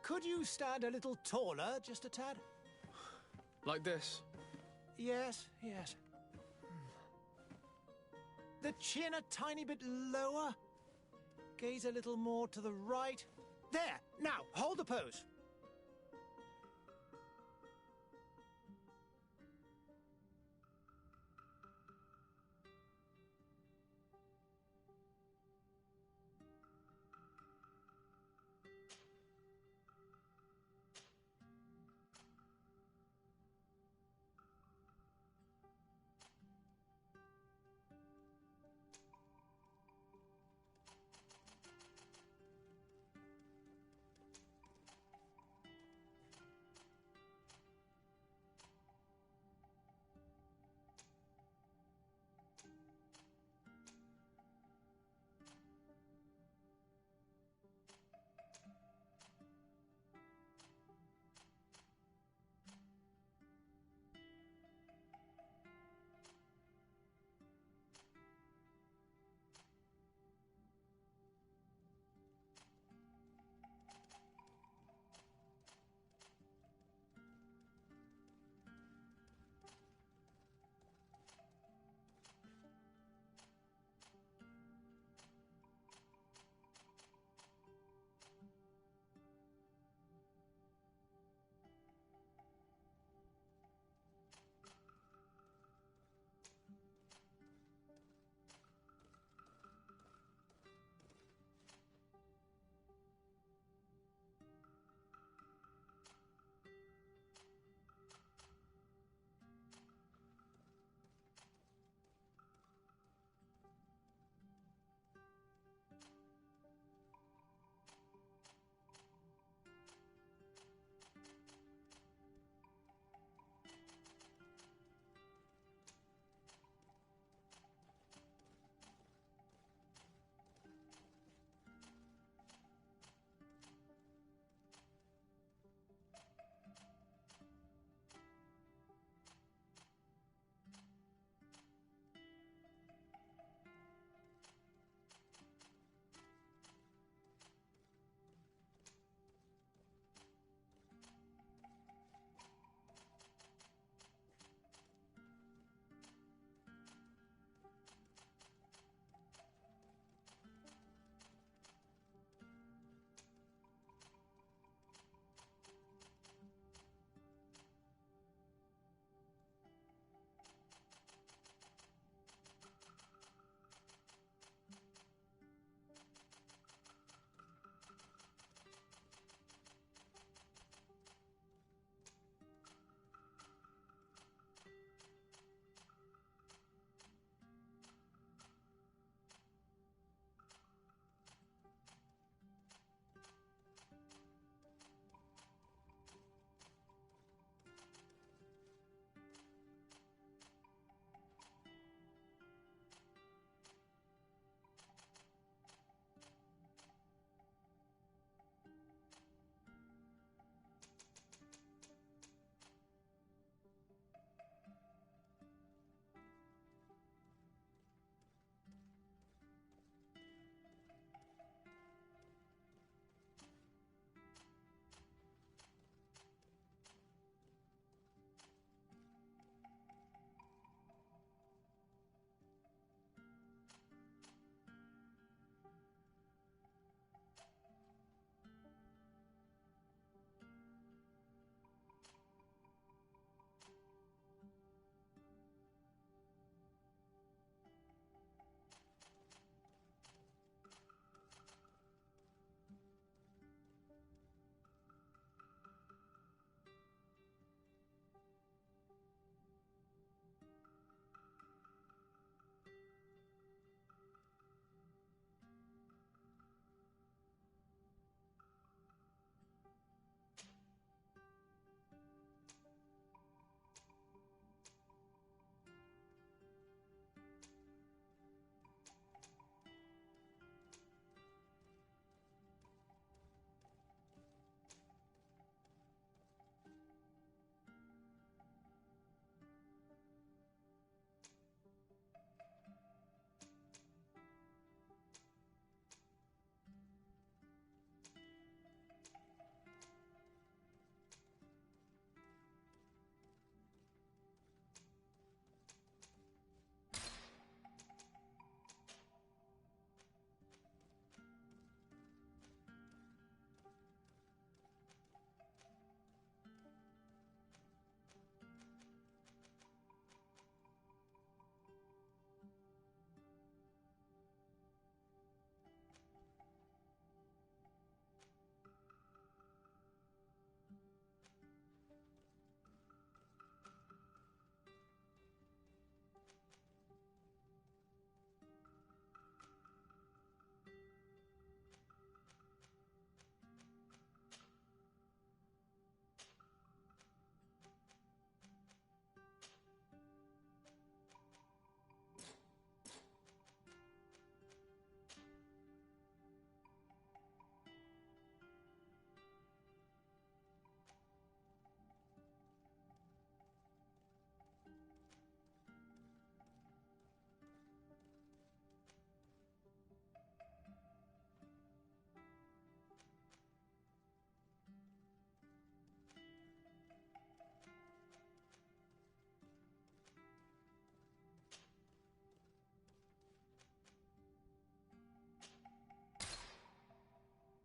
Could you stand a little taller, just a tad? Like this? Yes, yes. The chin a tiny bit lower. Gaze a little more to the right. There! Now, hold the pose.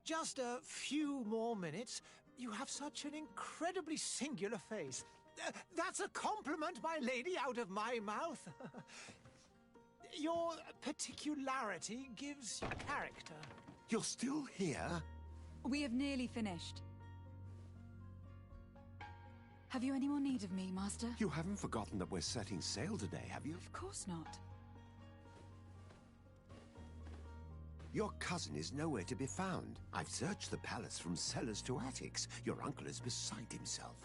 Just a few more minutes. You have such an incredibly singular face. That's a compliment, my lady, out of my mouth. Your particularity gives you character. You're still here? We have nearly finished. Have you any more need of me, Master? You haven't forgotten that we're setting sail today, have you? Of course not. Your cousin is nowhere to be found. I've searched the palace from cellars to attics. Your uncle is beside himself.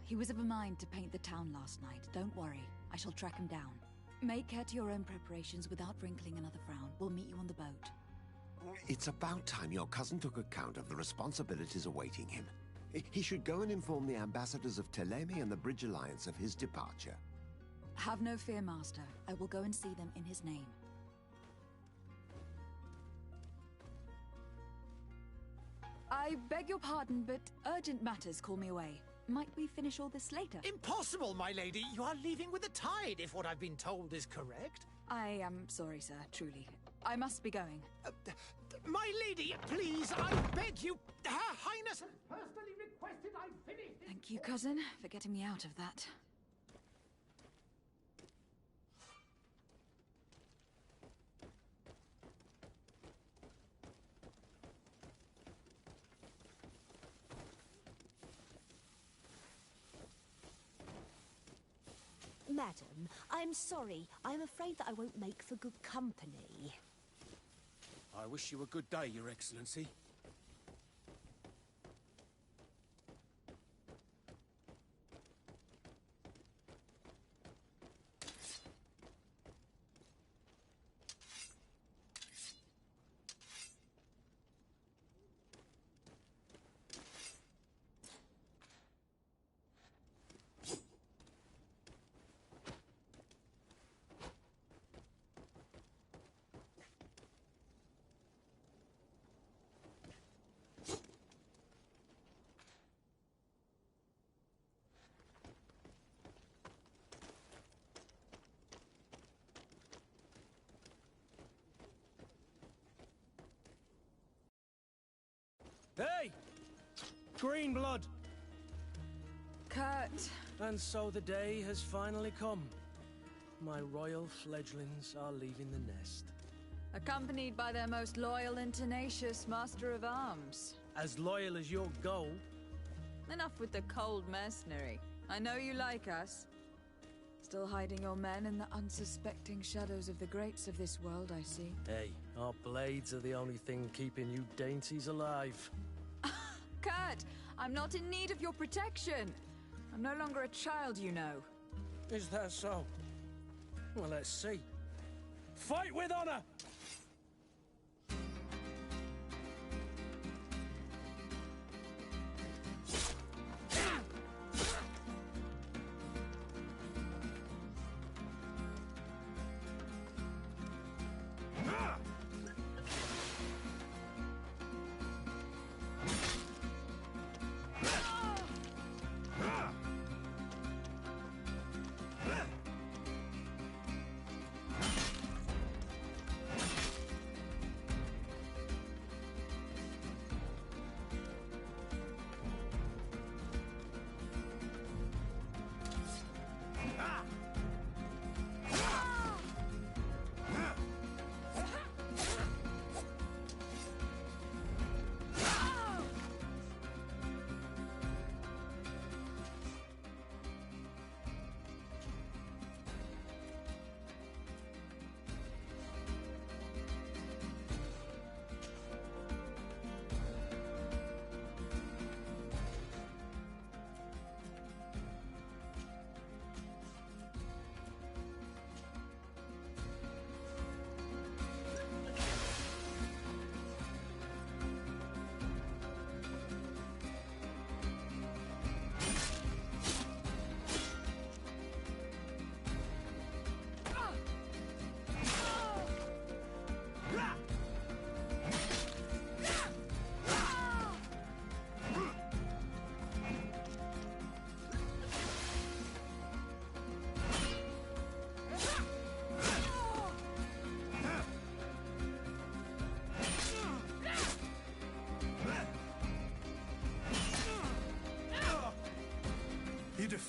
He was of a mind to paint the town last night. Don't worry. I shall track him down. Make care to your own preparations without wrinkling another frown. We'll meet you on the boat. It's about time your cousin took account of the responsibilities awaiting him. He should go and inform the ambassadors of Telemi and the Bridge Alliance of his departure. Have no fear, Master. I will go and see them in his name. I beg your pardon, but urgent matters call me away. Might we finish all this later? Impossible, my lady. You are leaving with the tide, if what I've been told is correct. I am sorry, sir, truly. I must be going. My lady, please, I beg you. Her Highness has personally requested I finish this. Thank you, cousin, for getting me out of that. Madam, I'm sorry. I'm afraid that I won't make for good company. I wish you a good day, Your Excellency. Hey! Green blood! Kurt! And so the day has finally come. My royal fledglings are leaving the nest. Accompanied by their most loyal and tenacious Master of Arms. As loyal as your gold. Enough with the cold mercenary. I know you like us. Still hiding your men in the unsuspecting shadows of the greats of this world, I see. Hey, our blades are the only thing keeping you dainties alive. Kurt, I'm not in need of your protection. I'm no longer a child, you know. Is that so? Well, let's see. Fight with honor!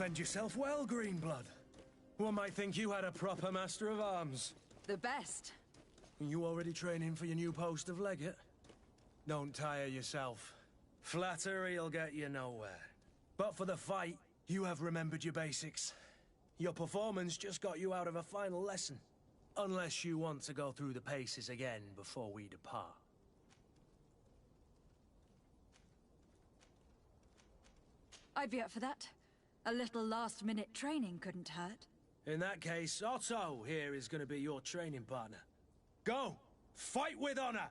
defend yourself well, Greenblood. One might think you had a proper master of arms. The best. You already training for your new post of legate? Don't tire yourself. Flattery'll get you nowhere. But for the fight, you have remembered your basics. Your performance just got you out of a final lesson. Unless you want to go through the paces again before we depart. I'd be up for that. A little last-minute training couldn't hurt. In that case, Otto here is going to be your training partner. Go! Fight with honor!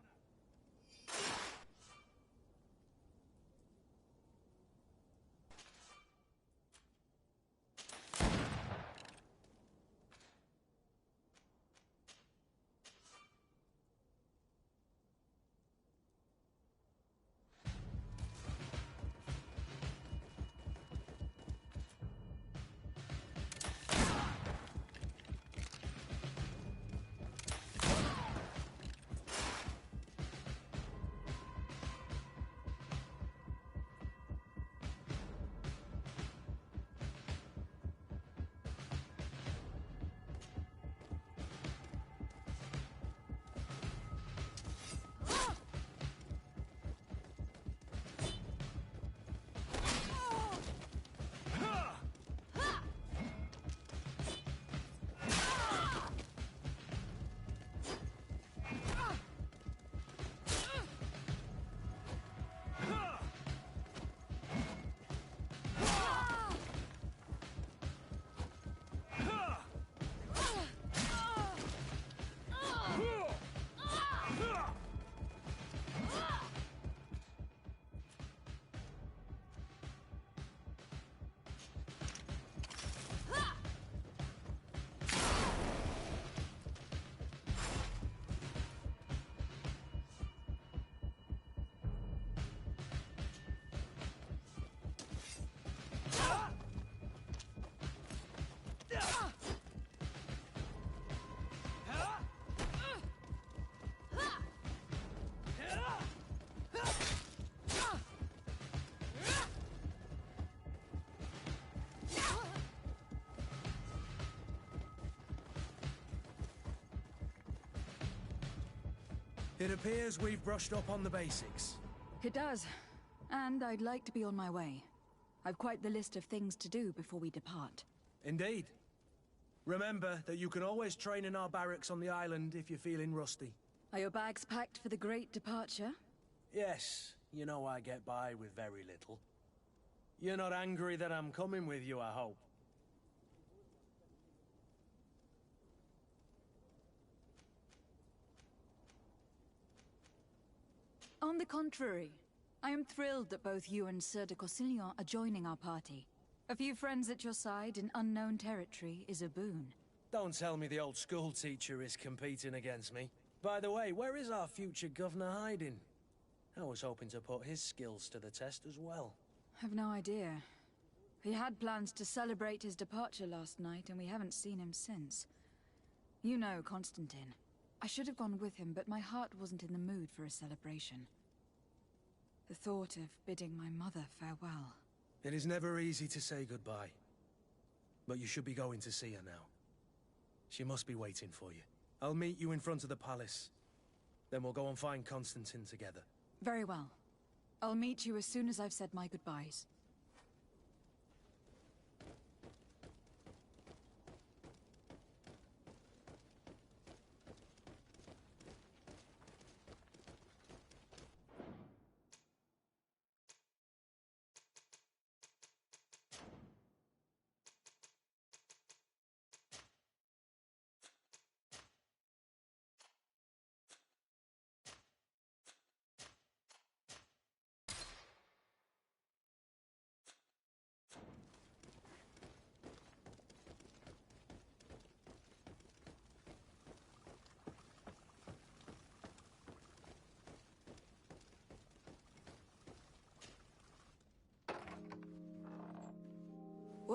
It appears we've brushed up on the basics. It does. And I'd like to be on my way. I've quite the list of things to do before we depart. Indeed. Remember that you can always train in our barracks on the island if you're feeling rusty. Are your bags packed for the great departure? Yes, you know I get by with very little. You're not angry that I'm coming with you, I hope. On the contrary, I am thrilled that both you and Sir de Corsillon are joining our party. A few friends at your side in unknown territory is a boon. Don't tell me the old school teacher is competing against me. By the way, where is our future governor hiding? I was hoping to put his skills to the test as well. I've no idea. He had plans to celebrate his departure last night, and we haven't seen him since. You know Constantine. I should have gone with him, but my heart wasn't in the mood for a celebration. The thought of bidding my mother farewell. It is never easy to say goodbye. But you should be going to see her now. She must be waiting for you. I'll meet you in front of the palace. Then we'll go and find Constantine together. Very well. I'll meet you as soon as I've said my goodbyes.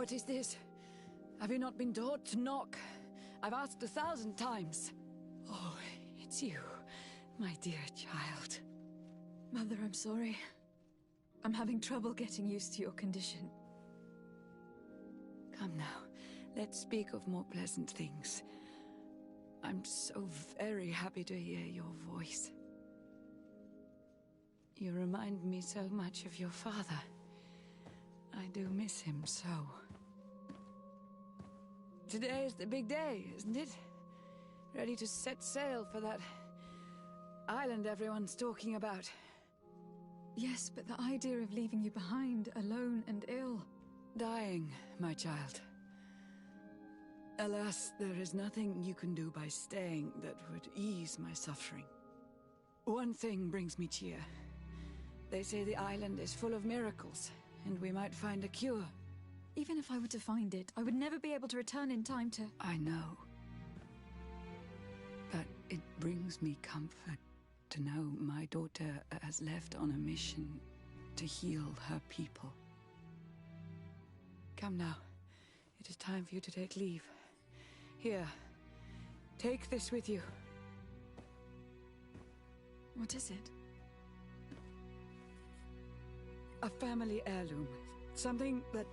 What is this? Have you not been taught to knock? I've asked 1,000 times. Oh, it's you, my dear child. Mother, I'm sorry. I'm having trouble getting used to your condition. Come now, let's speak of more pleasant things. I'm so very happy to hear your voice. You remind me so much of your father. I do miss him so. Today is the big day, isn't it? Ready to set sail for that island everyone's talking about. Yes, but the idea of leaving you behind, alone and ill. Dying, my child. Alas, there is nothing you can do by staying that would ease my suffering. One thing brings me cheer. They say the island is full of miracles, and we might find a cure. Even if I were to find it, I would never be able to return in time to... I know. But it brings me comfort to know my daughter has left on a mission to heal her people. Come now. It is time for you to take leave. Here, take this with you. What is it? A family heirloom. Something that...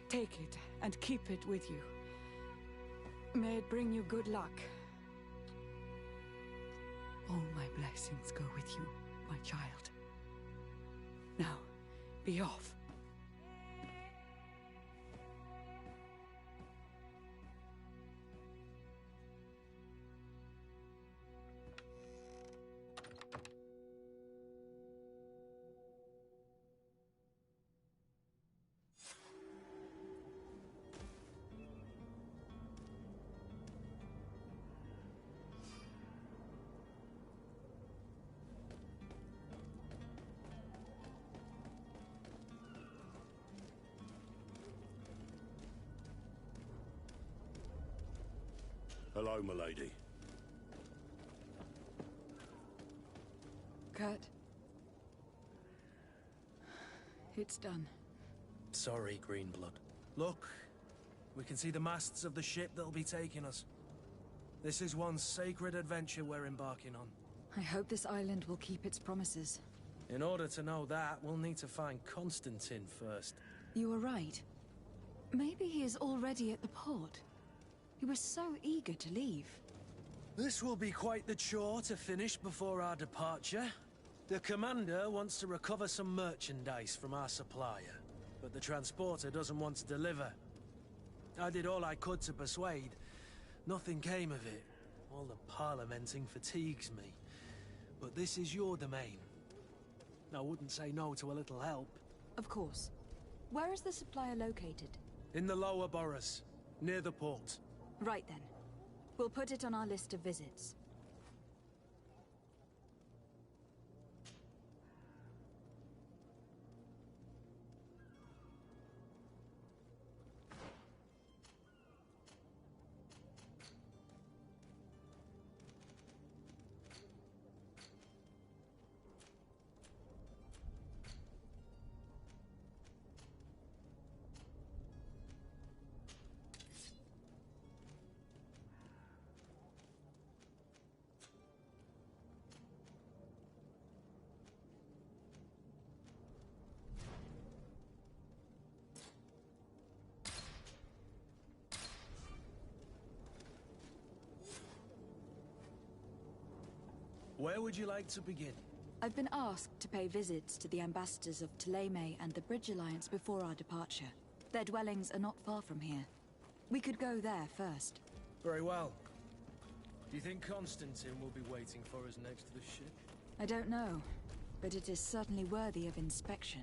Take it and keep it with you. May it bring you good luck. All my blessings go with you, my child. Now, be off. Hello, milady. Kurt. It's done. Sorry, Greenblood. Look, we can see the masts of the ship that'll be taking us. This is one sacred adventure we're embarking on. I hope this island will keep its promises. In order to know that, we'll need to find Constantine first. You were right. Maybe he is already at the port. He was so eager to leave. This will be quite the chore to finish before our departure. The commander wants to recover some merchandise from our supplier, but the transporter doesn't want to deliver. I did all I could to persuade. Nothing came of it. All the parliamenting fatigues me. But this is your domain. I wouldn't say no to a little help. Of course. Where is the supplier located? In the lower boroughs, near the port. Right then. We'll put it on our list of visits. Where would you like to begin? I've been asked to pay visits to the ambassadors of Thélème and the Bridge Alliance before our departure. Their dwellings are not far from here. We could go there first. Very well. Do you think Constantine will be waiting for us next to the ship? I don't know, but it is certainly worthy of inspection.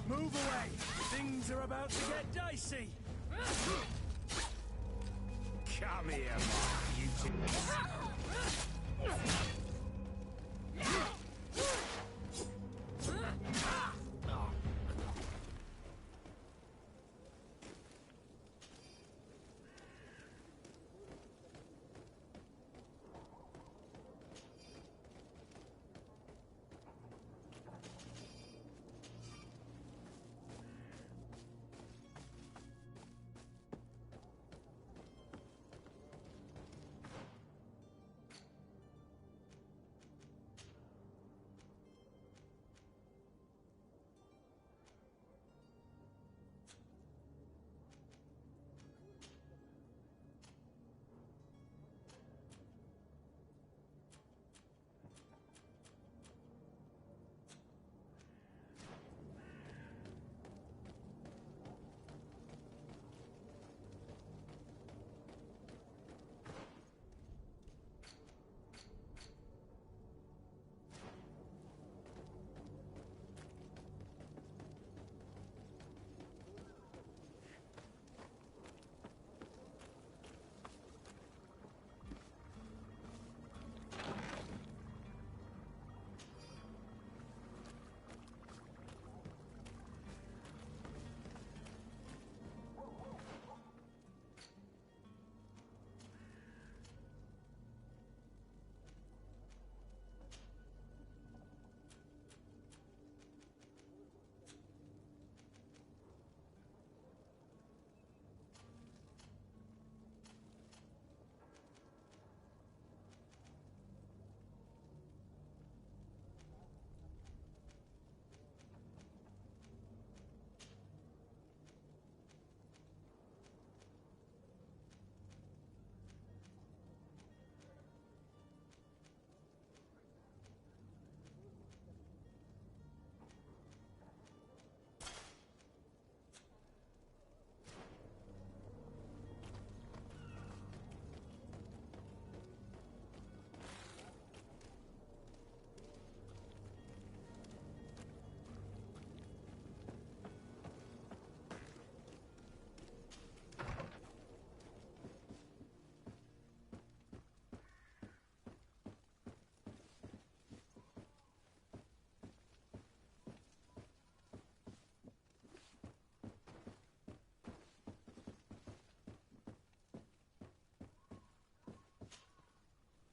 Move away! Things are about to get dicey! Come here, Mark, you two.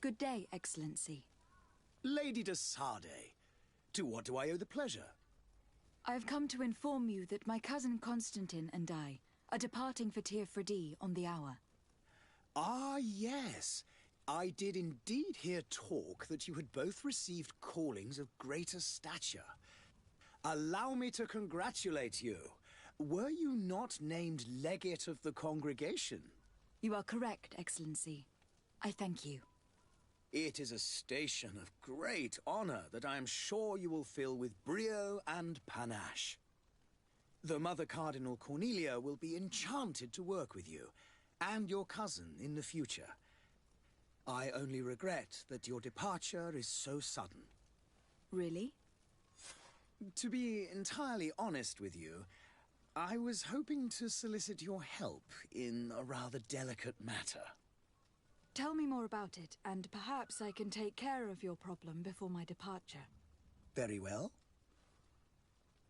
Good day, Excellency. Lady de Sardet, to what do I owe the pleasure? I have come to inform you that my cousin Constantine and I are departing for Tir Freddy on the hour. Ah, yes. I did indeed hear talk that you had both received callings of greater stature. Allow me to congratulate you. Were you not named legate of the congregation? You are correct, Excellency. I thank you. It is a station of great honor that I am sure you will fill with brio and panache. The Mother Cardinal Cornelia will be enchanted to work with you, and your cousin in the future. I only regret that your departure is so sudden. Really? To be entirely honest with you, I was hoping to solicit your help in a rather delicate matter. Tell me more about it, and perhaps I can take care of your problem before my departure. Very well.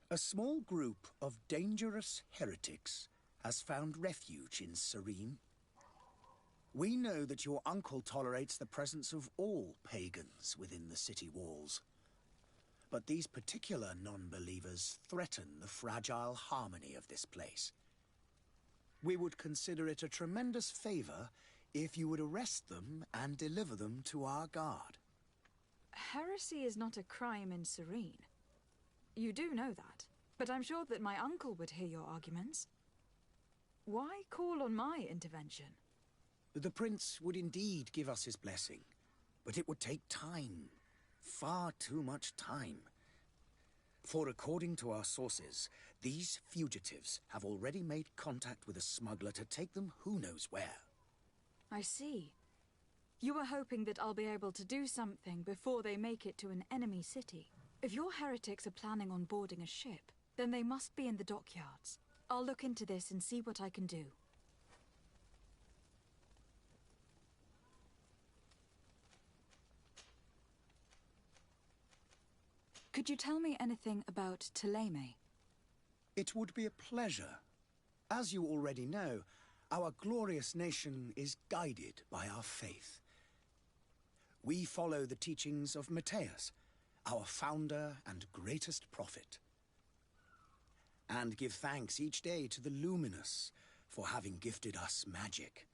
A small group of dangerous heretics has found refuge in Serene. We know that your uncle tolerates the presence of all pagans within the city walls. But these particular non-believers threaten the fragile harmony of this place. We would consider it a tremendous favor if you would arrest them and deliver them to our guard. Heresy is not a crime in Serene. You do know that, but I'm sure that my uncle would hear your arguments. Why call on my intervention? The prince would indeed give us his blessing, but it would take time. Far too much time. For according to our sources, these fugitives have already made contact with a smuggler to take them who knows where. I see. You were hoping that I'll be able to do something before they make it to an enemy city. If your heretics are planning on boarding a ship, Then they must be in the dockyards. I'll look into this and see what I can do. Could you tell me anything about Thélème? It would be a pleasure. As you already know, our glorious nation is guided by our faith. We follow the teachings of Matthias, our founder and greatest prophet, and give thanks each day to the Luminous for having gifted us magic.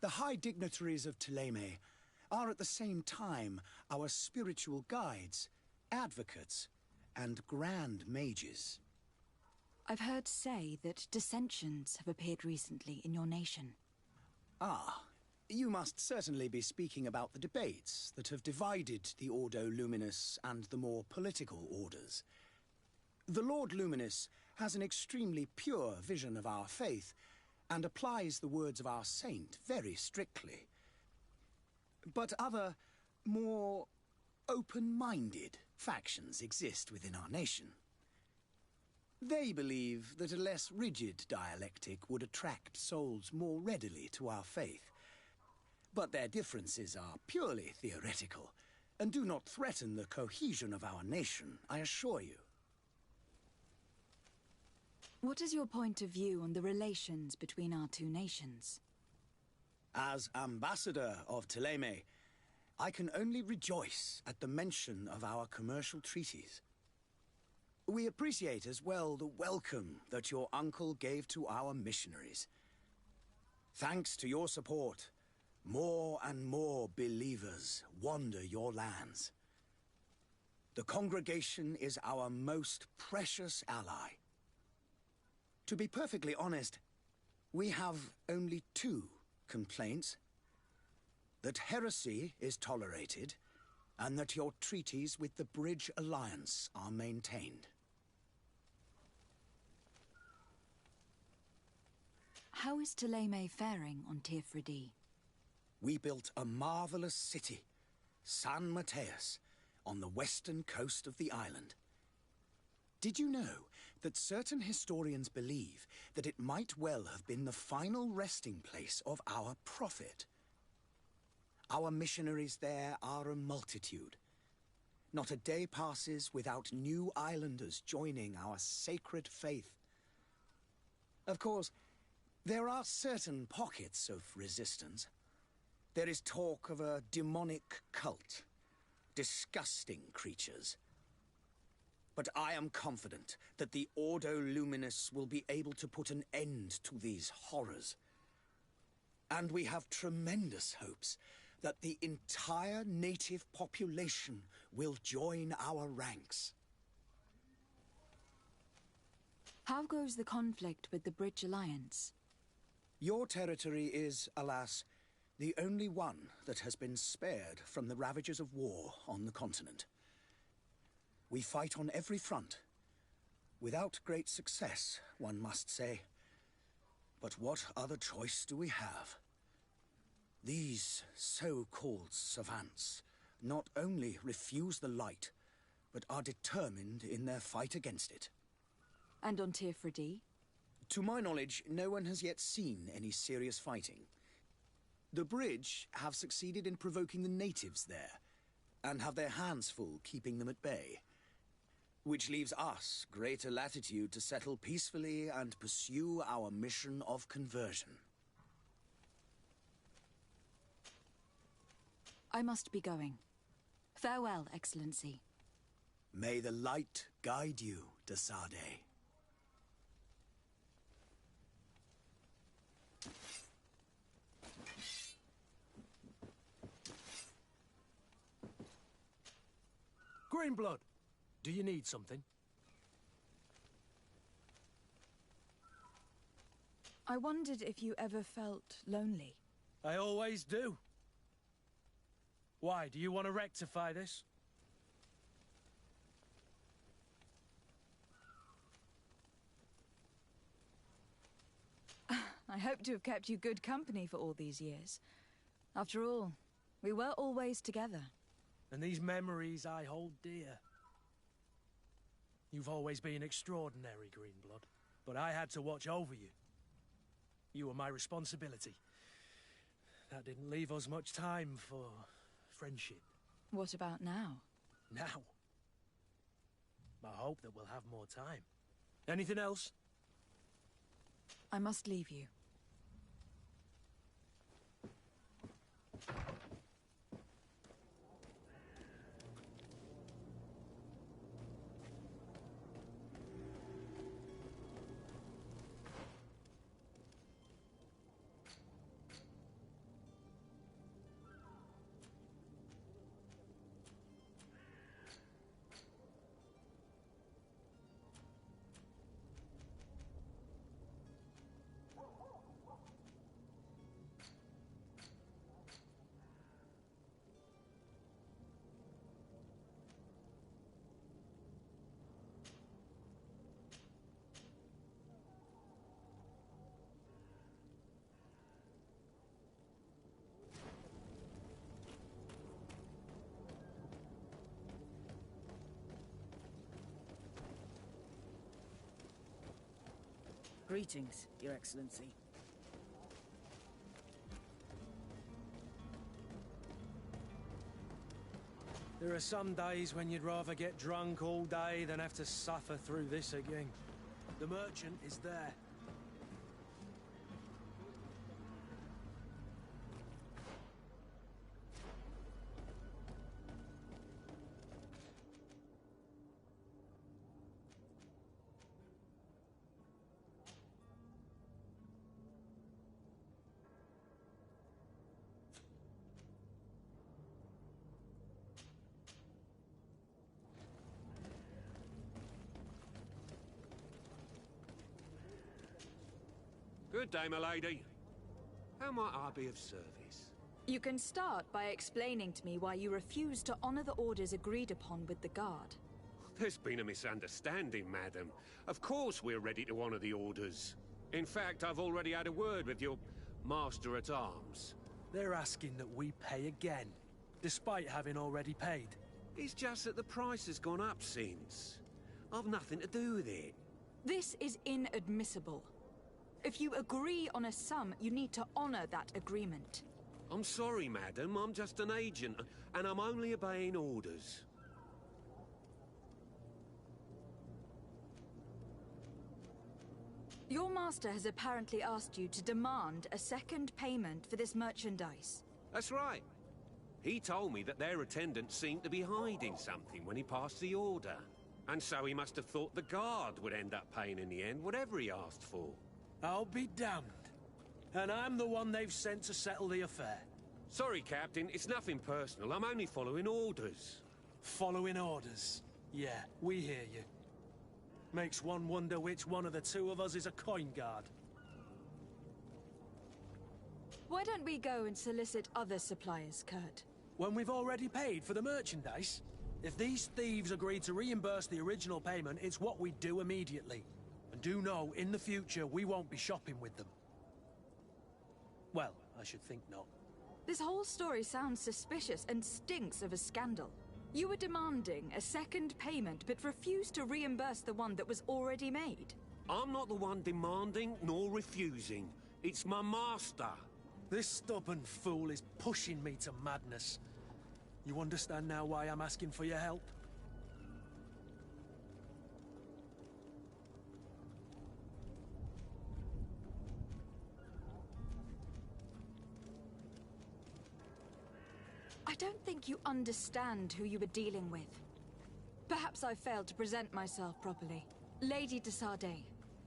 The high dignitaries of Thélème are at the same time our spiritual guides, advocates, and grand mages. I've heard say that dissensions have appeared recently in your nation. Ah, you must certainly be speaking about the debates that have divided the Ordo Luminous and the more political orders. The Lord Luminous has an extremely pure vision of our faith and applies the words of our saint very strictly. But other, more open-minded factions exist within our nation. They believe that a less rigid dialectic would attract souls more readily to our faith. But their differences are purely theoretical and do not threaten the cohesion of our nation, I assure you. What is your point of view on the relations between our two nations? As ambassador of Thélème, I can only rejoice at the mention of our commercial treaties. We appreciate as well the welcome that your uncle gave to our missionaries. Thanks to your support, more and more believers wander your lands. The congregation is our most precious ally. To be perfectly honest, we have only two complaints: that heresy is tolerated, and that your treaties with the Bridge Alliance are maintained. How is Thélème faring on Tir-Fridee? We built a marvelous city, San Matthias, on the western coast of the island. Did you know that certain historians believe that it might well have been the final resting place of our prophet? Our missionaries there are a multitude. Not a day passes without new islanders joining our sacred faith. Of course, there are certain pockets of resistance. There is talk of a demonic cult, disgusting creatures. But I am confident that the Ordo Luminous will be able to put an end to these horrors. And we have tremendous hopes that the entire native population will join our ranks. How goes the conflict with the Bridge Alliance? Your territory is, alas, the only one that has been spared from the ravages of war on the continent. We fight on every front, without great success, one must say. But what other choice do we have? These so-called savants not only refuse the light, but are determined in their fight against it. And on Tir-Fridee? To my knowledge, no one has yet seen any serious fighting. The Bridge have succeeded in provoking the natives there, and have their hands full keeping them at bay. Which leaves us greater latitude to settle peacefully and pursue our mission of conversion. I must be going. Farewell, Excellency. May the light guide you, de Sade. Greenblood, do you need something? I wondered if you ever felt lonely. I always do. Why, do you want to rectify this? I hope to have kept you good company for all these years. After all, we were always together. And these memories I hold dear. You've always been extraordinary, Greenblood, but I had to watch over you. You were my responsibility. That didn't leave us much time for friendship. What about now? Now? I hope that we'll have more time. Anything else? I must leave you. Greetings, Your Excellency. There are some days when you'd rather get drunk all day than have to suffer through this again. The merchant is there. Good day, my lady. How might I be of service? You can start by explaining to me why you refuse to honor the orders agreed upon with the guard. There's been a misunderstanding, madam. Of course we're ready to honor the orders. In fact, I've already had a word with your master-at-arms. They're asking that we pay again, despite having already paid. It's just that the price has gone up since. I've nothing to do with it. This is inadmissible. If you agree on a sum, you need to honor that agreement. I'm sorry, madam. I'm just an agent, and I'm only obeying orders. Your master has apparently asked you to demand a second payment for this merchandise. That's right. He told me that their attendant seemed to be hiding something when he passed the order. And so he must have thought the guard would end up paying in the end, whatever he asked for. I'll be damned. And I'm the one they've sent to settle the affair. Sorry, Captain. It's nothing personal. I'm only following orders. Following orders? Yeah, we hear you. Makes one wonder which one of the two of us is a coin guard. Why don't we go and solicit other suppliers, Kurt? When we've already paid for the merchandise? If these thieves agree to reimburse the original payment, it's what we do immediately. And do know, in the future, we won't be shopping with them. Well, I should think not. This whole story sounds suspicious and stinks of a scandal. You were demanding a second payment, but refused to reimburse the one that was already made. I'm not the one demanding nor refusing. It's my master. This stubborn fool is pushing me to madness. You understand now why I'm asking for your help? I don't think you understand who you were dealing with. Perhaps I failed to present myself properly. Lady de Sardet,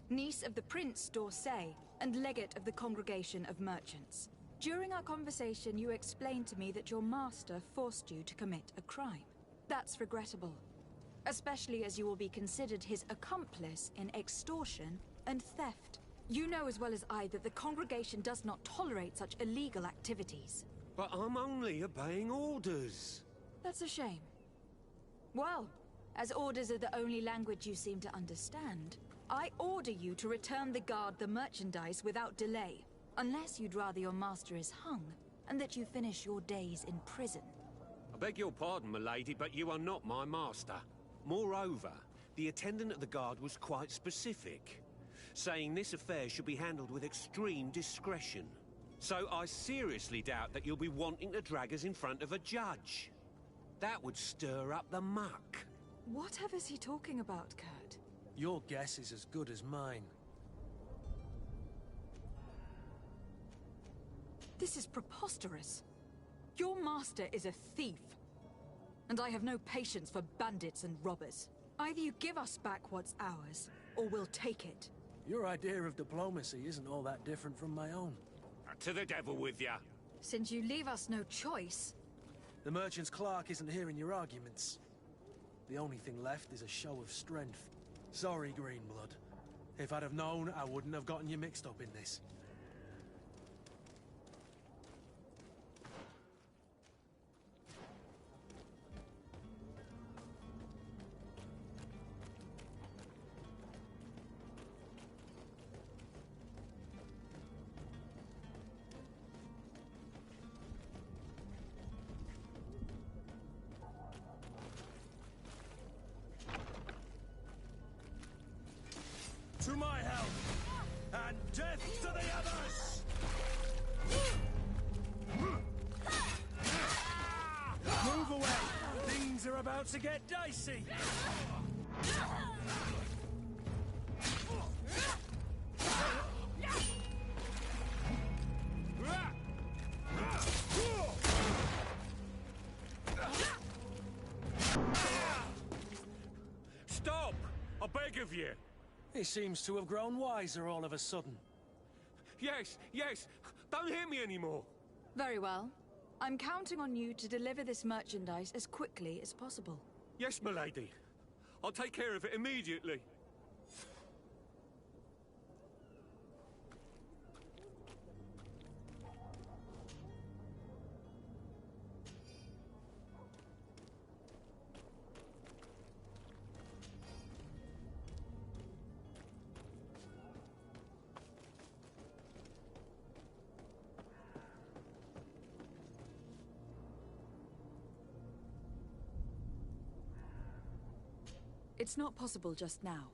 niece of the Prince d'Orsay and legate of the Congregation of Merchants. During our conversation, you explained to me that your master forced you to commit a crime. That's regrettable, especially as you will be considered his accomplice in extortion and theft. You know as well as I that the Congregation does not tolerate such illegal activities. But I'm only obeying orders. That's a shame. Well, as orders are the only language you seem to understand, I order you to return the guard the merchandise without delay, unless you'd rather your master is hung, and that you finish your days in prison. I beg your pardon, my lady, but you are not my master. Moreover, the attendant at the guard was quite specific, saying this affair should be handled with extreme discretion. So I seriously doubt that you'll be wanting to drag us in front of a judge. That would stir up the muck. Whatever's he talking about, Kurt? Your guess is as good as mine. This is preposterous. Your master is a thief. And I have no patience for bandits and robbers. Either you give us back what's ours, or we'll take it. Your idea of diplomacy isn't all that different from my own. To the devil with ya. Since you leave us no choice... The merchant's clerk isn't hearing your arguments. The only thing left is a show of strength. Sorry, Greenblood. If I'd have known, I wouldn't have gotten you mixed up in this. To my help! And death to the others! Move away! Things are about to get dicey! Stop! I beg of you! He seems to have grown wiser all of a sudden. Yes, yes! Don't hit me anymore! Very well. I'm counting on you to deliver this merchandise as quickly as possible. Yes, milady. I'll take care of it immediately. It's not possible just now.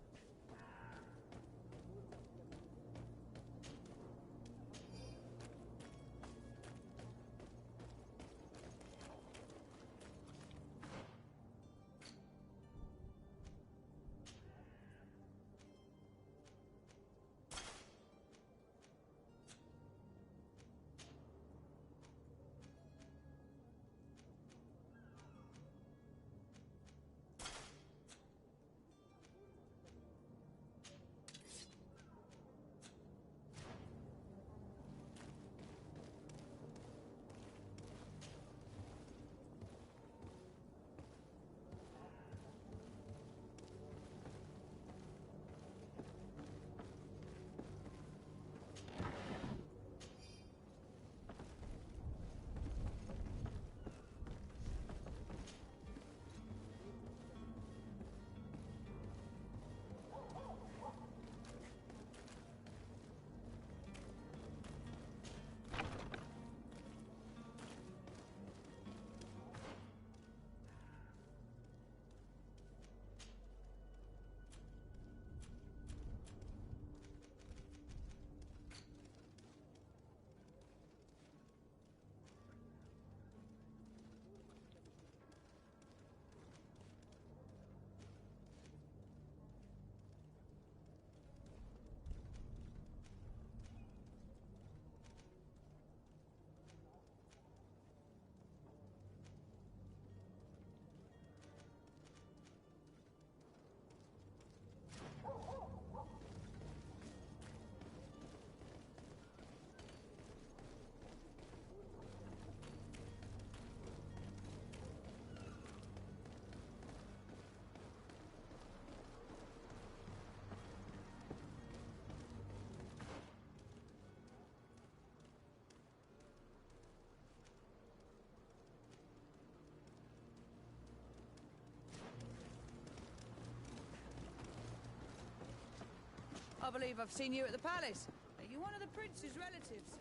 I believe I've seen you at the palace. Are you one of the prince's relatives?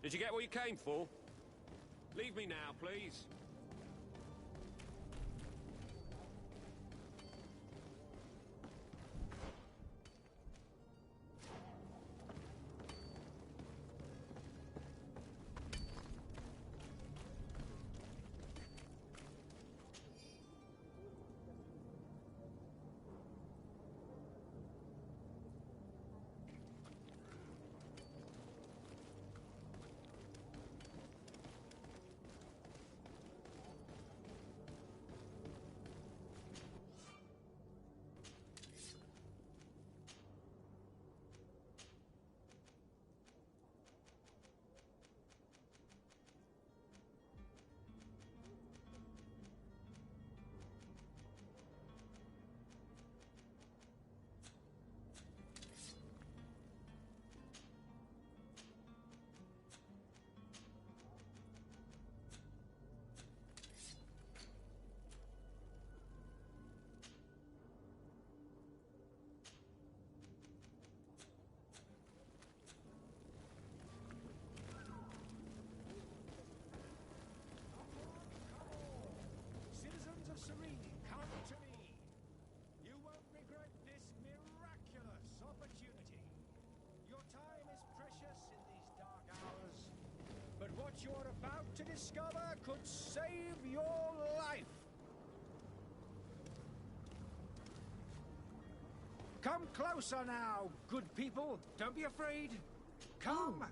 Did you get what you came for? Leave me now, please. Come closer now, good people. Don't be afraid. Come,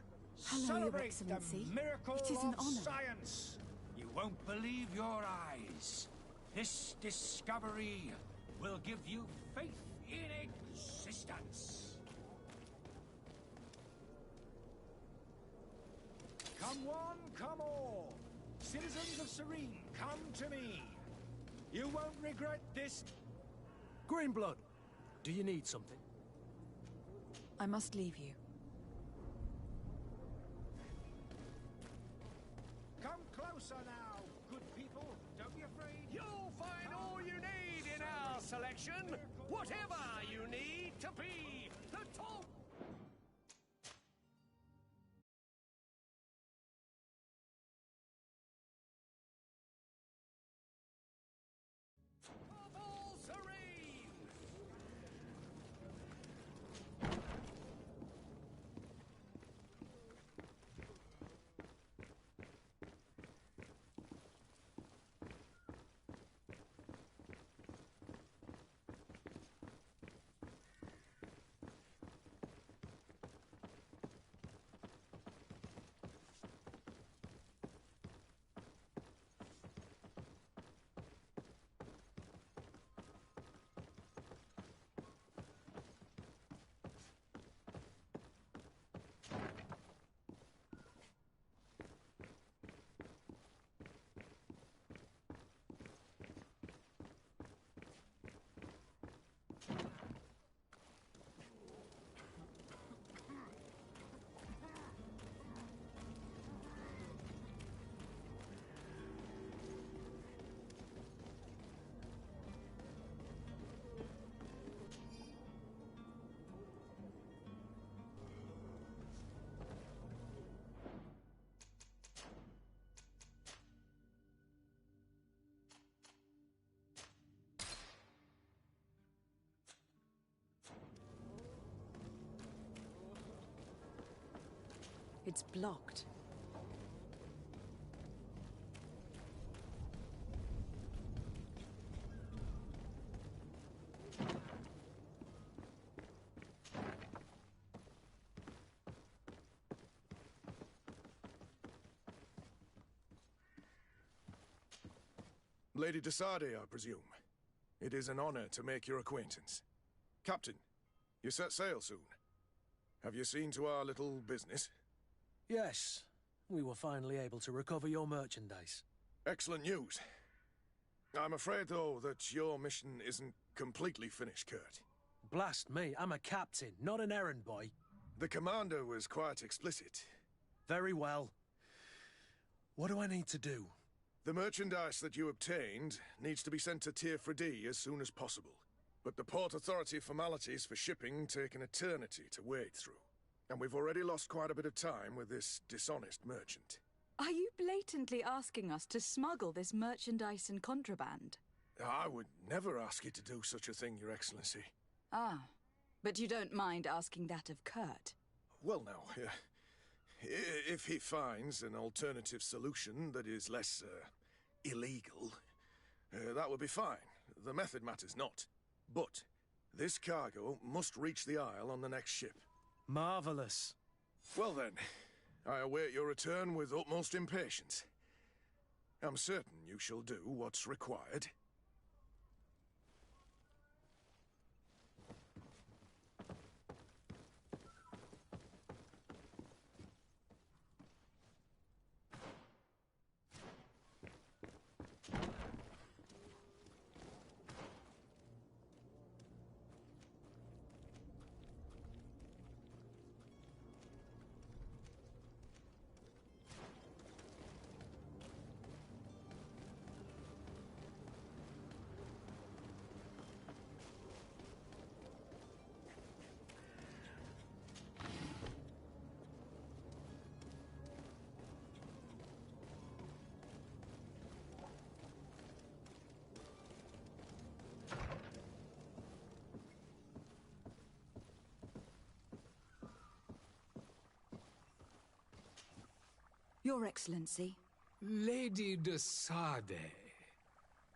hello, Your celebrate Excellency. the miracle It is an of honor. science. You won't believe your eyes. This discovery will give you faith in existence. Come one, come all. Citizens of Serene, come to me. You won't regret this. Greenblood, do you need something? I must leave you. Come closer now, good people. Don't be afraid. You'll find all you need in our selection. Whatever you need to be the top. Of all Serene. It's blocked. Lady Desade, I presume. It is an honor to make your acquaintance. Captain, you set sail soon. Have you seen to our little business? Yes. We were finally able to recover your merchandise. Excellent news. I'm afraid, though, that your mission isn't completely finished, Kurt. Blast me, I'm a captain, not an errand boy. The commander was quite explicit. Very well. What do I need to do? The merchandise that you obtained needs to be sent to Tier 4D as soon as possible. But the Port Authority formalities for shipping take an eternity to wade through. And we've already lost quite a bit of time with this dishonest merchant. Are you blatantly asking us to smuggle this merchandise and contraband? I would never ask you to do such a thing, Your Excellency. Ah, but you don't mind asking that of Kurt? Well, no. If he finds an alternative solution that is less, illegal, that would be fine. The method matters not. But this cargo must reach the Isle on the next ship. Marvelous. Well then, I await your return with utmost impatience. I'm certain you shall do what's required. Your Excellency. Lady Desade,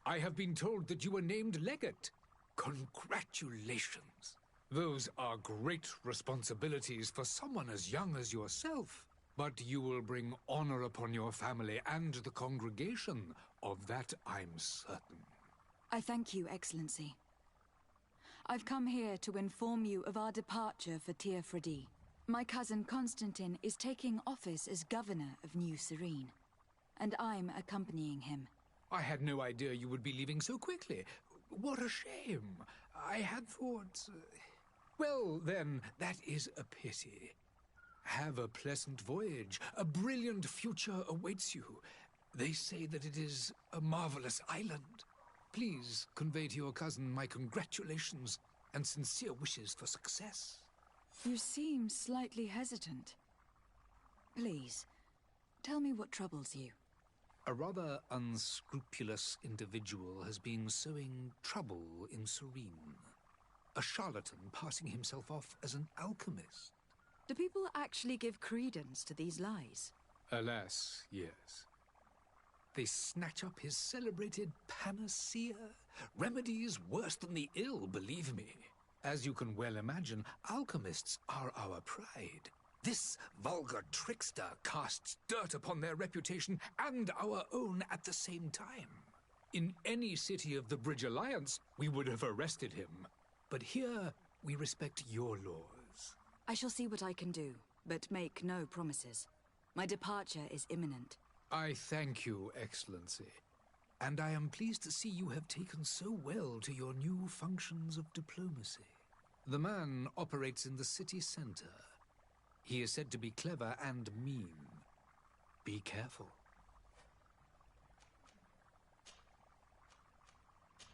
I have been told that you were named legate. Congratulations. Those are great responsibilities for someone as young as yourself. But you will bring honor upon your family and the congregation. Of that, I'm certain. I thank you, Excellency. I've come here to inform you of our departure for Teofredi. My cousin Constantine is taking office as governor of New Serene, and I'm accompanying him. I had no idea you would be leaving so quickly. What a shame. I had thought... Well, then, that is a pity. Have a pleasant voyage. A brilliant future awaits you. They say that it is a marvelous island. Please convey to your cousin my congratulations and sincere wishes for success. You seem slightly hesitant. Please, tell me what troubles you. A rather unscrupulous individual has been sowing trouble in Serene. A charlatan passing himself off as an alchemist. Do people actually give credence to these lies? Alas, yes. They snatch up his celebrated panacea. Remedies worse than the ill, believe me. As you can well imagine, alchemists are our pride. This vulgar trickster casts dirt upon their reputation and our own at the same time. In any city of the Bridge Alliance, we would have arrested him. But here, we respect your laws. I shall see what I can do, but make no promises. My departure is imminent. I thank you, Excellency. And I am pleased to see you have taken so well to your new functions of diplomacy. The man operates in the city center. He is said to be clever and mean. Be careful.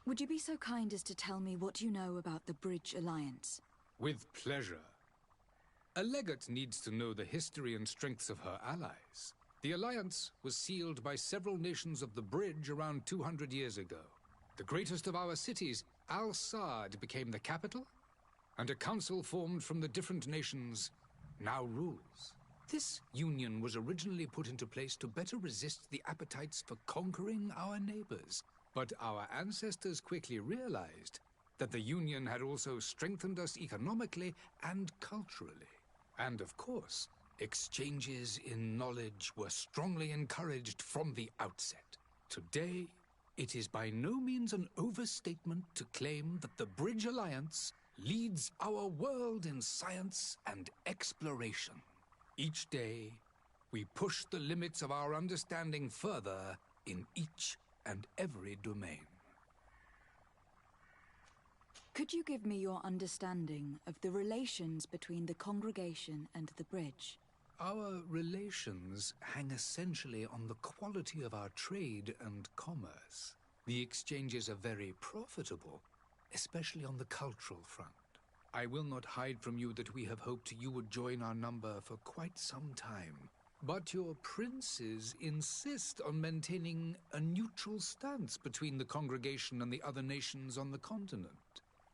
Would you be so kind as to tell me what you know about the Bridge Alliance? With pleasure. A legate needs to know the history and strengths of her allies. The alliance was sealed by several nations of the Bridge around 200 years ago. The greatest of our cities, Al-Saad, became the capital, and a council formed from the different nations now rules. This union was originally put into place to better resist the appetites for conquering our neighbors. But our ancestors quickly realized that the union had also strengthened us economically and culturally. And of course, exchanges in knowledge were strongly encouraged from the outset. Today, it is by no means an overstatement to claim that the Bridge Alliance leads our world in science and exploration. Each day, we push the limits of our understanding further in each and every domain. Could you give me your understanding of the relations between the congregation and the Bridge? Our relations hang essentially on the quality of our trade and commerce. The exchanges are very profitable, especially on the cultural front. I will not hide from you that we have hoped you would join our number for quite some time. But your princes insist on maintaining a neutral stance between the congregation and the other nations on the continent.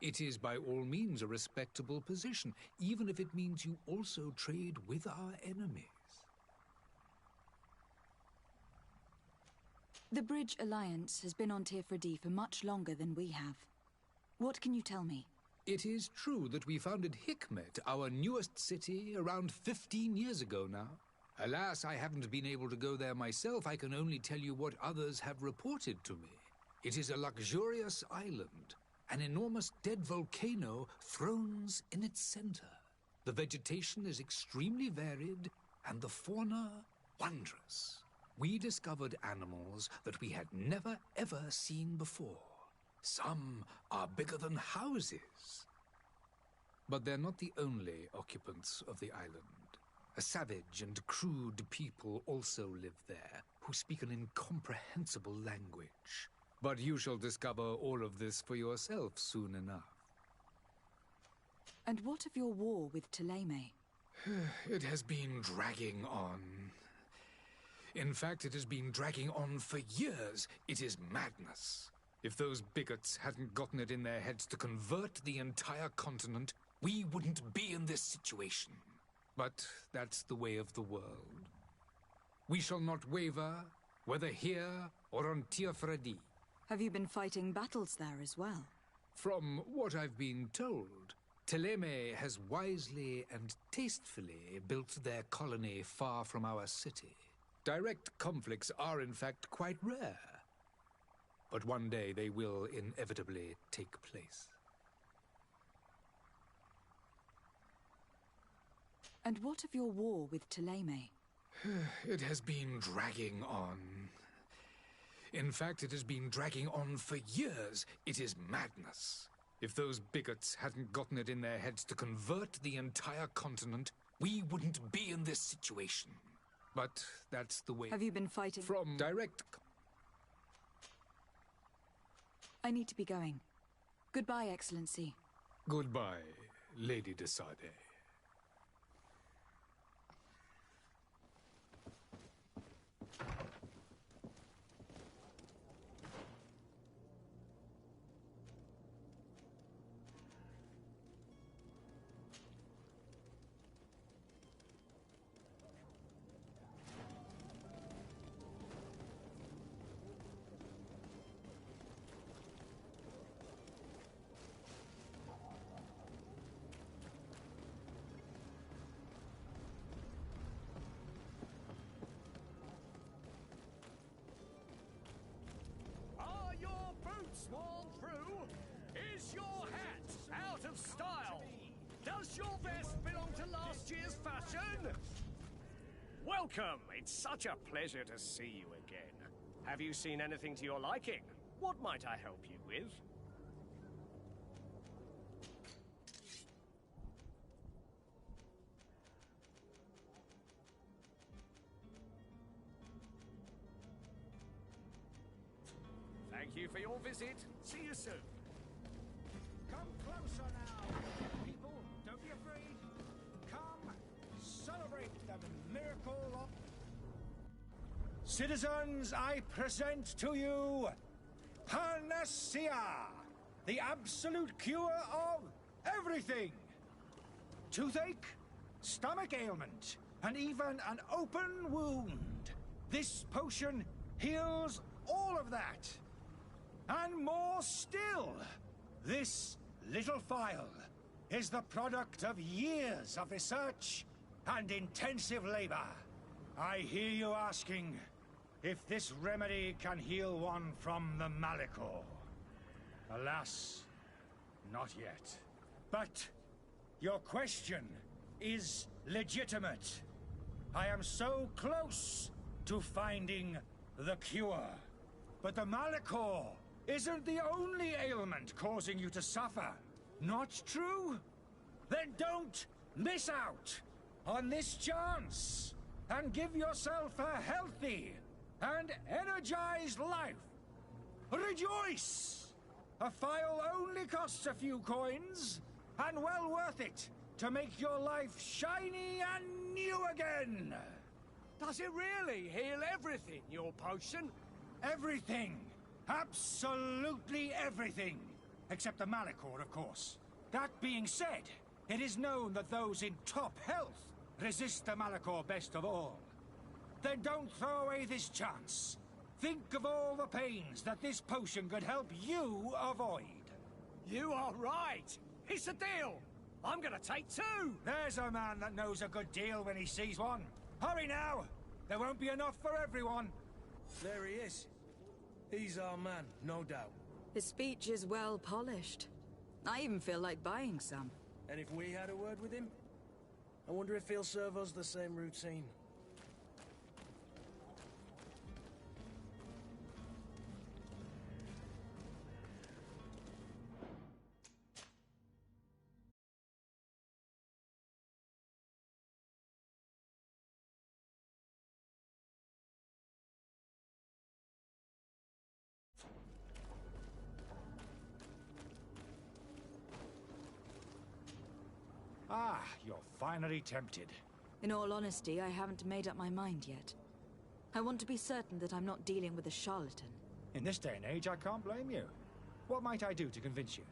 It is by all means a respectable position, even if it means you also trade with our enemies. The Bridge Alliance has been on Teofredi for much longer than we have. What can you tell me? It is true that we founded Hikmet, our newest city, around 15 years ago now. Alas, I haven't been able to go there myself. I can only tell you what others have reported to me. It is a luxurious island. An enormous dead volcano thrones in its center. The vegetation is extremely varied, and the fauna wondrous. We discovered animals that we had never ever seen before. Some are bigger than houses. But they're not the only occupants of the island. A savage and crude people also live there, who speak an incomprehensible language. But you shall discover all of this for yourself soon enough. And what of your war with Thélème? It has been dragging on. In fact, it has been dragging on for years. It is madness. If those bigots hadn't gotten it in their heads to convert the entire continent, we wouldn't be in this situation. But that's the way of the world. We shall not waver, whether here or on Teofredi. Have you been fighting battles there as well? From what I've been told, Teleme has wisely and tastefully built their colony far from our city. Direct conflicts are, in fact, quite rare. But one day they will inevitably take place. And what of your war with Teleme? It has been dragging on. In fact, it has been dragging on for years. It is madness. If those bigots hadn't gotten it in their heads to convert the entire continent, we wouldn't be in this situation. But that's the way... Have you been fighting? From direct... I need to be going. Goodbye, Excellency. Goodbye, Lady de Sade. Worn through? Is your hat out of style? Does your vest belong to last year's fashion? Welcome! It's such a pleasure to see you again. Have you seen anything to your liking? What might I help you with? Thank you for your visit. See you soon. Come closer now, people. Don't be afraid. Come, celebrate the miracle of... Citizens, I present to you Panacea, the absolute cure of everything. Toothache, stomach ailment, and even an open wound. This potion heals all of that. And more still, this little phial is the product of years of research and intensive labor. I hear you asking if this remedy can heal one from the Malachor. Alas, not yet. But your question is legitimate. I am so close to finding the cure. But the Malachor isn't the only ailment causing you to suffer. Not true? Then don't miss out on this chance and give yourself a healthy and energized life. Rejoice! A phial only costs a few coins, and well worth it to make your life shiny and new again. Does it really heal everything, your potion? Everything. Absolutely everything. Except the Malachor, of course. That being said, it is known that those in top health resist the Malachor best of all. Then don't throw away this chance. Think of all the pains that this potion could help you avoid. You are right. It's a deal. I'm gonna take two. There's a man that knows a good deal when he sees one. Hurry now. There won't be enough for everyone. There he is. He's our man, no doubt. His speech is well polished. I even feel like buying some. And if we had a word with him? I wonder if he'll serve us the same routine. Ah, you're finally tempted. In all honesty, I haven't made up my mind yet. I want to be certain that I'm not dealing with a charlatan. In this day and age, I can't blame you. What might I do to convince you?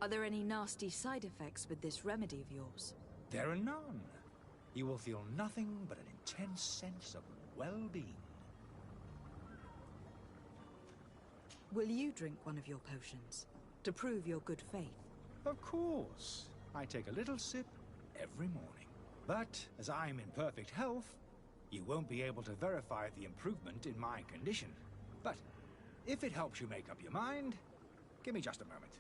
Are there any nasty side effects with this remedy of yours? There are none. You will feel nothing but an intense sense of well-being. Will you drink one of your potions to prove your good faith? Of course. I take a little sip every morning. But as I'm in perfect health, you won't be able to verify the improvement in my condition. But if it helps you make up your mind, give me just a moment.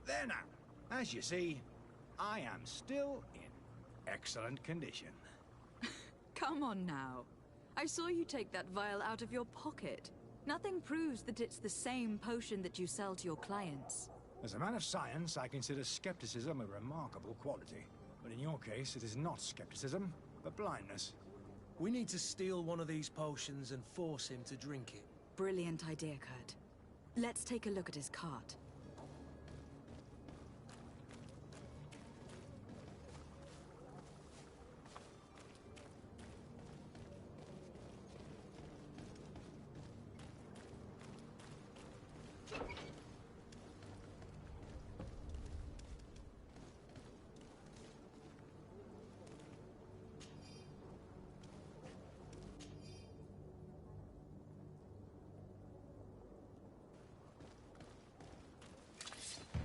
There now. As you see, I am still in excellent condition. Come on now. I saw you take that vial out of your pocket. Nothing proves that it's the same potion that you sell to your clients. As a man of science, I consider skepticism a remarkable quality. But in your case, it is not skepticism, but blindness. We need to steal one of these potions and force him to drink it. Brilliant idea, Kurt. Let's take a look at his cart.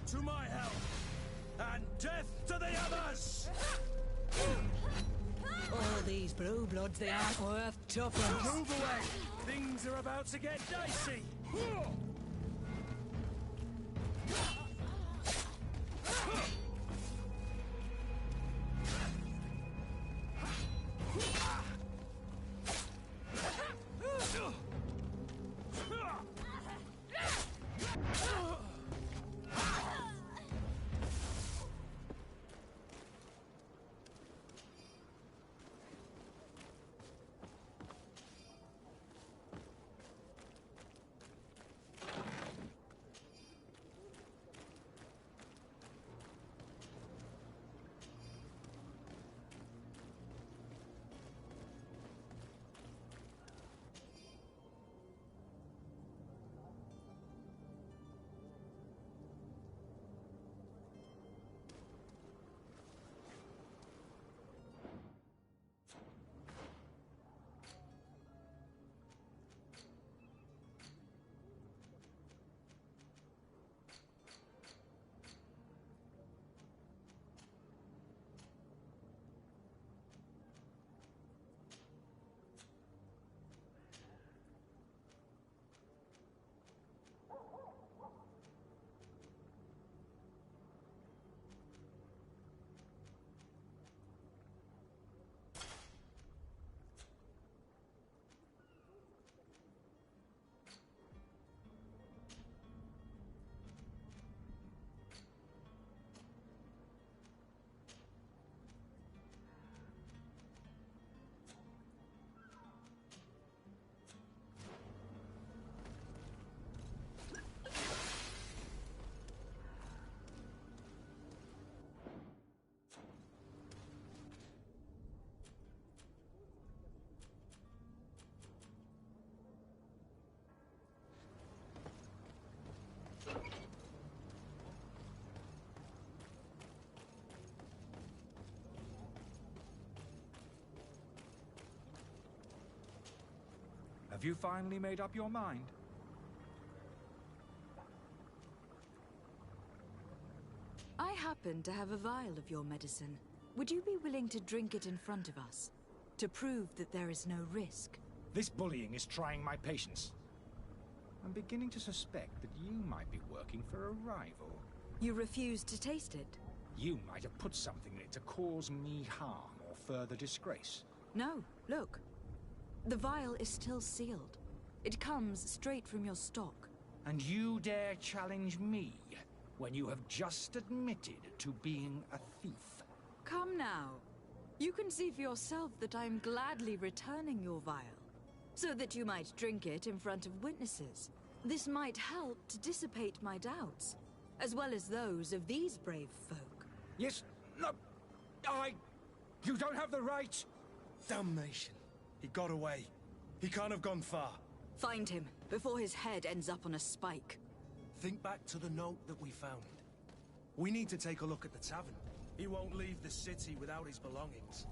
To my help, and death to the others! All these blue bloods, they aren't worth tuppence. Move away! Things are about to get dicey! Have you finally made up your mind? I happen to have a vial of your medicine. Would you be willing to drink it in front of us? To prove that there is no risk? This bullying is trying my patience. I'm beginning to suspect that you might be working for a rival. You refuse to taste it? You might have put something in it to cause me harm or further disgrace. No, look. The vial is still sealed. It comes straight from your stock. And you dare challenge me when you have just admitted to being a thief? Come now. You can see for yourself that I'm gladly returning your vial, so that you might drink it in front of witnesses. This might help to dissipate my doubts, as well as those of these brave folk. Yes, no, you don't have the right. Damnation. He got away. He can't have gone far. Find him, before his head ends up on a spike. Think back to the note that we found. We need to take a look at the tavern. He won't leave the city without his belongings.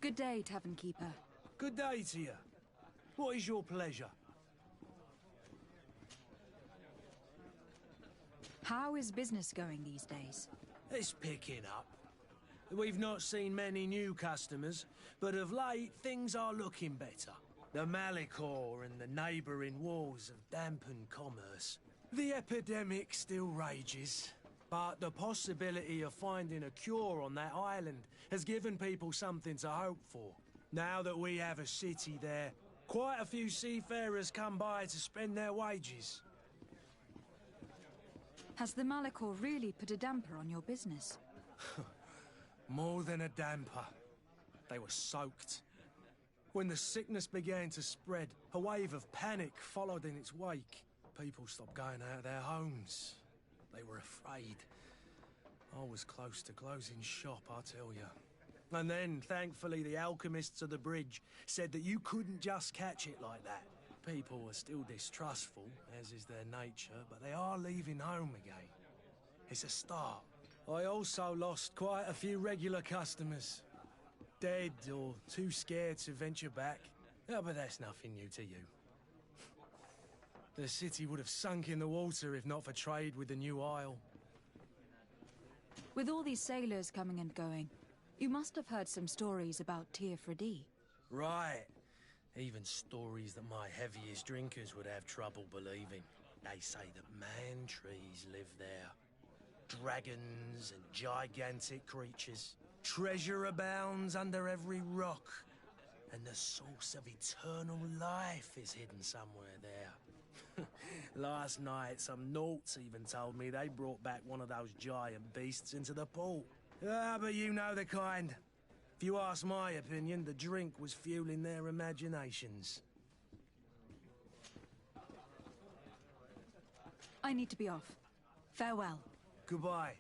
Good day, Tavern Keeper. Good day to you. What is your pleasure? How is business going these days? It's picking up. We've not seen many new customers, but of late things are looking better. The Malicor and the neighbouring wars have dampened commerce. The epidemic still rages, but the possibility of finding a cure on that island has given people something to hope for. Now that we have a city there, quite a few seafarers come by to spend their wages. Has the Malicor really put a damper on your business? More than a damper. They were soaked. When the sickness began to spread, a wave of panic followed in its wake. People stopped going out of their homes. They were afraid. I was close to closing shop, I tell you. And then, thankfully, the alchemists of the bridge said that you couldn't just catch it like that. People were still distrustful, as is their nature, but they are leaving home again. It's a start. I also lost quite a few regular customers. Dead or too scared to venture back. Oh, but that's nothing new to you. The city would have sunk in the water if not for trade with the new isle. With all these sailors coming and going, you must have heard some stories about Tir Fredi. Right. Even stories that my heaviest drinkers would have trouble believing. They say that man-trees live there. Dragons and gigantic creatures. Treasure abounds under every rock. And the source of eternal life is hidden somewhere there. Last night, some Nauts even told me they brought back one of those giant beasts into the port. Ah, but you know the kind. If you ask my opinion, the drink was fueling their imaginations. I need to be off. Farewell. Goodbye.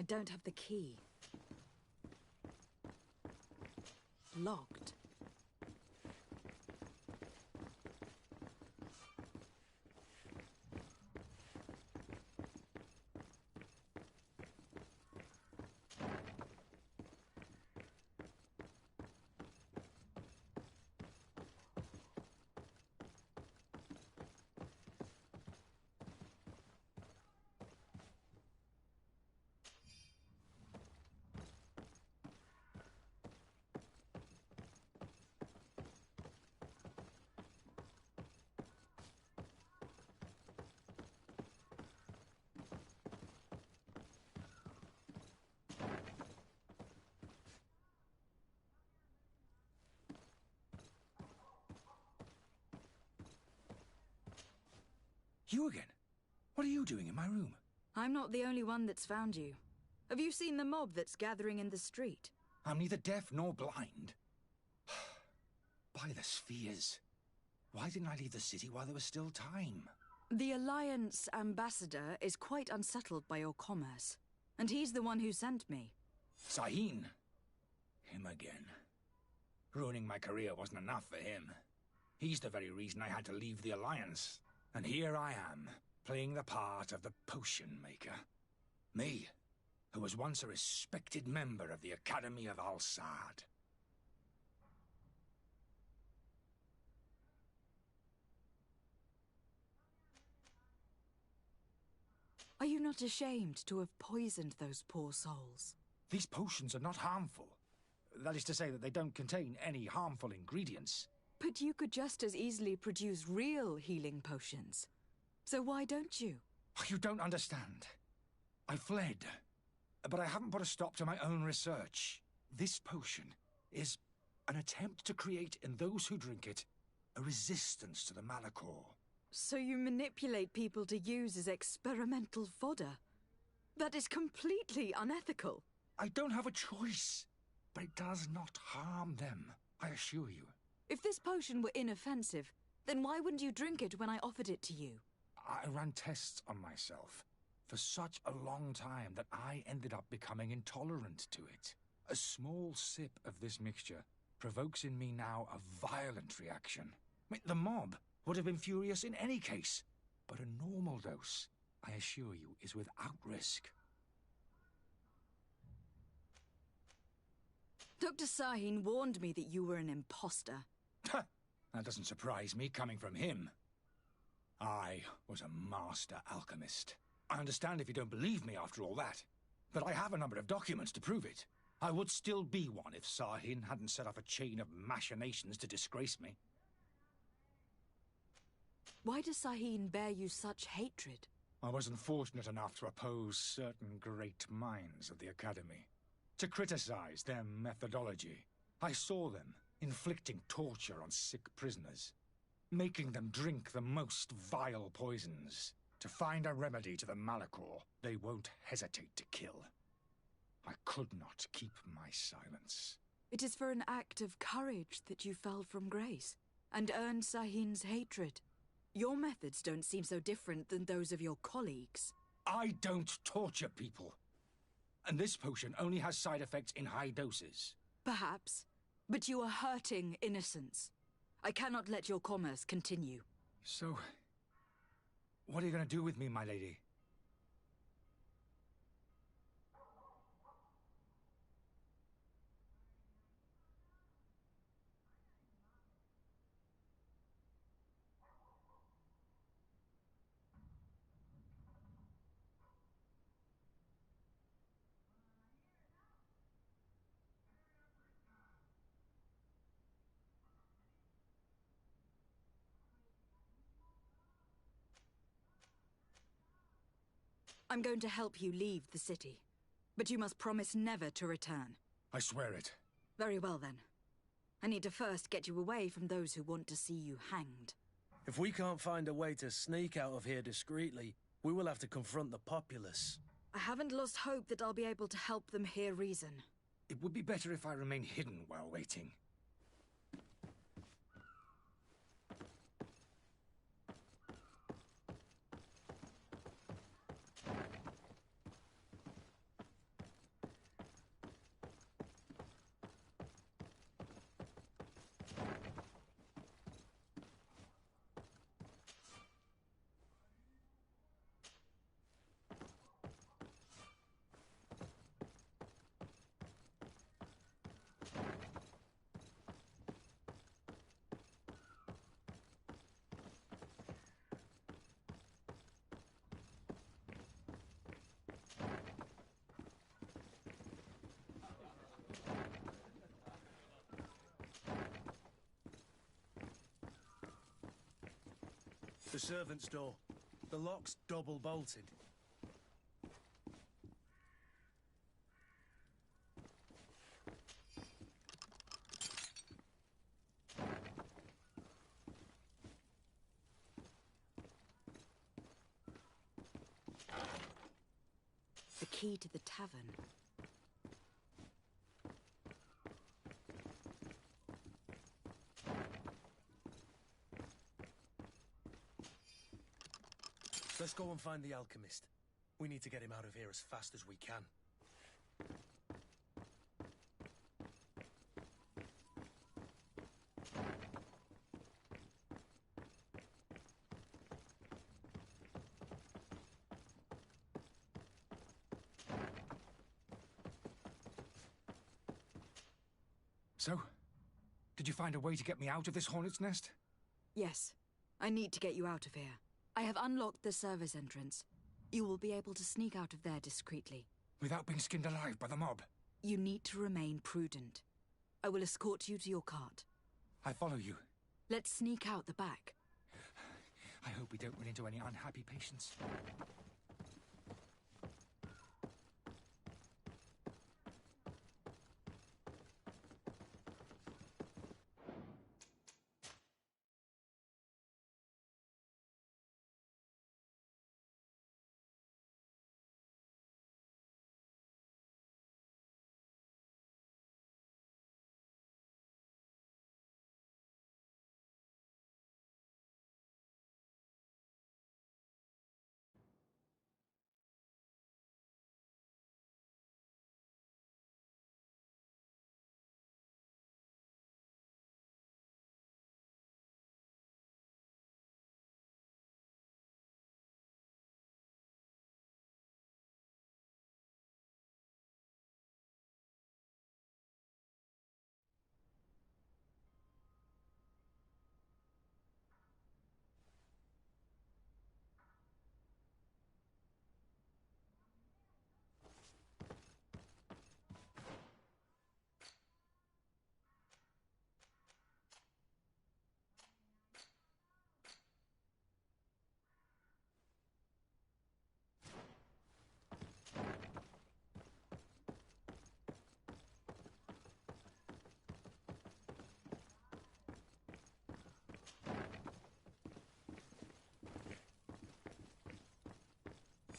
don't have the key. Locked. You again? What are you doing in my room? I'm not the only one that's found you. Have you seen the mob that's gathering in the street? I'm neither deaf nor blind. By the spheres. Why didn't I leave the city while there was still time? The Alliance ambassador is quite unsettled by your commerce, and he's the one who sent me. Sahin. Him again. Ruining my career wasn't enough for him. He's the very reason I had to leave the Alliance. And here I am, playing the part of the potion maker. Me, who was once a respected member of the Academy of Al-Saad. Are you not ashamed to have poisoned those poor souls? These potions are not harmful. That is to say that they don't contain any harmful ingredients. But you could just as easily produce real healing potions. So why don't you? You don't understand. I fled, but I haven't put a stop to my own research. This potion is an attempt to create in those who drink it a resistance to the Malachor. So you manipulate people to use as experimental fodder? That is completely unethical. I don't have a choice, but it does not harm them, I assure you. If this potion were inoffensive, then why wouldn't you drink it when I offered it to you? I ran tests on myself for such a long time that I ended up becoming intolerant to it. A small sip of this mixture provokes in me now a violent reaction. The mob would have been furious in any case, but a normal dose, I assure you, is without risk. Dr. Sahin warned me that you were an imposter. That doesn't surprise me, coming from him. I was a master alchemist. I understand if you don't believe me after all that, but I have a number of documents to prove it. I would still be one if Sahin hadn't set off a chain of machinations to disgrace me. Why does Sahin bear you such hatred? I wasn't fortunate enough to oppose certain great minds of the Academy, to criticize their methodology. I saw them inflicting torture on sick prisoners, making them drink the most vile poisons. To find a remedy to the Malachor, they won't hesitate to kill. I could not keep my silence. It is for an act of courage that you fell from grace, and earned Sahin's hatred. Your methods don't seem so different than those of your colleagues. I don't torture people. And this potion only has side effects in high doses. Perhaps, but you are hurting innocents. I cannot let your commerce continue. So, what are you going to do with me, my lady? I'm going to help you leave the city, but you must promise never to return. I swear it. Very well, then. I need to first get you away from those who want to see you hanged. If we can't find a way to sneak out of here discreetly, we will have to confront the populace. I haven't lost hope that I'll be able to help them hear reason. It would be better if I remain hidden while waiting. The servant's door. The lock's double bolted. The key to the tavern. Let's go and find the alchemist. We need to get him out of here as fast as we can. So, did you find a way to get me out of this hornet's nest? Yes. I need to get you out of here. I have unlocked the service entrance. You will be able to sneak out of there discreetly. Without being skinned alive by the mob? You need to remain prudent. I will escort you to your cart. I follow you. Let's sneak out the back. I hope we don't run into any unhappy patients.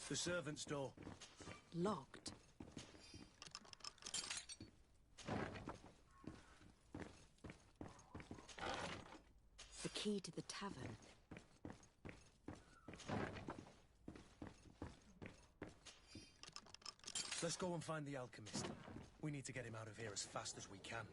The servant's door. Locked. The key to the tavern. Let's go and find the alchemist. We need to get him out of here as fast as we can.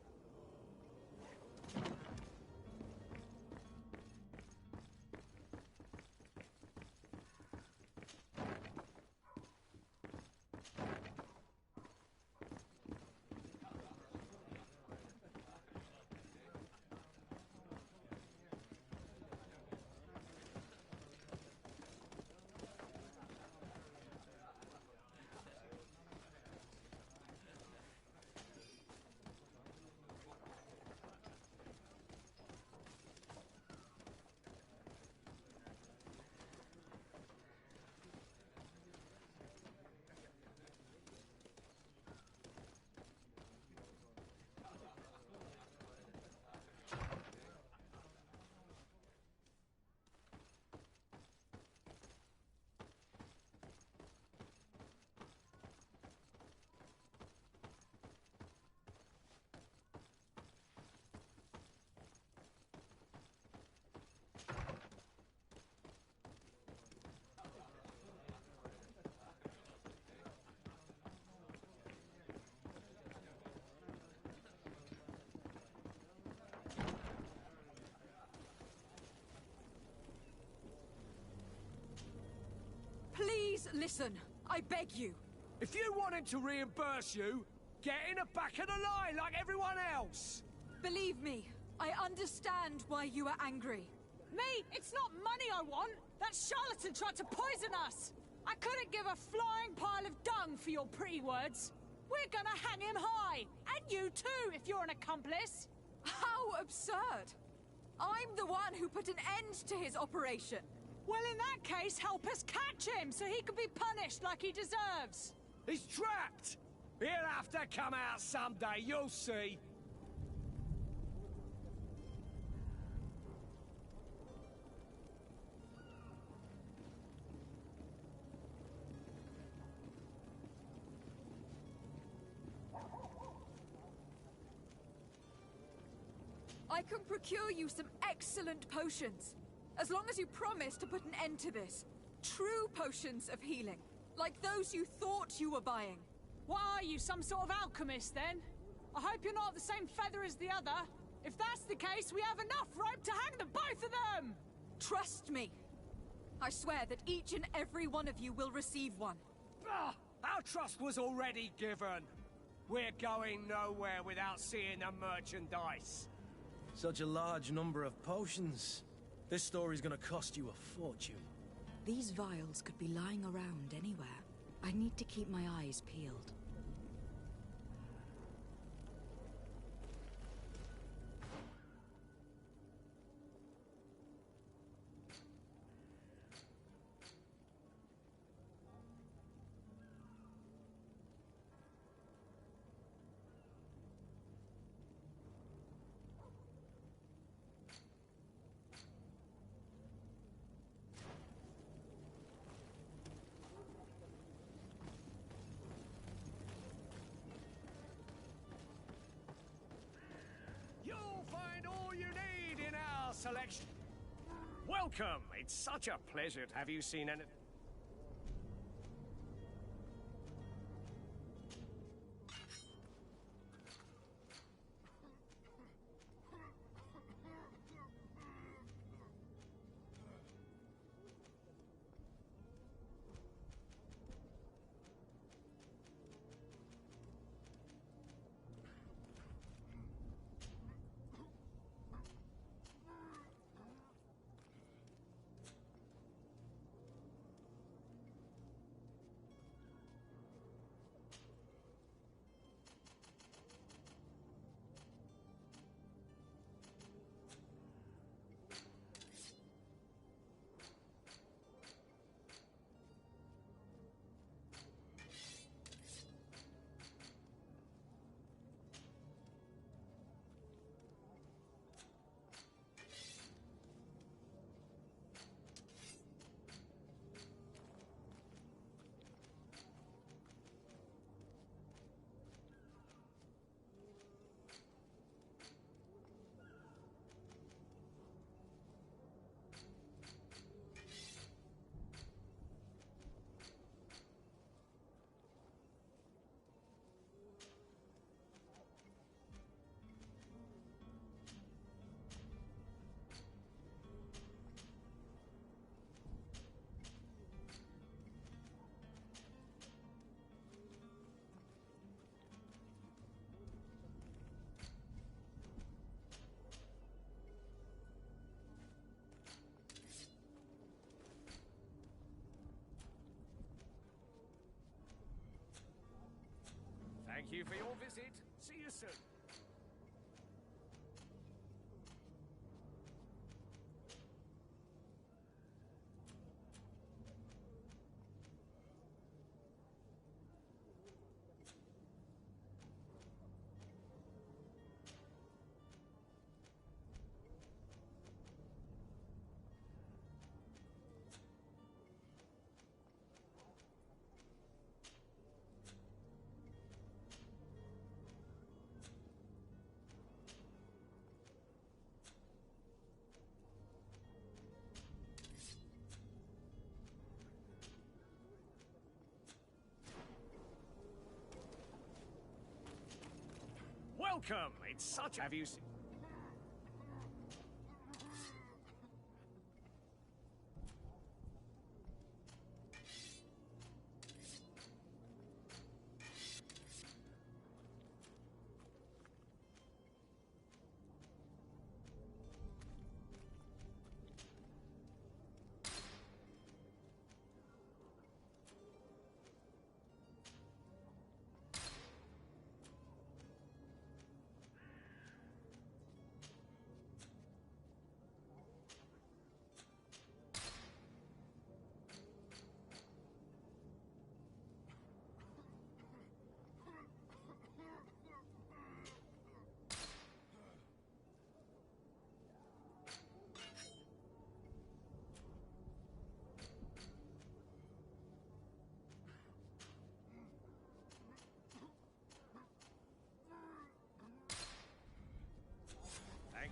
Please listen. I beg you. If you wanted to reimburse you, get in the back of the line like everyone else. Believe me, I understand why you are angry. Me? It's not money I want. That charlatan tried to poison us. I couldn't give a flying pile of dung for your pretty words. We're gonna hang him high. And you too, if you're an accomplice. How absurd! I'm the one who put an end to his operation. Well, in that case, help us catch him so he can be punished like he deserves. He's trapped! He'll have to come out someday, you'll see. I can procure you some excellent potions, as long as you promise to put an end to this. True potions of healing, like those you thought you were buying. What are you, some sort of alchemist, then? I hope you're not the same feather as the other. If that's the case, we have enough rope to hang the both of them! Trust me. I swear that each and every one of you will receive one. Ah, our trust was already given. We're going nowhere without seeing the merchandise. Such a large number of potions. This story's gonna cost you a fortune. These vials could be lying around anywhere. I need to keep my eyes peeled. Selection. Welcome! It's such a pleasure to have you seen anything. Thank you for your visit. See you soon. Welcome! It's such... Have you seen...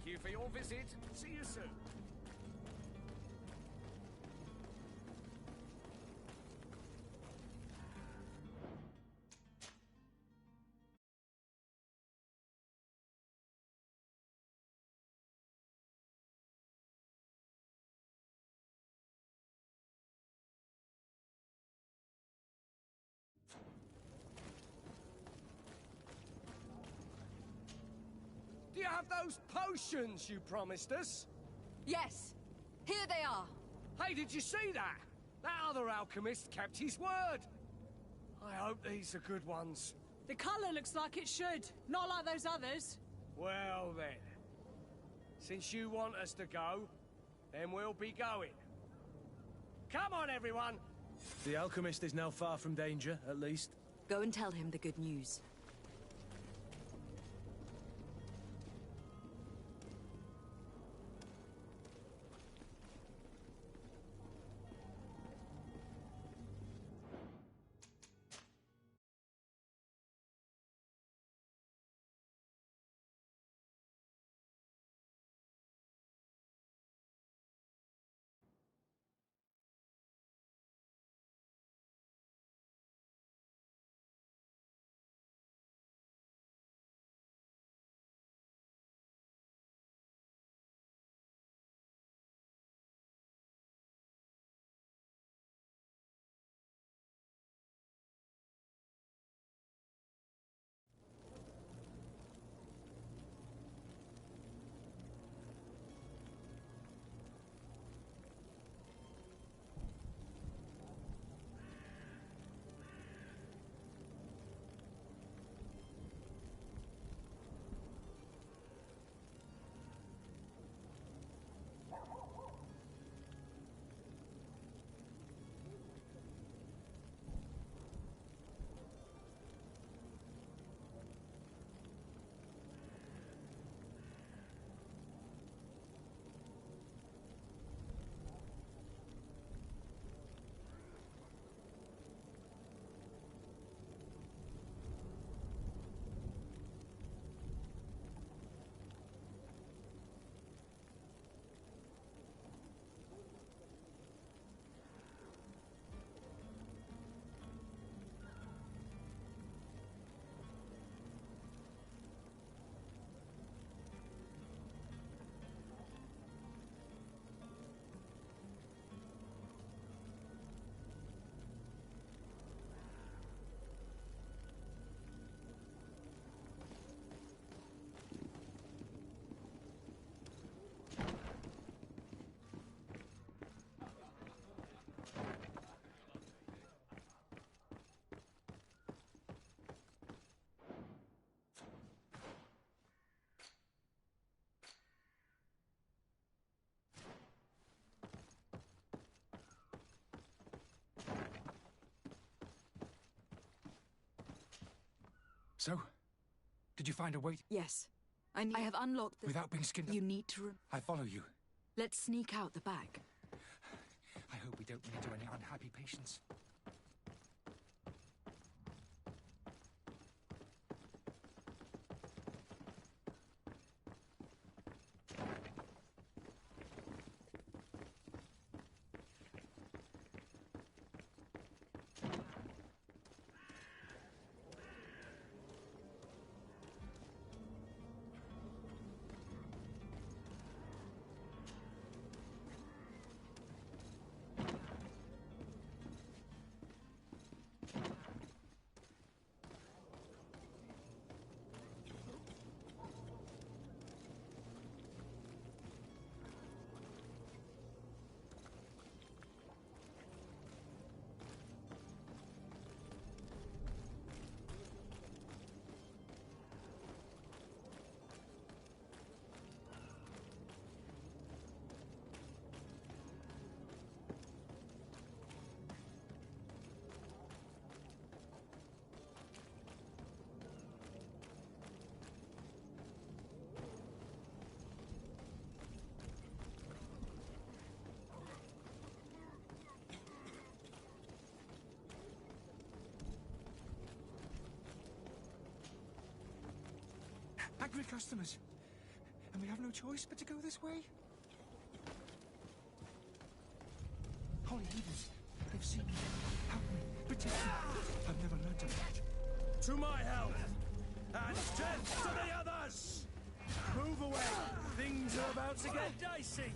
Thank you for your visit. See you soon. Do you have those potions you promised us? Yes. Here they are. Hey, did you see that? That other alchemist kept his word. I hope these are good ones. The colour looks like it should. Not like those others. Well then. Since you want us to go, then we'll be going. Come on, everyone! The alchemist is now far from danger, at least. Go and tell him the good news. So, did you find a way? Yes. I have unlocked the... Without being skinned up? You need to... I follow you. Let's sneak out the back. I hope we don't run into any unhappy patients. Angry customers. And we have no choice but to go this way? Holy heavens, they've seen me. Help me, protect me. I've never learned to fight. To my health, and death to the others! Move away! Things are about to get dicey!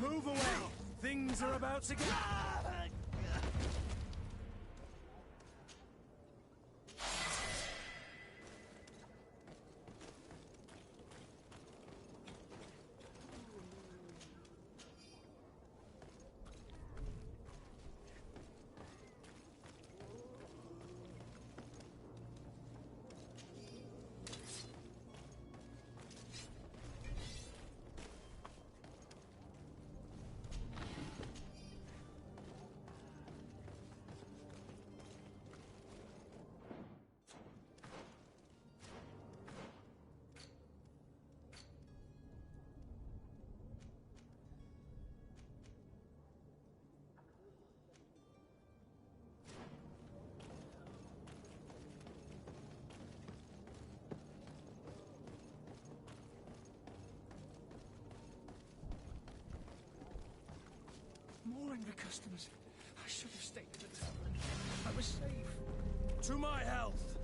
Move away! Things are about to get... More angry customers. I should have stayed at the tavern. I was safe. To my health,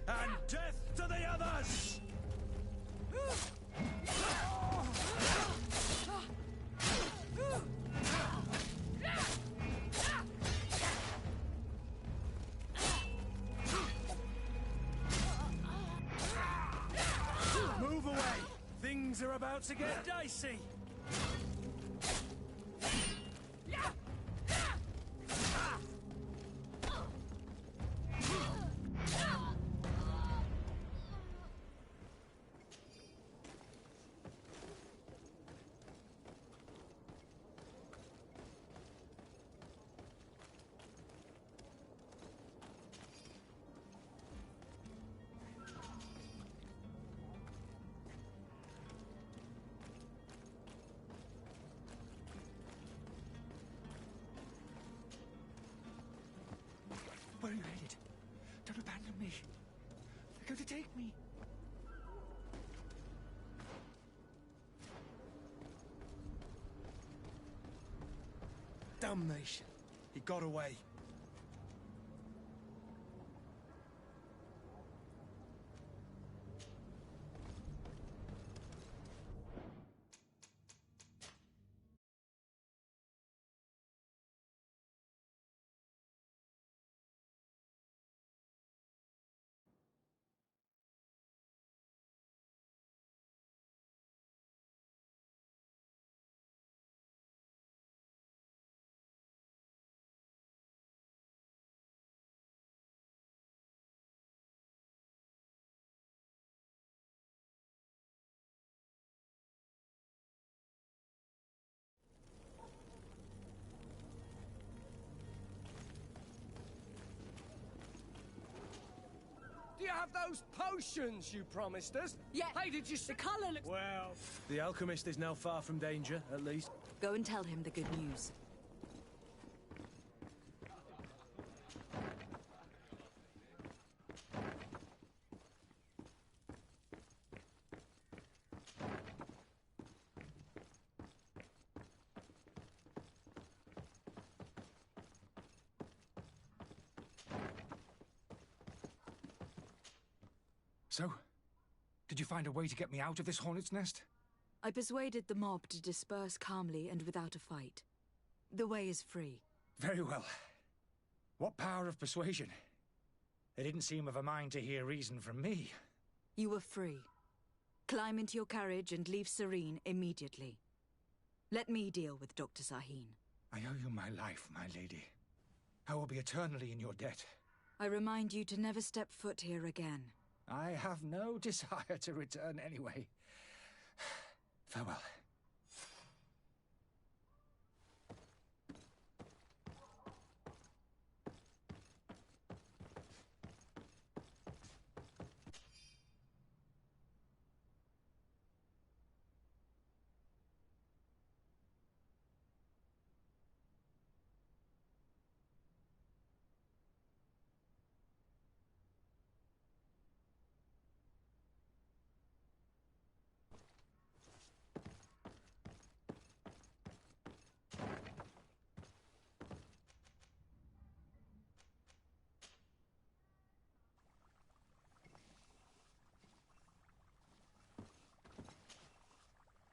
and death to the others! Move away! Things are about to get dicey! Where are you headed? Don't abandon me. They're going to take me. Damnation! He got away. Do you have those potions you promised us? Yeah. Hey, did you... The colour looks... Well, the alchemist is now far from danger, at least. Go and tell him the good news. So, did you find a way to get me out of this hornet's nest? I persuaded the mob to disperse calmly and without a fight. The way is free. Very well. What power of persuasion? They didn't seem of a mind to hear reason from me. You were free. Climb into your carriage and leave Serene immediately. Let me deal with Dr. Sahin. I owe you my life, my lady. I will be eternally in your debt. I remind you to never step foot here again. I have no desire to return anyway. Farewell.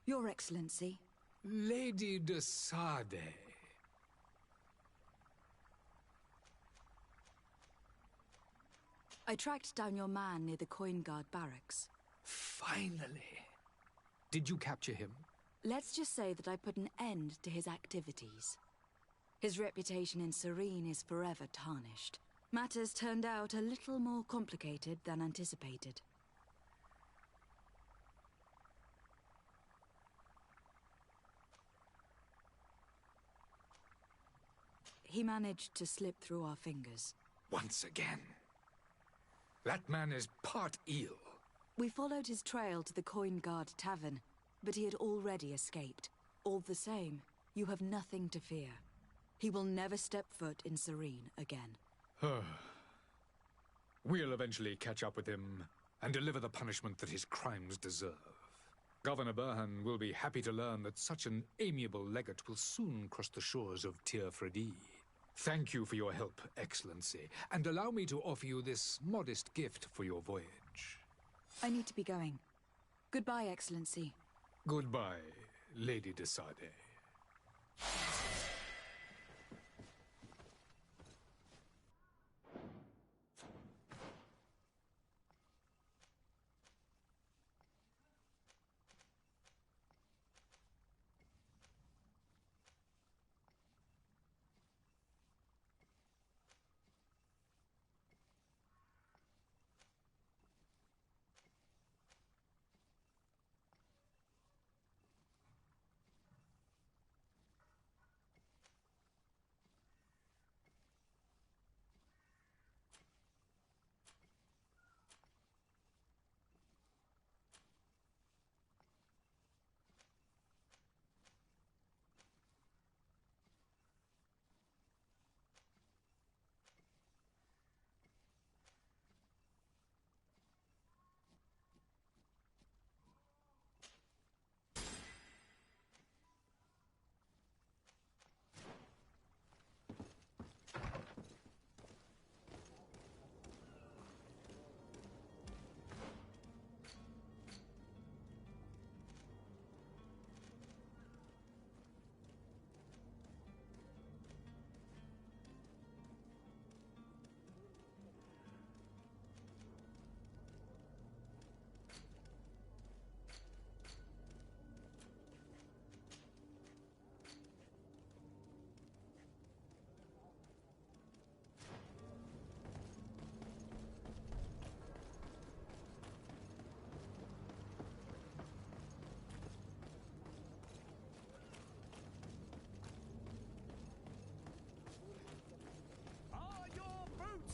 Your Excellency. Lady de Sade. I tracked down your man near the Coin Guard barracks. Finally. Did you capture him? Let's just say that I put an end to his activities. His reputation in Serene is forever tarnished. Matters turned out a little more complicated than anticipated. He managed to slip through our fingers. Once again. That man is part eel. We followed his trail to the Coin Guard Tavern, but he had already escaped. All the same, you have nothing to fear. He will never step foot in Serene again. We'll eventually catch up with him and deliver the punishment that his crimes deserve. Governor Burhan will be happy to learn that such an amiable legate will soon cross the shores of Tir-Fredi. Thank you for your help, Excellency, and allow me to offer you this modest gift for your voyage. I need to be going. Goodbye, Excellency. Goodbye, Lady de Sade.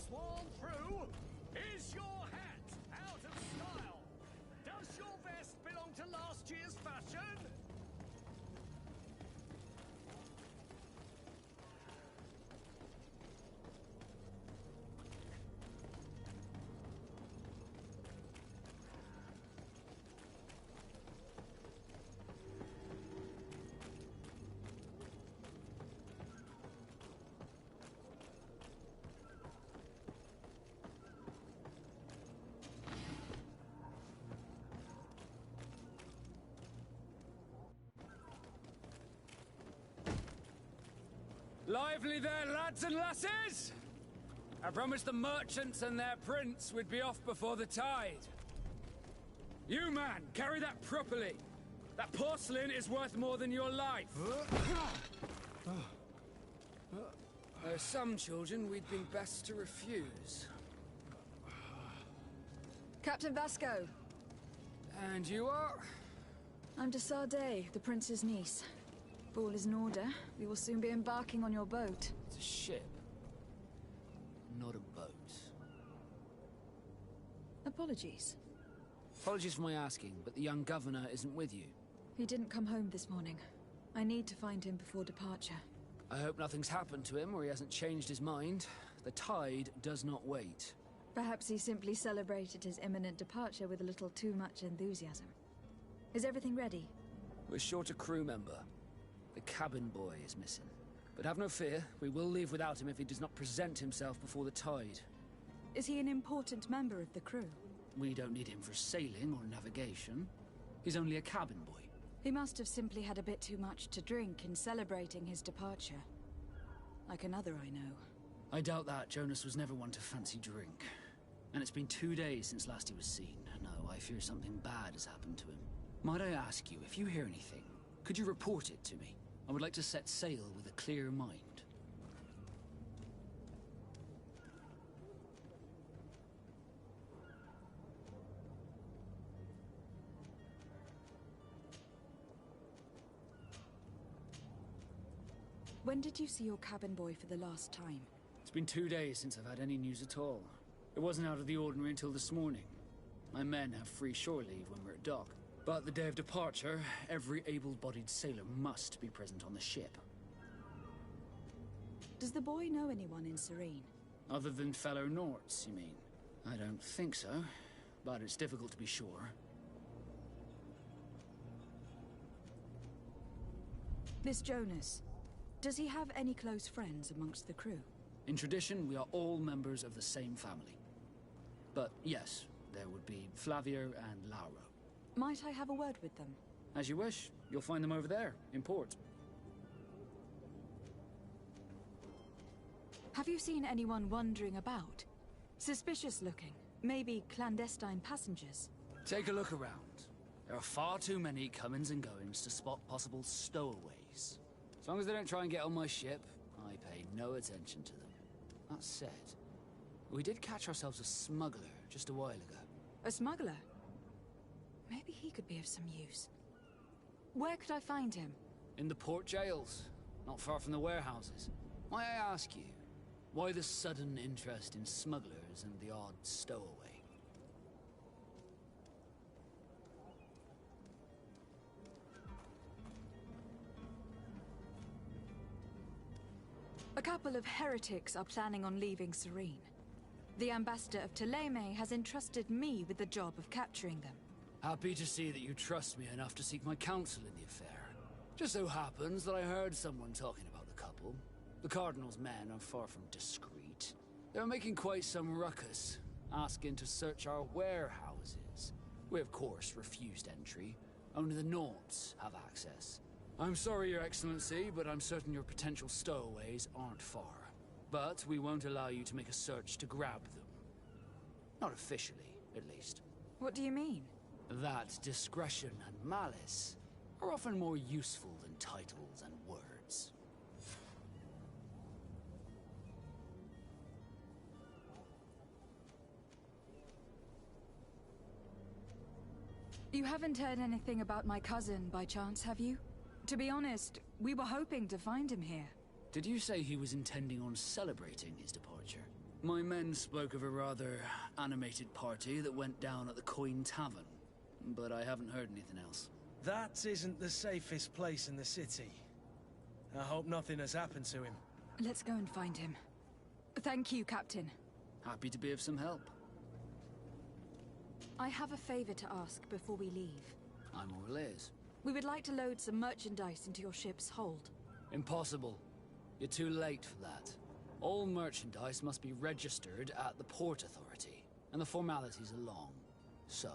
Sworn through? Is your hat out of style? Does your vest belong to last year's fashion? Lively there, lads and lasses! I promised the merchants and their prince we'd be off before the tide. You, man, carry that properly. That porcelain is worth more than your life. There are some children we'd be best to refuse. Captain Vasco. And you are? I'm Juste, the prince's niece. If all is in order, we will soon be embarking on your boat. It's a ship, not a boat. Apologies. Apologies for my asking, but the young governor isn't with you. He didn't come home this morning. I need to find him before departure. I hope nothing's happened to him or he hasn't changed his mind. The tide does not wait. Perhaps he simply celebrated his imminent departure with a little too much enthusiasm. Is everything ready? We're short a crew member. The cabin boy is missing. But have no fear, we will leave without him if he does not present himself before the tide. Is he an important member of the crew? We don't need him for sailing or navigation. He's only a cabin boy. He must have simply had a bit too much to drink in celebrating his departure. Like another I know. I doubt that. Jonas was never one to fancy drink. And it's been 2 days since last he was seen. No, I fear something bad has happened to him. Might I ask you, if you hear anything, could you report it to me? I would like to set sail with a clear mind. When did you see your cabin boy for the last time? It's been 2 days since I've had any news at all. It wasn't out of the ordinary until this morning. My men have free shore leave when we're at dock. But the day of departure, every able-bodied sailor must be present on the ship. Does the boy know anyone in Serene? Other than fellow Norts, you mean? I don't think so, but it's difficult to be sure. This Jonas, does he have any close friends amongst the crew? In tradition, we are all members of the same family. But yes, there would be Flavio and Lauro. Might I have a word with them? As you wish. You'll find them over there, in port. Have you seen anyone wandering about? Suspicious looking. Maybe clandestine passengers. Take a look around. There are far too many comings and goings to spot possible stowaways. As long as they don't try and get on my ship, I pay no attention to them. That said, we did catch ourselves a smuggler just a while ago. A smuggler? Maybe he could be of some use. Where could I find him? In the port jails, not far from the warehouses. May I ask you, why the sudden interest in smugglers and the odd stowaway? A couple of heretics are planning on leaving Serene. The ambassador of Thélème has entrusted me with the job of capturing them. Happy to see that you trust me enough to seek my counsel in the affair. Just so happens that I heard someone talking about the couple. The Cardinal's men are far from discreet. They're making quite some ruckus, asking to search our warehouses. We, of course, refused entry. Only the Norts have access. I'm sorry, Your Excellency, but I'm certain your potential stowaways aren't far. But we won't allow you to make a search to grab them. Not officially, at least. What do you mean? That discretion and malice are often more useful than titles and words. You haven't heard anything about my cousin, by chance, have you? To be honest, we were hoping to find him here. Did you say he was intending on celebrating his departure? My men spoke of a rather animated party that went down at the Coin Tavern, but I haven't heard anything else. That isn't the safest place in the city. I hope nothing has happened to him. Let's go and find him. Thank you, Captain. Happy to be of some help. I have a favor to ask before we leave. I'm all ears. We would like to load some merchandise into your ship's hold. Impossible. You're too late for that. All merchandise must be registered at the Port Authority, and the formalities are long. So,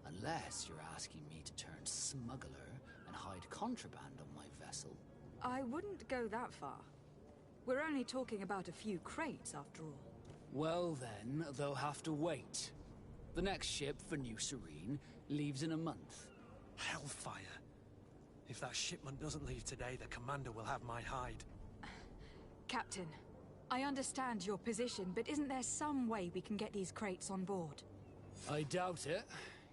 unless you're asking me to turn smuggler and hide contraband on my vessel... I wouldn't go that far. We're only talking about a few crates, after all. Well then, they'll have to wait. The next ship for New Serene leaves in a month. Hellfire. If that shipment doesn't leave today, the commander will have my hide. Captain, I understand your position, but isn't there some way we can get these crates on board? I doubt it.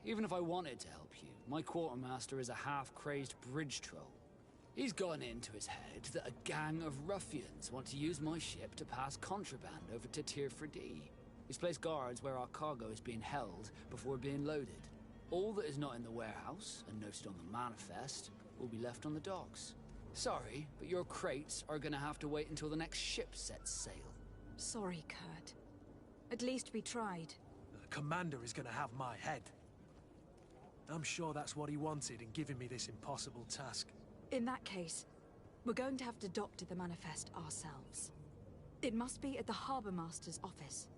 Even if I wanted to help you, my quartermaster is a half-crazed bridge troll. He's gotten into his head that a gang of ruffians want to use my ship to pass contraband over to Tir-Fredee. He's placed guards where our cargo is being held before being loaded. All that is not in the warehouse, and noted on the manifest, will be left on the docks. Sorry, but your crates are gonna have to wait until the next ship sets sail. Sorry, Kurt. At least we tried. The commander is gonna have my head. I'm sure that's what he wanted in giving me this impossible task. In that case, we're going to have to doctor the manifest ourselves. It must be at the Harbour Master's office.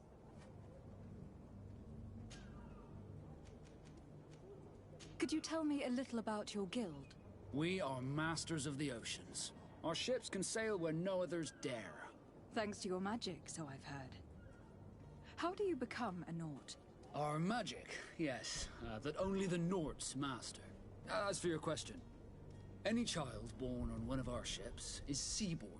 Could you tell me a little about your guild? We are masters of the oceans. Our ships can sail where no others dare. Thanks to your magic, so I've heard. How do you become a Nort? Our magic, yes, that only the Norts master. As for your question, any child born on one of our ships is seaborn.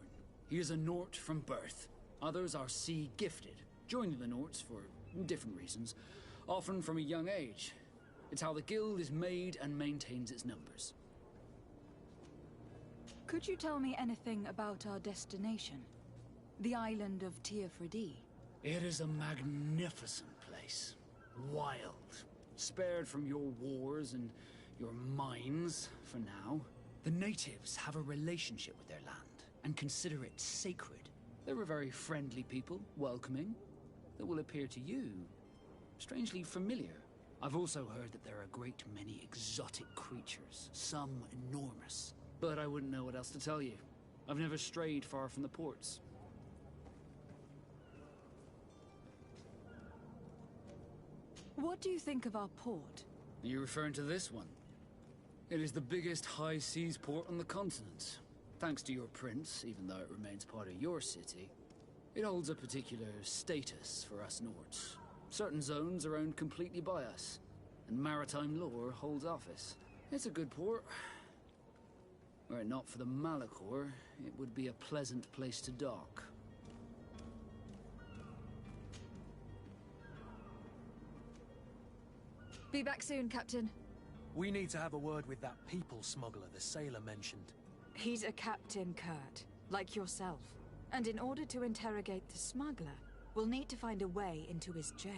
He is a Nort from birth. Others are sea-gifted, joining the Norts for different reasons, often from a young age. It's how the guild is made and maintains its numbers. Could you tell me anything about our destination? The island of Tir-Fredee? It is a magnificent place. Wild. Spared from your wars and your mines, for now. The natives have a relationship with their land, and consider it sacred. They're a very friendly people, welcoming, that will appear to you strangely familiar. I've also heard that there are a great many exotic creatures, some enormous. But I wouldn't know what else to tell you. I've never strayed far from the ports. What do you think of our port? Are you referring to this one? It is the biggest high seas port on the continent. Thanks to your prince, even though it remains part of your city, it holds a particular status for us Nords. Certain zones are owned completely by us, and maritime law holds office. It's a good port. Were it not for the Malachor, it would be a pleasant place to dock. Be back soon, Captain. We need to have a word with that people smuggler the sailor mentioned. He's a captain, Kurt, like yourself. And in order to interrogate the smuggler, we'll need to find a way into his jail.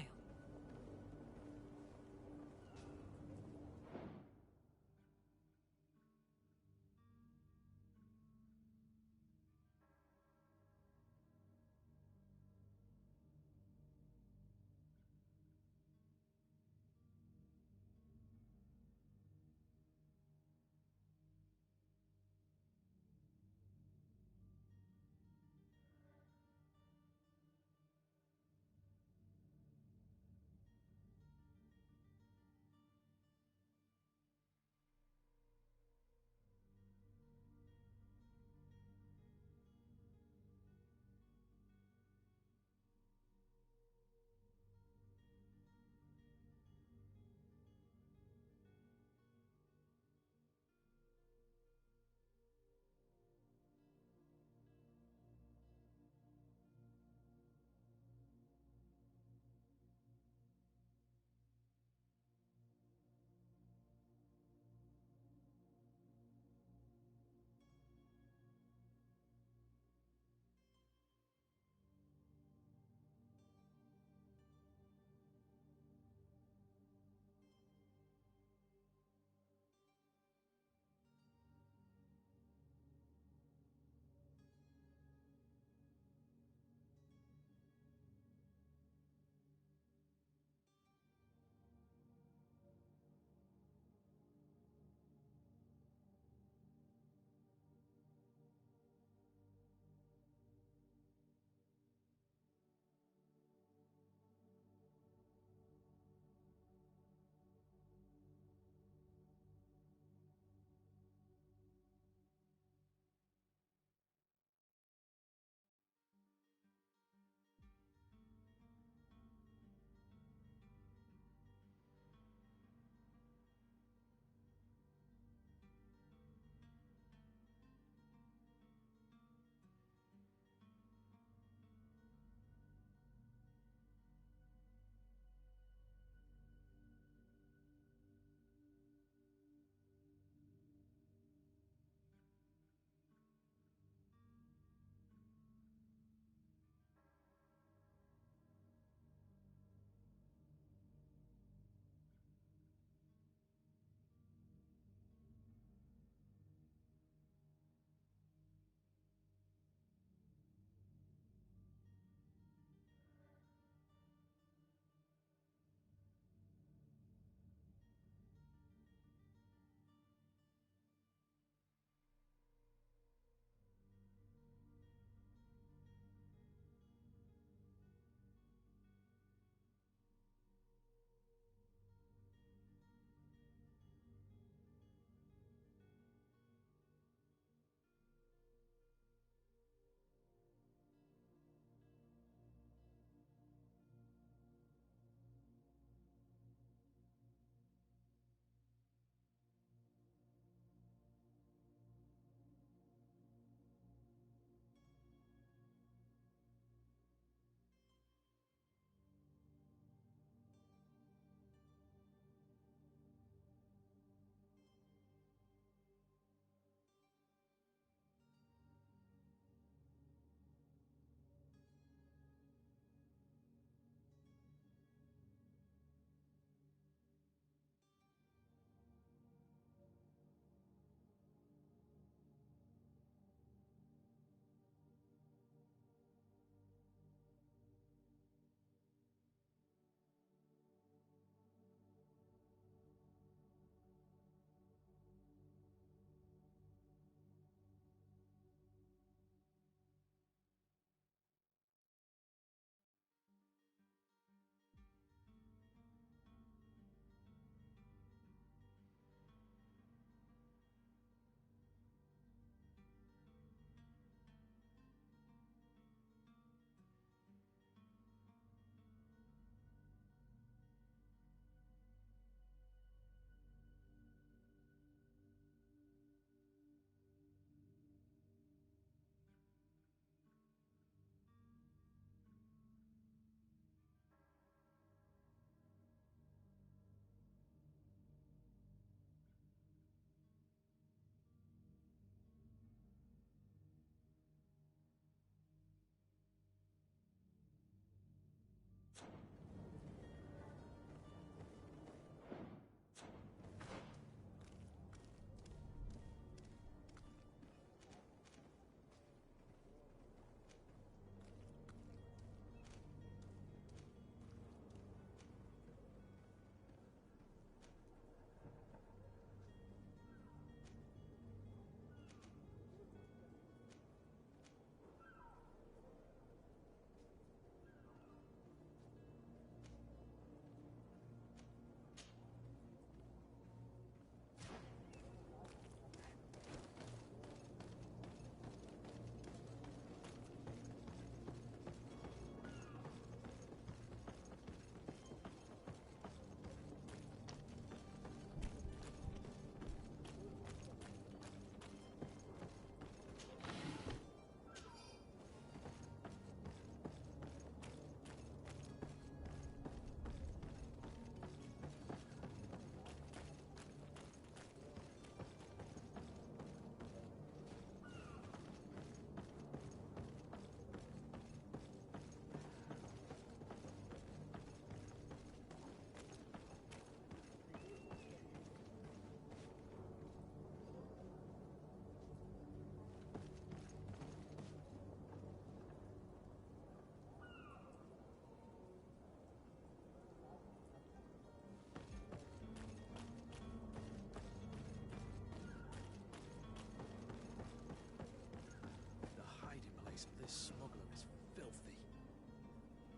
This smuggler is filthy.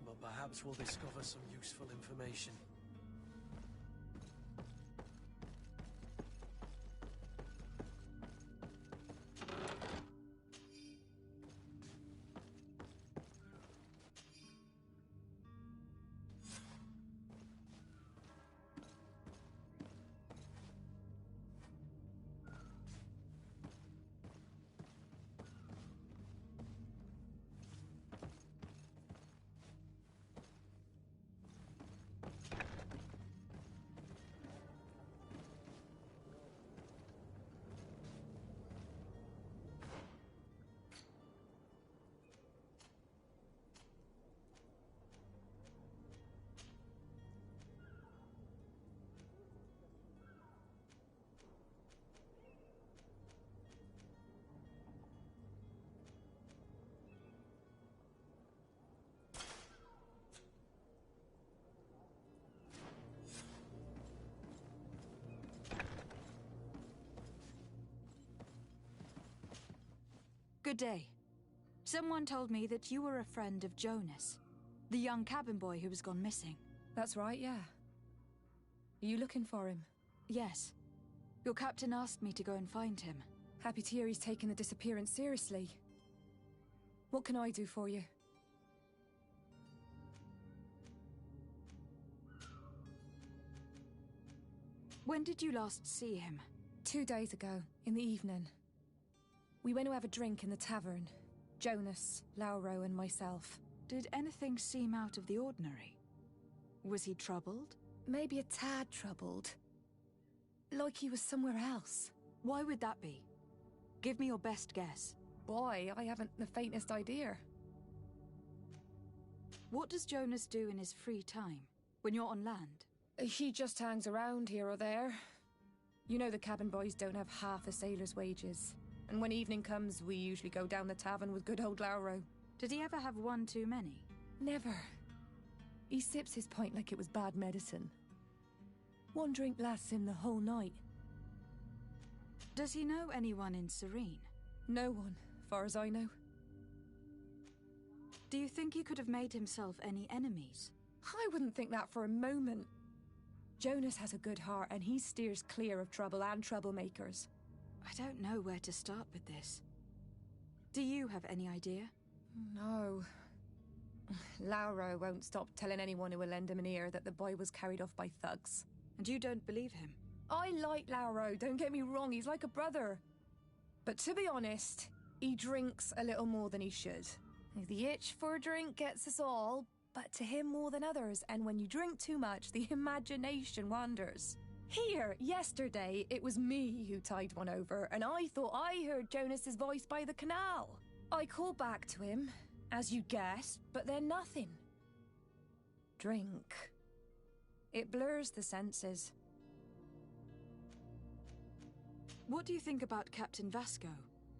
But perhaps we'll discover some useful information. Good day. Someone told me that you were a friend of Jonas, the young cabin boy who has gone missing. That's right, yeah. Are you looking for him? Yes. Your captain asked me to go and find him. Happy to hear he's taken the disappearance seriously. What can I do for you? When did you last see him? 2 days ago, in the evening. We went to have a drink in the tavern. Jonas, Lauro, and myself. Did anything seem out of the ordinary? Was he troubled? Maybe a tad troubled. Like he was somewhere else. Why would that be? Give me your best guess. Boy, I haven't the faintest idea. What does Jonas do in his free time, when you're on land? He just hangs around here or there. You know the cabin boys don't have half a sailor's wages. And when evening comes, we usually go down the tavern with good old Lauro. Did he ever have one too many? Never. He sips his pint like it was bad medicine. One drink lasts him the whole night. Does he know anyone in Serene? No one, far as I know. Do you think he could have made himself any enemies? I wouldn't think that for a moment. Jonas has a good heart and he steers clear of trouble and troublemakers. I don't know where to start with this. Do you have any idea? No. Lauro won't stop telling anyone who will lend him an ear that the boy was carried off by thugs. And you don't believe him? I like Lauro, don't get me wrong, he's like a brother. But to be honest, he drinks a little more than he should. The itch for a drink gets us all, but to him more than others, and when you drink too much, the imagination wanders. Here, yesterday, it was me who tied one over, and I thought I heard Jonas's voice by the canal. I called back to him, as you guessed, but then nothing. Drink. It blurs the senses. What do you think about Captain Vasco?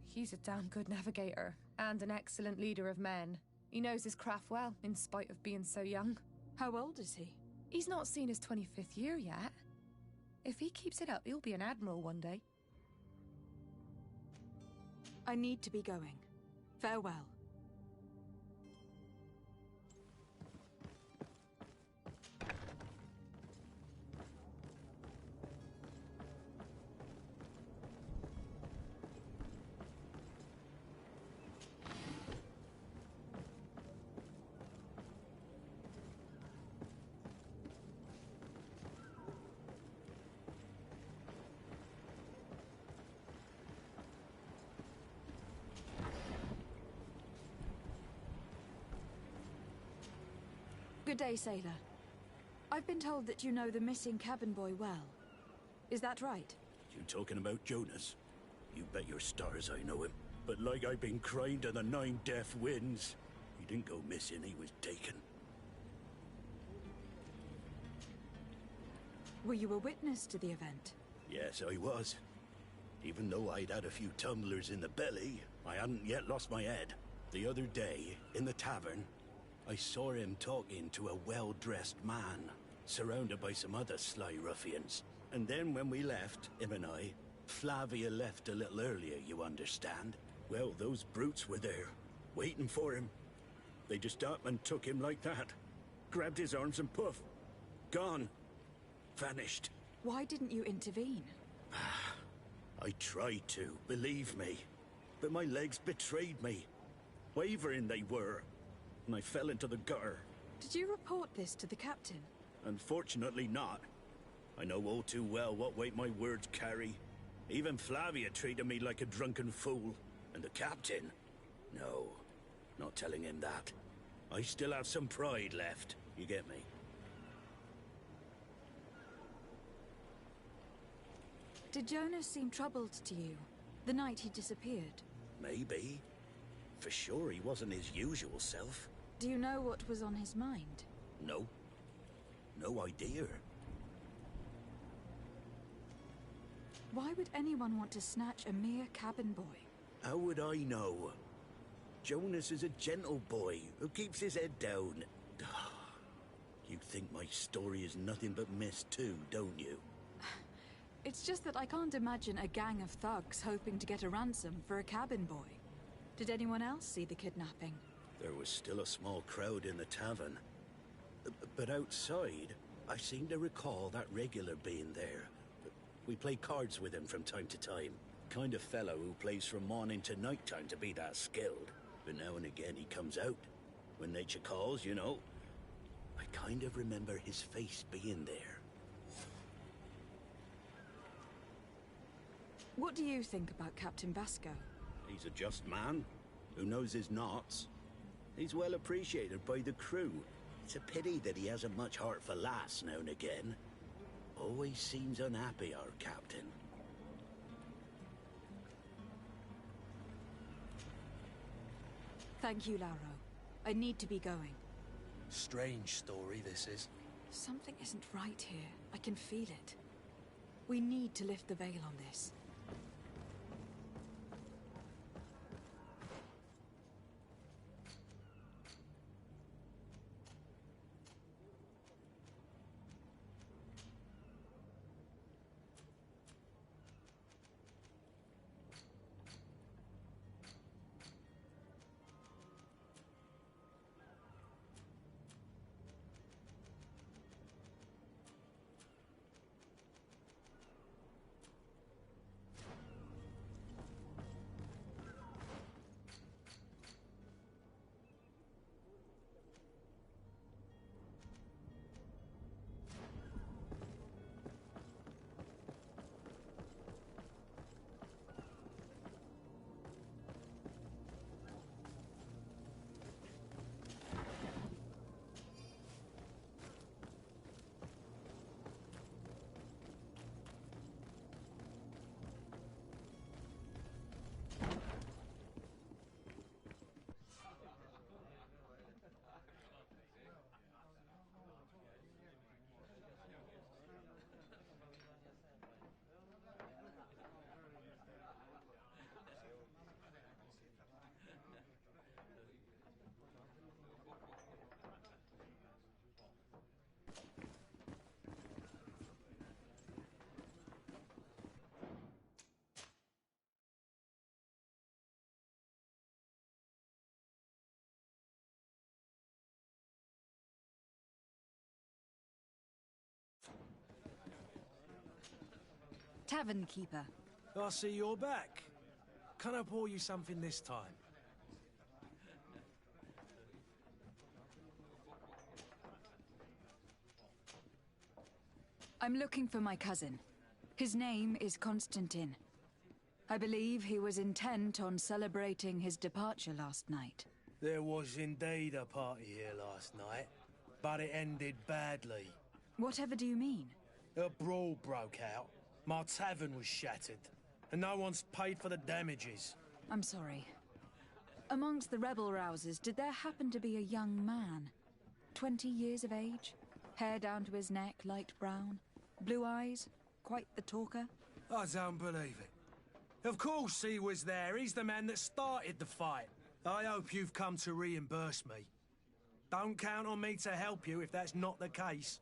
He's a damn good navigator, and an excellent leader of men. He knows his craft well, in spite of being so young. How old is he? He's not seen his 25th year yet. If he keeps it up, he'll be an admiral one day. I need to be going. Farewell. Good day, sailor. I've been told that you know the missing cabin boy well. Is that right? You talking about Jonas? You bet your stars I know him. But like I've been crying to the 9 deaf winds, he didn't go missing, he was taken. Were you a witness to the event? Yes, I was. Even though I'd had a few tumblers in the belly, I hadn't yet lost my head. The other day, in the tavern, I saw him talking to a well-dressed man, surrounded by some other sly ruffians. And then when we left, him and I, Flavia left a little earlier, you understand. Well, those brutes were there, waiting for him. They just up and took him like that. Grabbed his arms and poof. Gone. Vanished. Why didn't you intervene? I tried to, believe me. But my legs betrayed me. Wavering they were. And I fell into the gutter. Did you report this to the captain? Unfortunately not. I know all too well what weight my words carry. Even Flavia treated me like a drunken fool. And the captain? No, not telling him that. I still have some pride left, you get me? Did Jonas seem troubled to you, the night he disappeared? Maybe. For sure he wasn't his usual self. Do you know what was on his mind? No. No idea. Why would anyone want to snatch a mere cabin boy? How would I know? Jonas is a gentle boy who keeps his head down. You think my story is nothing but mist too, don't you? It's just that I can't imagine a gang of thugs hoping to get a ransom for a cabin boy. Did anyone else see the kidnapping? There was still a small crowd in the tavern. But outside, I seem to recall that regular being there. We play cards with him from time to time. Kind of fellow who plays from morning to night time to be that skilled. But now and again he comes out. When nature calls, you know. I kind of remember his face being there. What do you think about Captain Vasco? He's a just man who knows his knots. He's well appreciated by the crew. It's a pity that he hasn't much heart for lass now and again. Always seems unhappy, our captain. Thank you, Lauro. I need to be going. Strange story, this is. Something isn't right here. I can feel it. We need to lift the veil on this. Tavern keeper. I see you're back. Can I pour you something this time? I'm looking for my cousin. His name is Constantine. I believe he was intent on celebrating his departure last night. There was indeed a party here last night, but it ended badly. Whatever do you mean? A brawl broke out. My tavern was shattered, and no one's paid for the damages. I'm sorry. Amongst the rebel rousers, did there happen to be a young man? 20 years of age? Hair down to his neck, light brown? Blue eyes? Quite the talker? I don't believe it. Of course he was there. He's the man that started the fight. I hope you've come to reimburse me. Don't count on me to help you if that's not the case.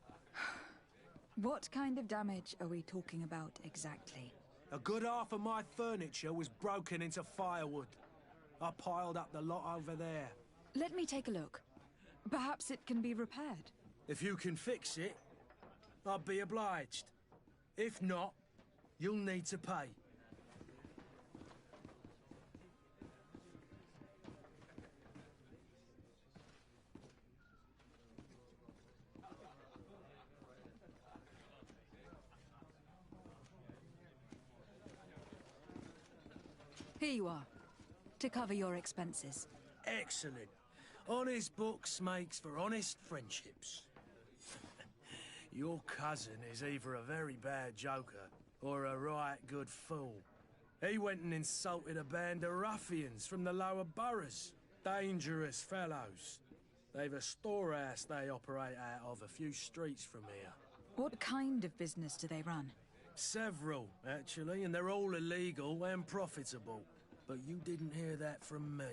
What kind of damage are we talking about exactly? A good half of my furniture was broken into firewood. I piled up the lot over there. Let me take a look. Perhaps it can be repaired. If you can fix it, I'd be obliged. If not, you'll need to pay. Here you are, to cover your expenses. Excellent. Honest books makes for honest friendships. Your cousin is either a very bad joker or a right good fool. He went and insulted a band of ruffians from the lower boroughs. Dangerous fellows. They've a storehouse they operate out of a few streets from here. What kind of business do they run? Several, actually, and they're all illegal and profitable. But you didn't hear that from me.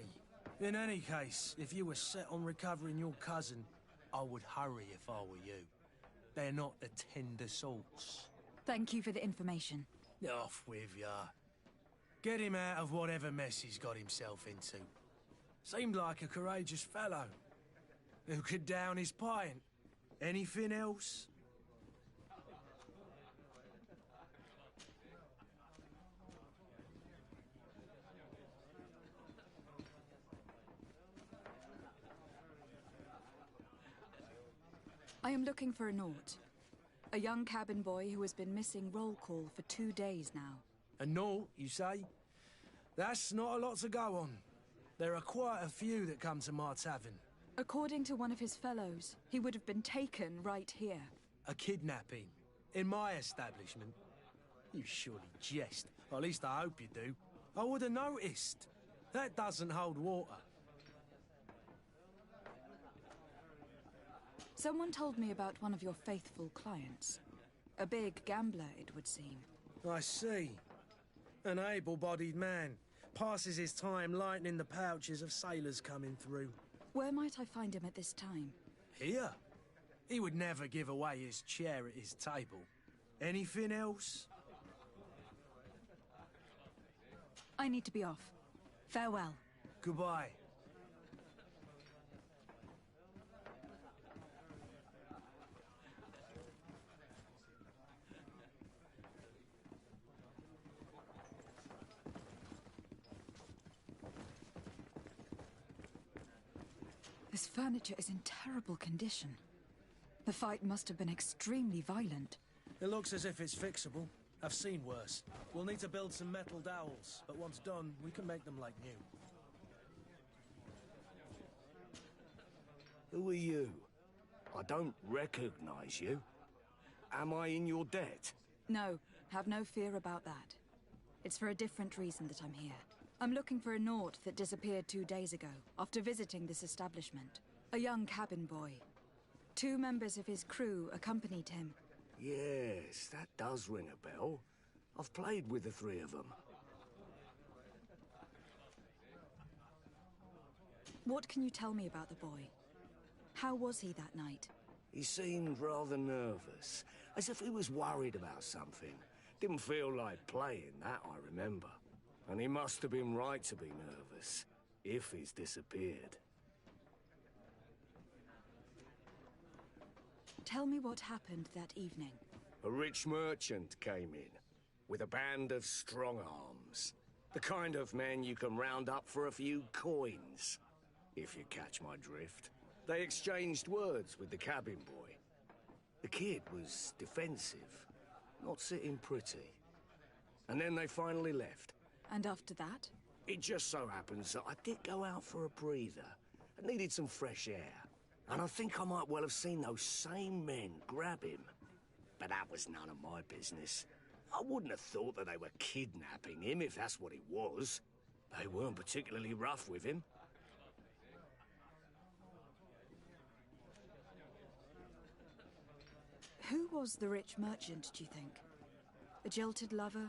In any case, if you were set on recovering your cousin, I would hurry if I were you. They're not the tender sorts. Thank you for the information. Off with ya. Get him out of whatever mess he's got himself into. Seemed like a courageous fellow. Who could down his pint. Anything else? I am looking for a Naut. A young cabin boy who has been missing roll call for 2 days now. A Naut, you say? That's not a lot to go on. There are quite a few that come to my tavern. According to one of his fellows, he would have been taken right here. A kidnapping? In my establishment? You surely jest. Or at least I hope you do. I would have noticed. That doesn't hold water. Someone told me about one of your faithful clients. A big gambler, it would seem. I see. An able-bodied man. Passes his time lightening the pouches of sailors coming through. Where might I find him at this time? Here? He would never give away his chair at his table. Anything else? I need to be off. Farewell. Goodbye. This furniture is in terrible condition. The fight must have been extremely violent. It looks as if it's fixable. I've seen worse. We'll need to build some metal dowels, but once done, we can make them like new. Who are you? I don't recognize you. Am I in your debt? No, have no fear about that. It's for a different reason that I'm here. I'm looking for a Naut that disappeared 2 days ago, after visiting this establishment. A young cabin boy. 2 members of his crew accompanied him. Yes, that does ring a bell. I've played with the 3 of them. What can you tell me about the boy? How was he that night? He seemed rather nervous, as if he was worried about something. Didn't feel like playing, that I remember. And he must have been right to be nervous, if he's disappeared. Tell me what happened that evening. A rich merchant came in, with a band of strong-arms. The kind of men you can round up for a few coins, if you catch my drift. They exchanged words with the cabin boy. The kid was defensive, not sitting pretty. And then they finally left. And after that? It just so happens that I did go out for a breather. I needed some fresh air. And I think I might well have seen those same men grab him. But that was none of my business. I wouldn't have thought that they were kidnapping him, if that's what it was. They weren't particularly rough with him. Who was the rich merchant, do you think? A jilted lover?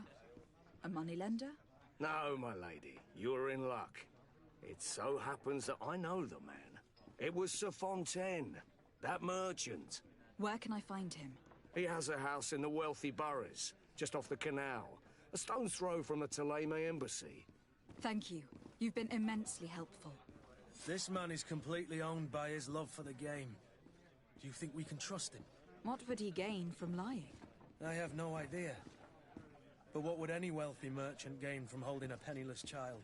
A moneylender? No, my lady, you're in luck. It so happens that I know the man. It was Sir Fontaine, that merchant. Where can I find him? He has a house in the wealthy boroughs, just off the canal. A stone's throw from the Thélème embassy. Thank you. You've been immensely helpful. This man is completely owned by his love for the game. Do you think we can trust him? What would he gain from lying? I have no idea. But what would any wealthy merchant gain from holding a penniless child?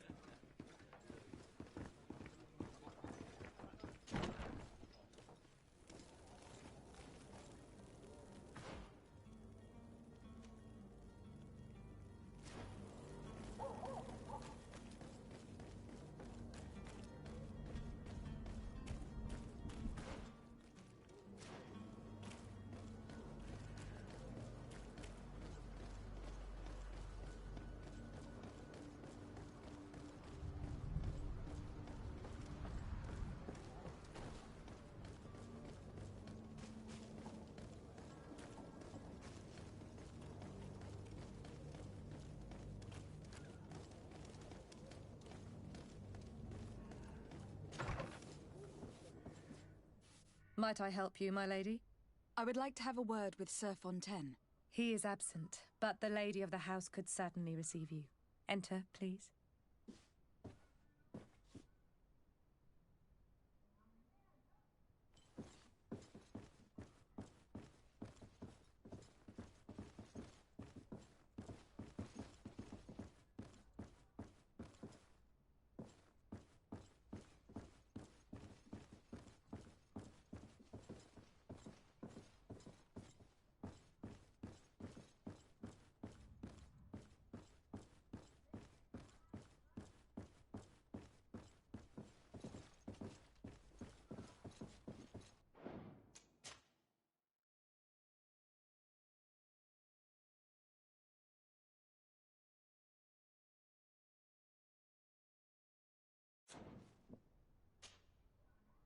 Might I help you, my lady? I would like to have a word with Sir Fontaine. He is absent, but the lady of the house could certainly receive you. Enter, please.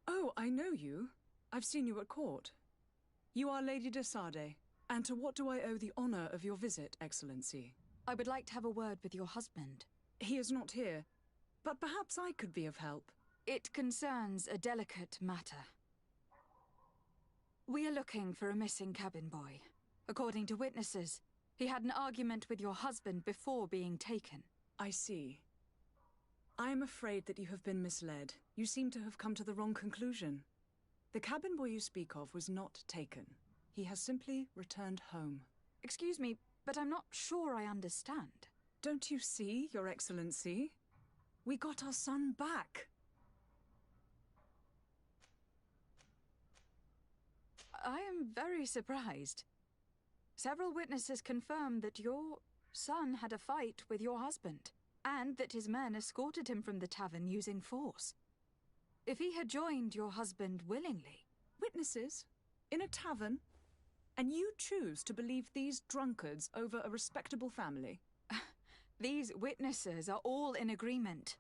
Oh, I know you. I've seen you at court. You are Lady de Sade. And to what do I owe the honor of your visit, Excellency? I would like to have a word with your husband. He is not here, but perhaps I could be of help. It concerns a delicate matter. We are looking for a missing cabin boy. According to witnesses, he had an argument with your husband before being taken. I see. I am afraid that you have been misled. You seem to have come to the wrong conclusion. The cabin boy you speak of was not taken. He has simply returned home. Excuse me, but I'm not sure I understand. Don't you see, Your Excellency? We got our son back. I am very surprised. Several witnesses confirmed that your son had a fight with your husband, and that his men escorted him from the tavern using force. If he had joined your husband willingly... Witnesses? In a tavern? And you choose to believe these drunkards over a respectable family? These witnesses are all in agreement,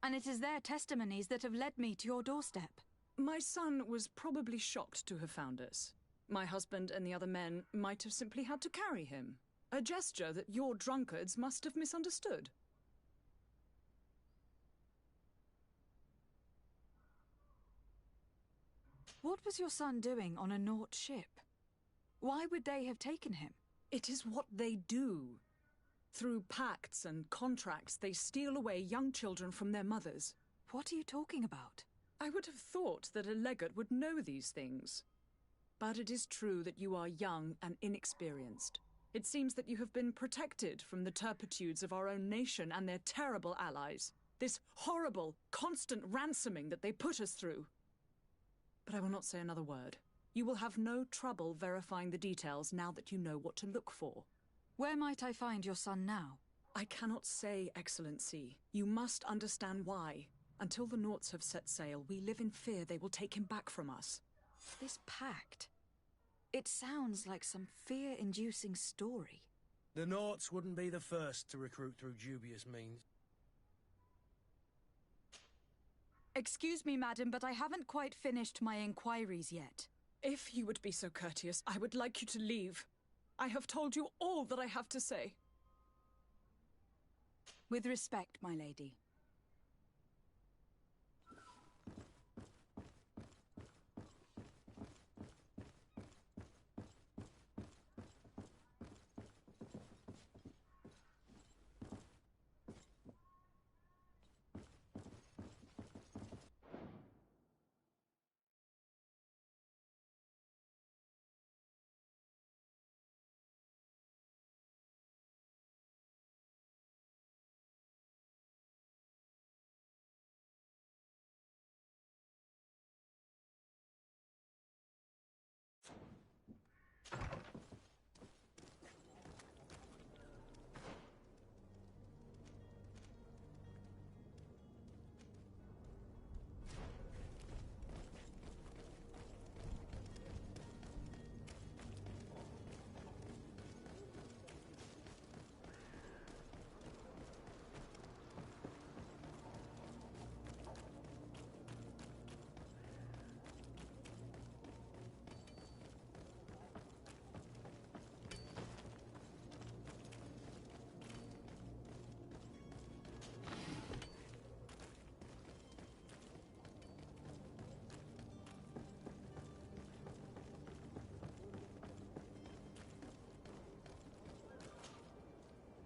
and it is their testimonies that have led me to your doorstep. My son was probably shocked to have found us. My husband and the other men might have simply had to carry him. A gesture that your drunkards must have misunderstood. What was your son doing on a Naut ship? Why would they have taken him? It is what they do. Through pacts and contracts, they steal away young children from their mothers. What are you talking about? I would have thought that a legate would know these things. But it is true that you are young and inexperienced. It seems that you have been protected from the turpitudes of our own nation and their terrible allies. This horrible, constant ransoming that they put us through. But I will not say another word. You will have no trouble verifying the details now that you know what to look for. Where might I find your son now? I cannot say, Excellency. You must understand why. Until the Nauts have set sail, we live in fear they will take him back from us. This pact... it sounds like some fear-inducing story. The Nauts wouldn't be the first to recruit through dubious means. Excuse me, madam, but I haven't quite finished my inquiries yet. If you would be so courteous, I would like you to leave. I have told you all that I have to say. With respect, my lady.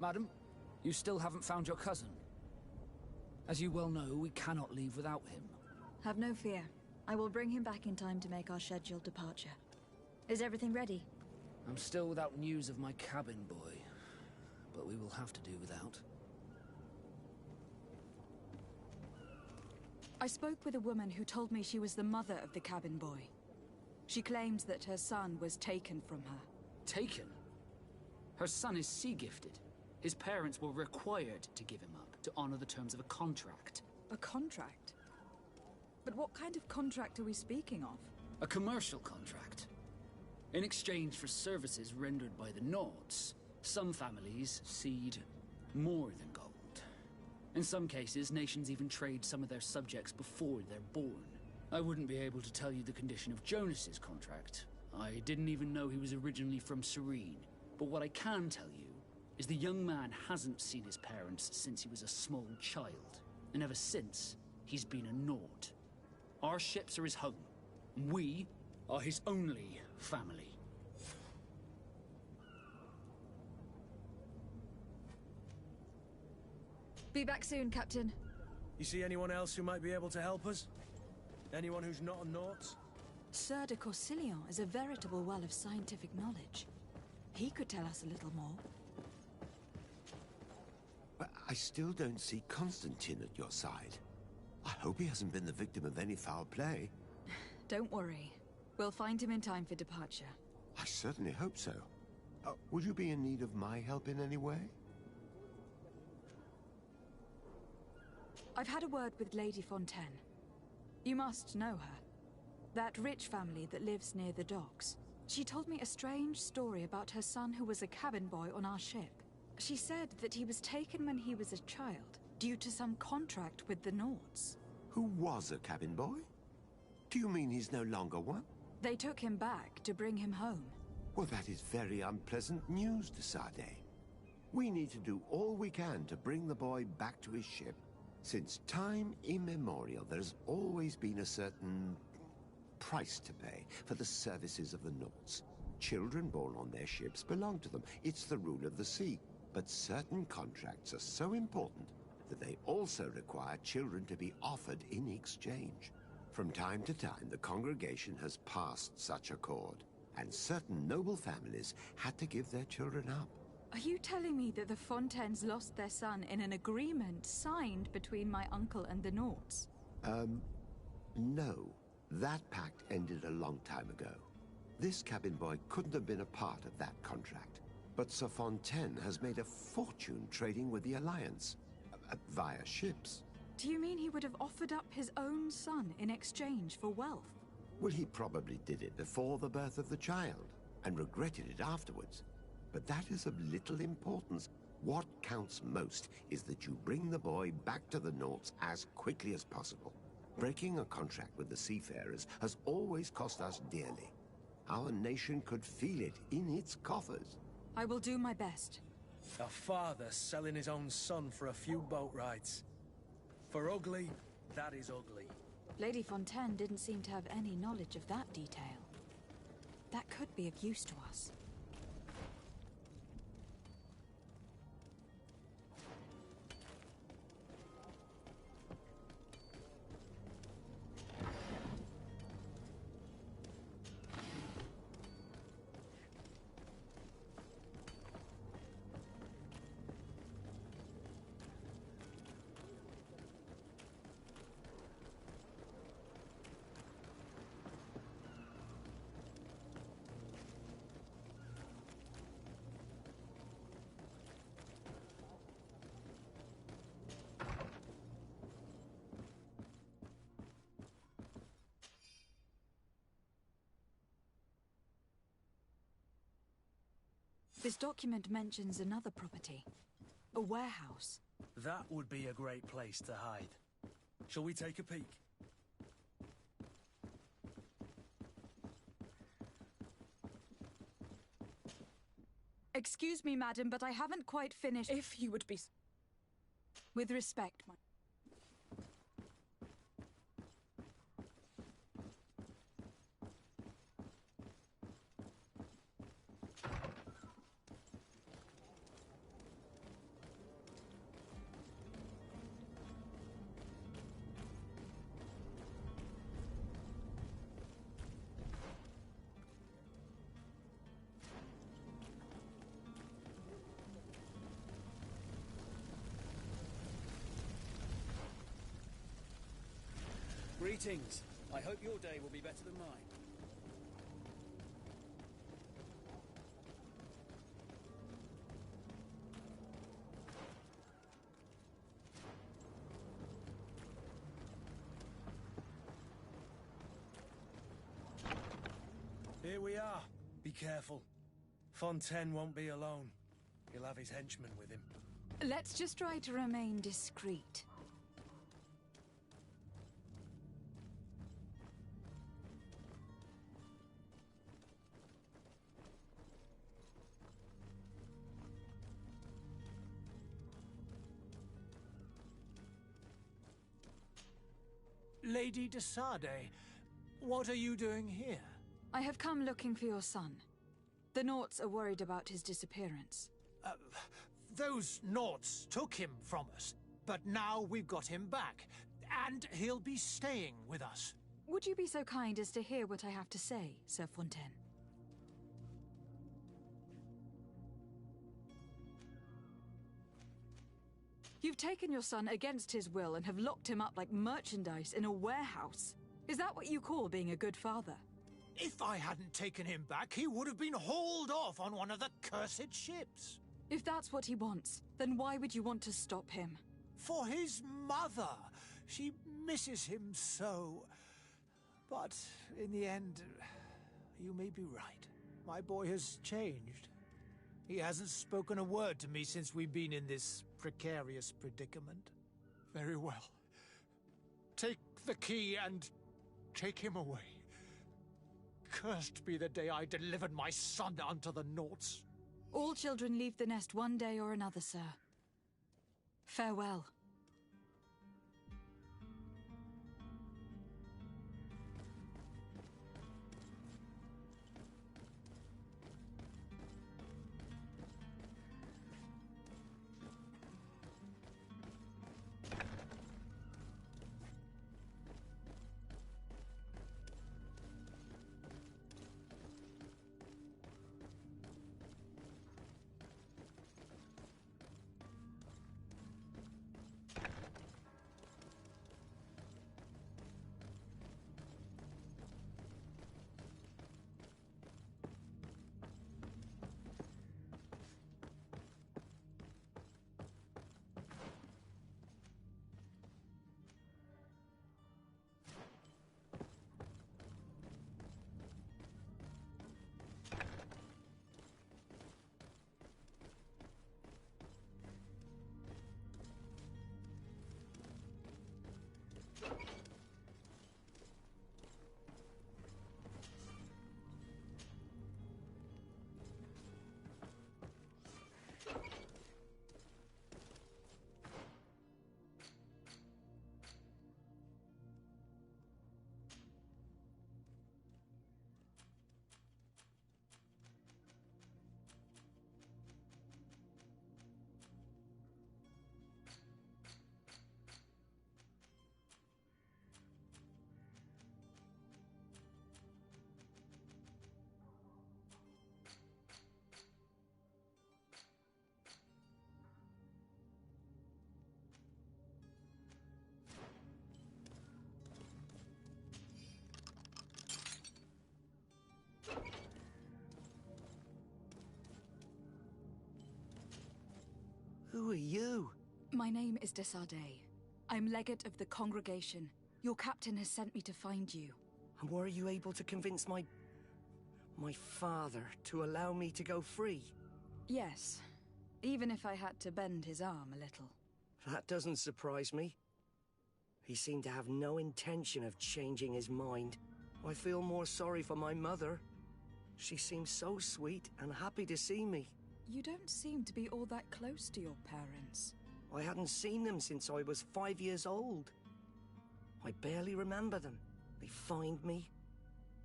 Madam, you still haven't found your cousin. As you well know, we cannot leave without him. Have no fear. I will bring him back in time to make our scheduled departure. Is everything ready? I'm still without news of my cabin boy, but we will have to do without. I spoke with a woman who told me she was the mother of the cabin boy. She claims that her son was taken from her. Taken? Her son is sea-gifted. His parents were required to give him up to honor the terms of a contract. A contract? But what kind of contract are we speaking of? A commercial contract. In exchange for services rendered by the Nords, some families cede more than gold. In some cases, nations even trade some of their subjects before they're born. I wouldn't be able to tell you the condition of Jonas's contract. I didn't even know he was originally from Serene. But what I can tell you is the young man hasn't seen his parents since he was a small child. And ever since, he's been a Nord. Our ships are his home. We are his only family. Be back soon, Captain. You see anyone else who might be able to help us? Anyone who's not a Naut? Sir de Corsilion is a veritable well of scientific knowledge. He could tell us a little more. But I still don't see Constantine at your side. I hope he hasn't been the victim of any foul play. Don't worry. We'll find him in time for departure. I certainly hope so. Would you be in need of my help in any way? I've had a word with Lady Fontaine. You must know her. That rich family that lives near the docks. She told me a strange story about her son who was a cabin boy on our ship. She said that he was taken when he was a child, due to some contract with the Nords. Who was a cabin boy? Do you mean he's no longer one? They took him back to bring him home. Well, that is very unpleasant news, de Sade. We need to do all we can to bring the boy back to his ship. Since time immemorial, there's always been a certain price to pay for the services of the Nords. Children born on their ships belong to them. It's the rule of the sea. But certain contracts are so important that they also require children to be offered in exchange. From time to time, the congregation has passed such accord, and certain noble families had to give their children up. Are you telling me that the Fontaines lost their son in an agreement signed between my uncle and the Nords? No. That pact ended a long time ago. This cabin boy couldn't have been a part of that contract. But Sir Fontaine has made a fortune trading with the Alliance, via ships. Do you mean he would have offered up his own son in exchange for wealth? Well, he probably did it before the birth of the child, and regretted it afterwards. But that is of little importance. What counts most is that you bring the boy back to the Nords as quickly as possible. Breaking a contract with the seafarers has always cost us dearly. Our nation could feel it in its coffers. I will do my best. A father selling his own son for a few boat rides. For ugly, that is ugly. Lady Fontaine didn't seem to have any knowledge of that detail. That could be of use to us. This document mentions another property. A warehouse. That would be a great place to hide. Shall we take a peek? Excuse me, madam, but I haven't quite finished. If you would be... With respect, my... Greetings. I hope your day will be better than mine. Here we are. Be careful. Fontaine won't be alone. He'll have his henchmen with him. Let's just try to remain discreet. Lady de Sade, what are you doing here? I have come looking for your son. The Naughts are worried about his disappearance. Those Naughts took him from us, but now we've got him back, and he'll be staying with us. Would you be so kind as to hear what I have to say, Sir Fontaine? You've taken your son against his will and have locked him up like merchandise in a warehouse. Is that what you call being a good father? If I hadn't taken him back, he would have been hauled off on one of the cursed ships. If that's what he wants, then why would you want to stop him? For his mother. She misses him so. But in the end, you may be right. My boy has changed. He hasn't spoken a word to me since we've been in this precarious predicament. Very well. Take the key and take him away. Cursed be the day I delivered my son unto the Naughts. All children leave the nest one day or another, sir. Farewell. Who are you? My name is de Sade. I'm legate of the congregation. Your captain has sent me to find you. And were you able to convince my father to allow me to go free? Yes. Even if I had to bend his arm a little. That doesn't surprise me. He seemed to have no intention of changing his mind. I feel more sorry for my mother. She seems so sweet and happy to see me. You don't seem to be all that close to your parents. I hadn't seen them since I was 5 years old. I barely remember them. They find me,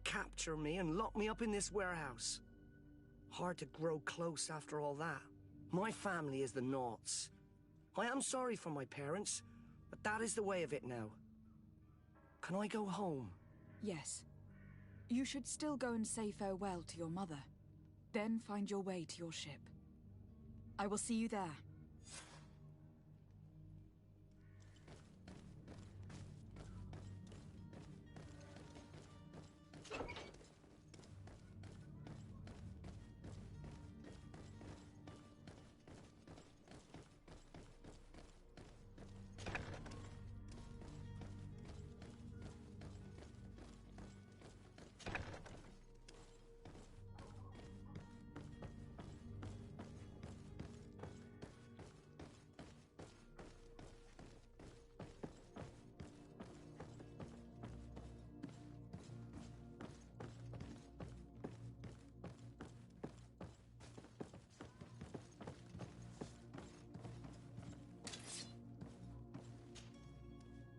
capture me, and lock me up in this warehouse. Hard to grow close after all that. My family is the Naughts. I am sorry for my parents, but that is the way of it now. Can I go home? Yes. You should still go and say farewell to your mother. Then find your way to your ship. I will see you there.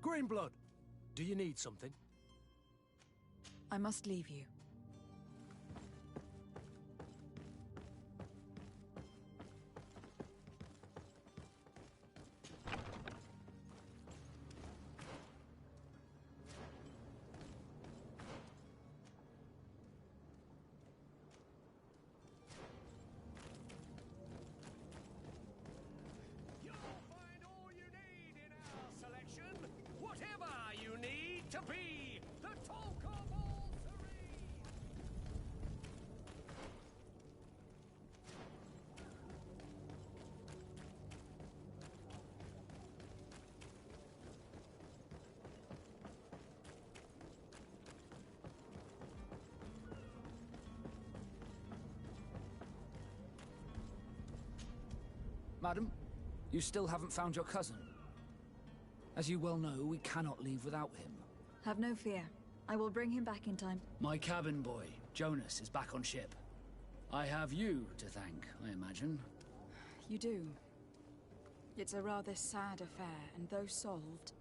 Greenblood, do you need something? I must leave you. Whatever you need to be the talk of all Serene. Madam, you still haven't found your cousin. As you well know, we cannot leave without him. Have no fear. I will bring him back in time. My cabin boy, Jonas, is back on ship. I have you to thank, I imagine. You do. It's a rather sad affair, and though solved,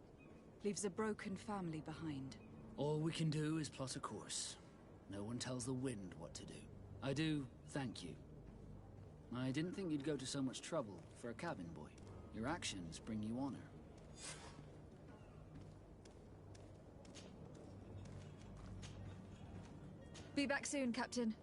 leaves a broken family behind. All we can do is plot a course. No one tells the wind what to do. I do thank you. I didn't think you'd go to so much trouble for a cabin boy. Your actions bring you honor. Be back soon, Captain.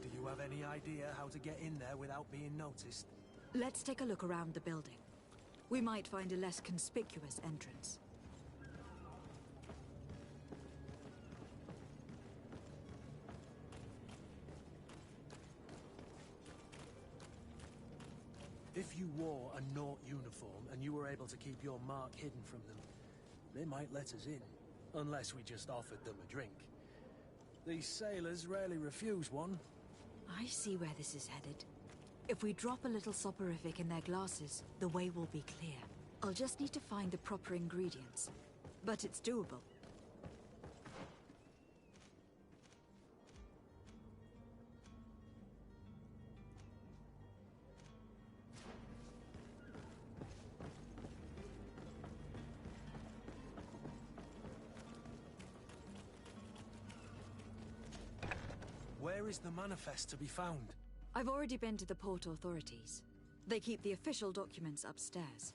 Do you have any idea how to get in there without being noticed? Let's take a look around the building. We might find a less conspicuous entrance. If you wore a Naut uniform and you were able to keep your mark hidden from them, they might let us in, unless we just offered them a drink. These sailors rarely refuse one. I see where this is headed. If we drop a little soporific in their glasses, the way will be clear. I'll just need to find the proper ingredients. But it's doable. Where is the manifest to be found? I've already been to the port authorities. They keep the official documents upstairs.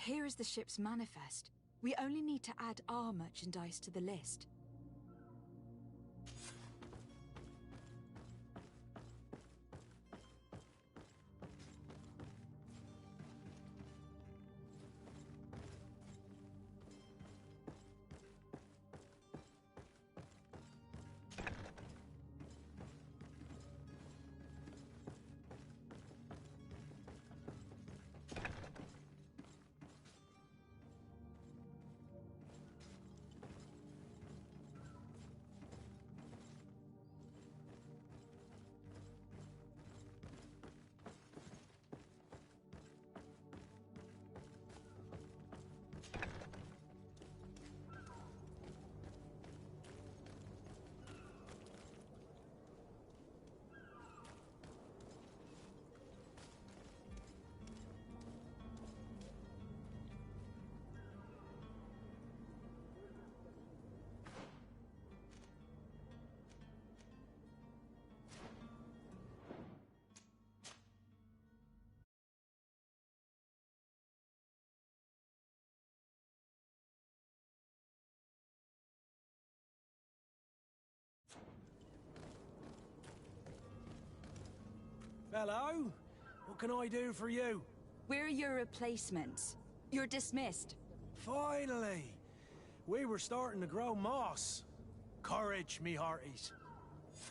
Here is the ship's manifest. We only need to add our merchandise to the list. Hello? What can I do for you? We're your replacements. You're dismissed. Finally! We were starting to grow moss. Courage, me hearties.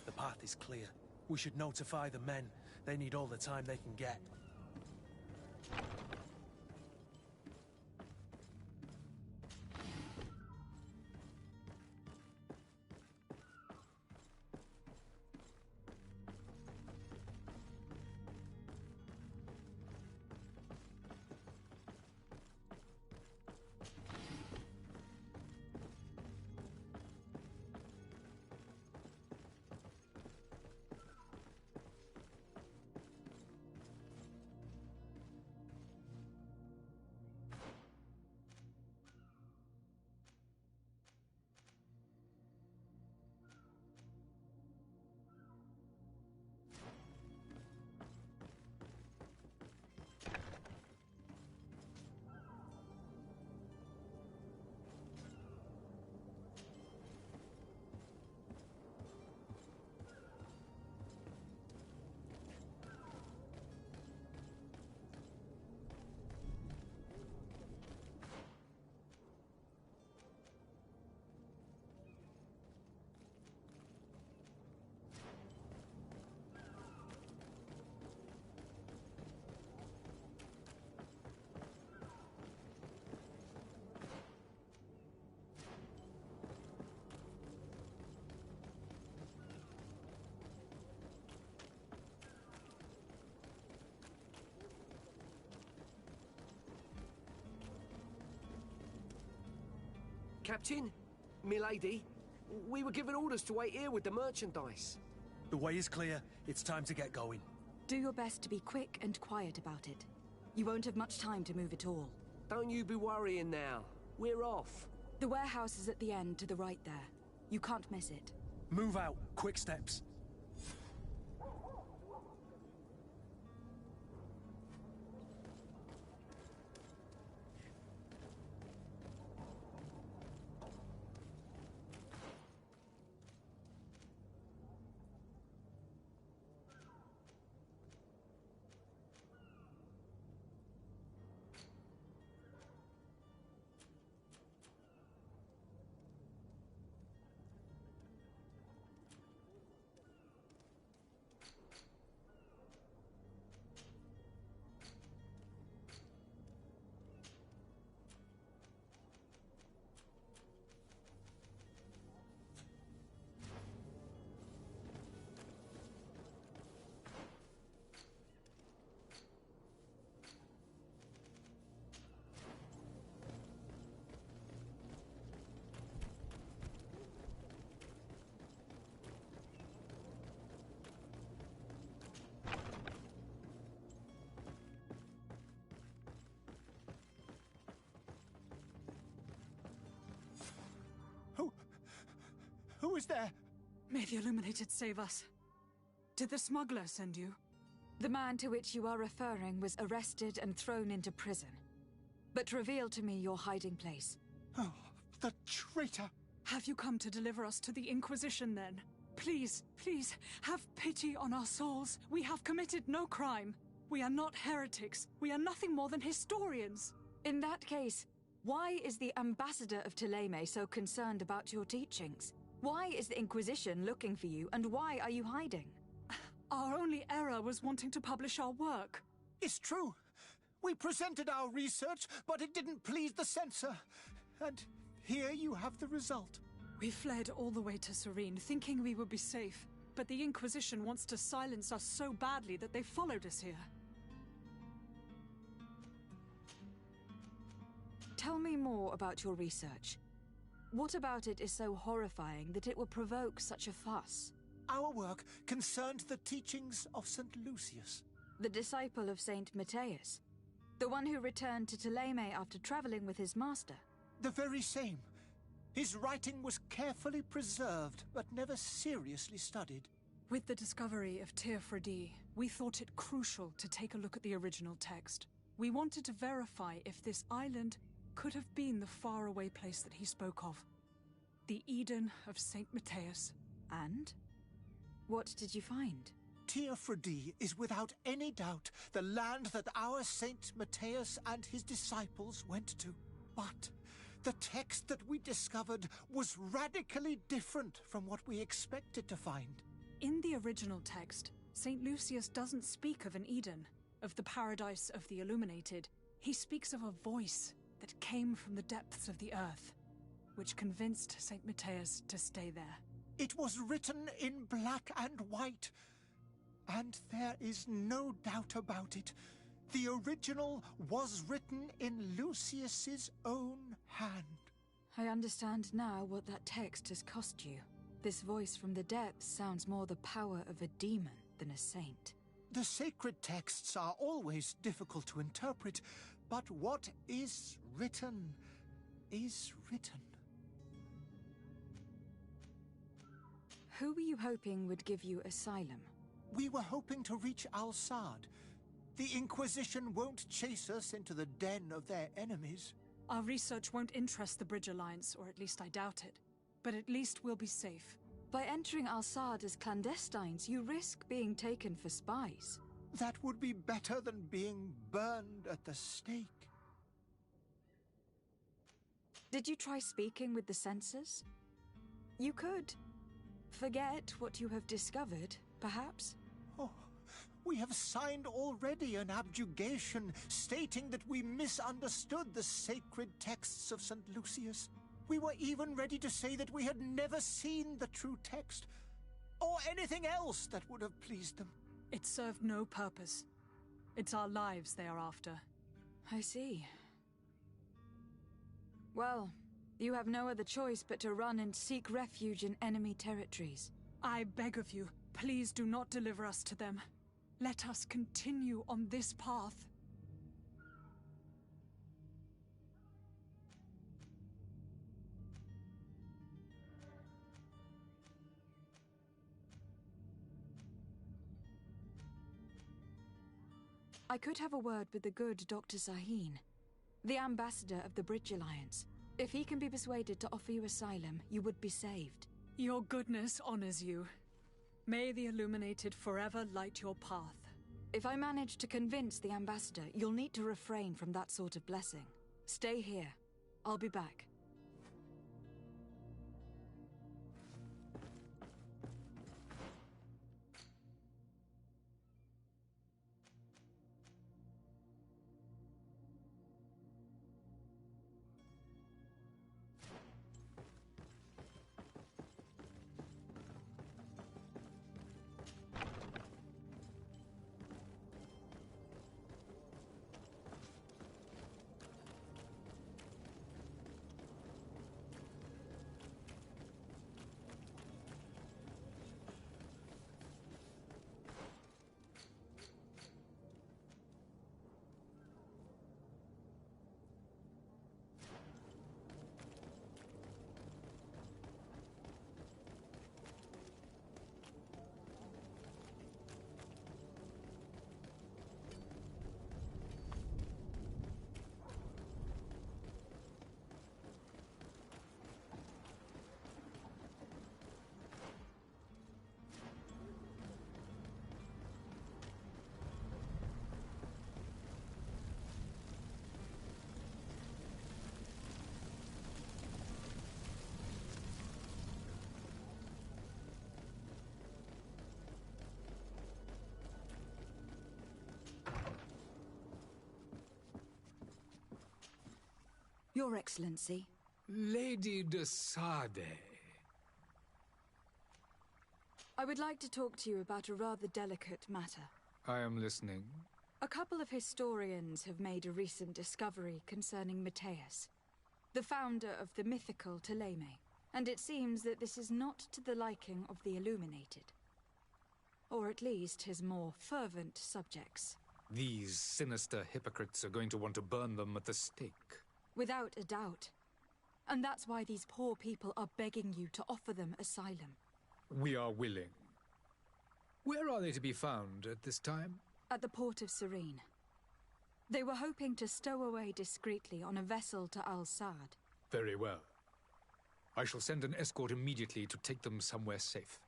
The path is clear. We should notify the men. They need all the time they can get. Captain, milady, we were given orders to wait here with the merchandise. The way is clear. It's time to get going. Do your best to be quick and quiet about it. You won't have much time to move at all. Don't you be worrying now. We're off. The warehouse is at the end to the right there. You can't miss it. Move out. Quick steps. Who is there? May the Illuminated save us. Did the smuggler send you? The man to which you are referring was arrested and thrown into prison. But reveal to me your hiding place. Oh, the traitor! Have you come to deliver us to the Inquisition, then? Please, please, have pity on our souls. We have committed no crime. We are not heretics. We are nothing more than historians. In that case, why is the ambassador of Thélème so concerned about your teachings? Why is the Inquisition looking for you, and why are you hiding? Our only error was wanting to publish our work. It's true. We presented our research, but it didn't please the censor. And here you have the result. We fled all the way to Serene, thinking we would be safe. But the Inquisition wants to silence us so badly that they followed us here. Tell me more about your research. What about it is so horrifying that it will provoke such a fuss? Our work concerned the teachings of St. Lucius. The disciple of St. Matthias. The one who returned to Thélème after traveling with his master. The very same. His writing was carefully preserved, but never seriously studied. With the discovery of Teofredi, we thought it crucial to take a look at the original text. We wanted to verify if this island could have been the faraway place that he spoke of. The Eden of St. Matthias. And? What did you find? Teofredi is without any doubt the land that our St. Matthias and his disciples went to. But the text that we discovered was radically different from what we expected to find. In the original text, St. Lucius doesn't speak of an Eden, of the paradise of the Illuminated. He speaks of a voice that came from the depths of the earth, which convinced St. Matthias to stay there. It was written in black and white, and there is no doubt about it. The original was written in Lucius's own hand. I understand now what that text has cost you. This voice from the depths sounds more the power of a demon than a saint. The sacred texts are always difficult to interpret, but what is written is written. Who were you hoping would give you asylum? We were hoping to reach Al-Sad. The Inquisition won't chase us into the den of their enemies. Our research won't interest the Bridge Alliance, or at least I doubt it. But at least we'll be safe. By entering Al-Sad as clandestines, you risk being taken for spies. That would be better than being burned at the stake. Did you try speaking with the censors? You could. Forget what you have discovered, perhaps? Oh, we have signed already an abjugation stating that we misunderstood the sacred texts of St. Lucius. We were even ready to say that we had never seen the true text, or anything else that would have pleased them. It served no purpose. It's our lives they are after. I see. Well, You have no other choice but to run and seek refuge in enemy territories. I beg of you, please do not deliver us to them. Let us continue on this path. I could have a word with the good Dr. Sahin, the ambassador of the Bridge Alliance. If he can be persuaded to offer you asylum, you would be saved. Your goodness honors you. May the Illuminated forever light your path. If I manage to convince the ambassador, you'll need to refrain from that sort of blessing. Stay here. I'll be back. Your Excellency. Lady de Sade. I would like to talk to you about a rather delicate matter. I am listening. A couple of historians have made a recent discovery concerning Matthias, the founder of the mythical Teleme, and it seems that this is not to the liking of the Illuminated. Or at least his more fervent subjects. These sinister hypocrites are going to want to burn them at the stake. Without a doubt. And that's why these poor people are begging you to offer them asylum. We are willing. Where are they to be found at this time? At the port of Serene. They were hoping to stow away discreetly on a vessel to Al-Sad. Very well. I shall send an escort immediately to take them somewhere safe.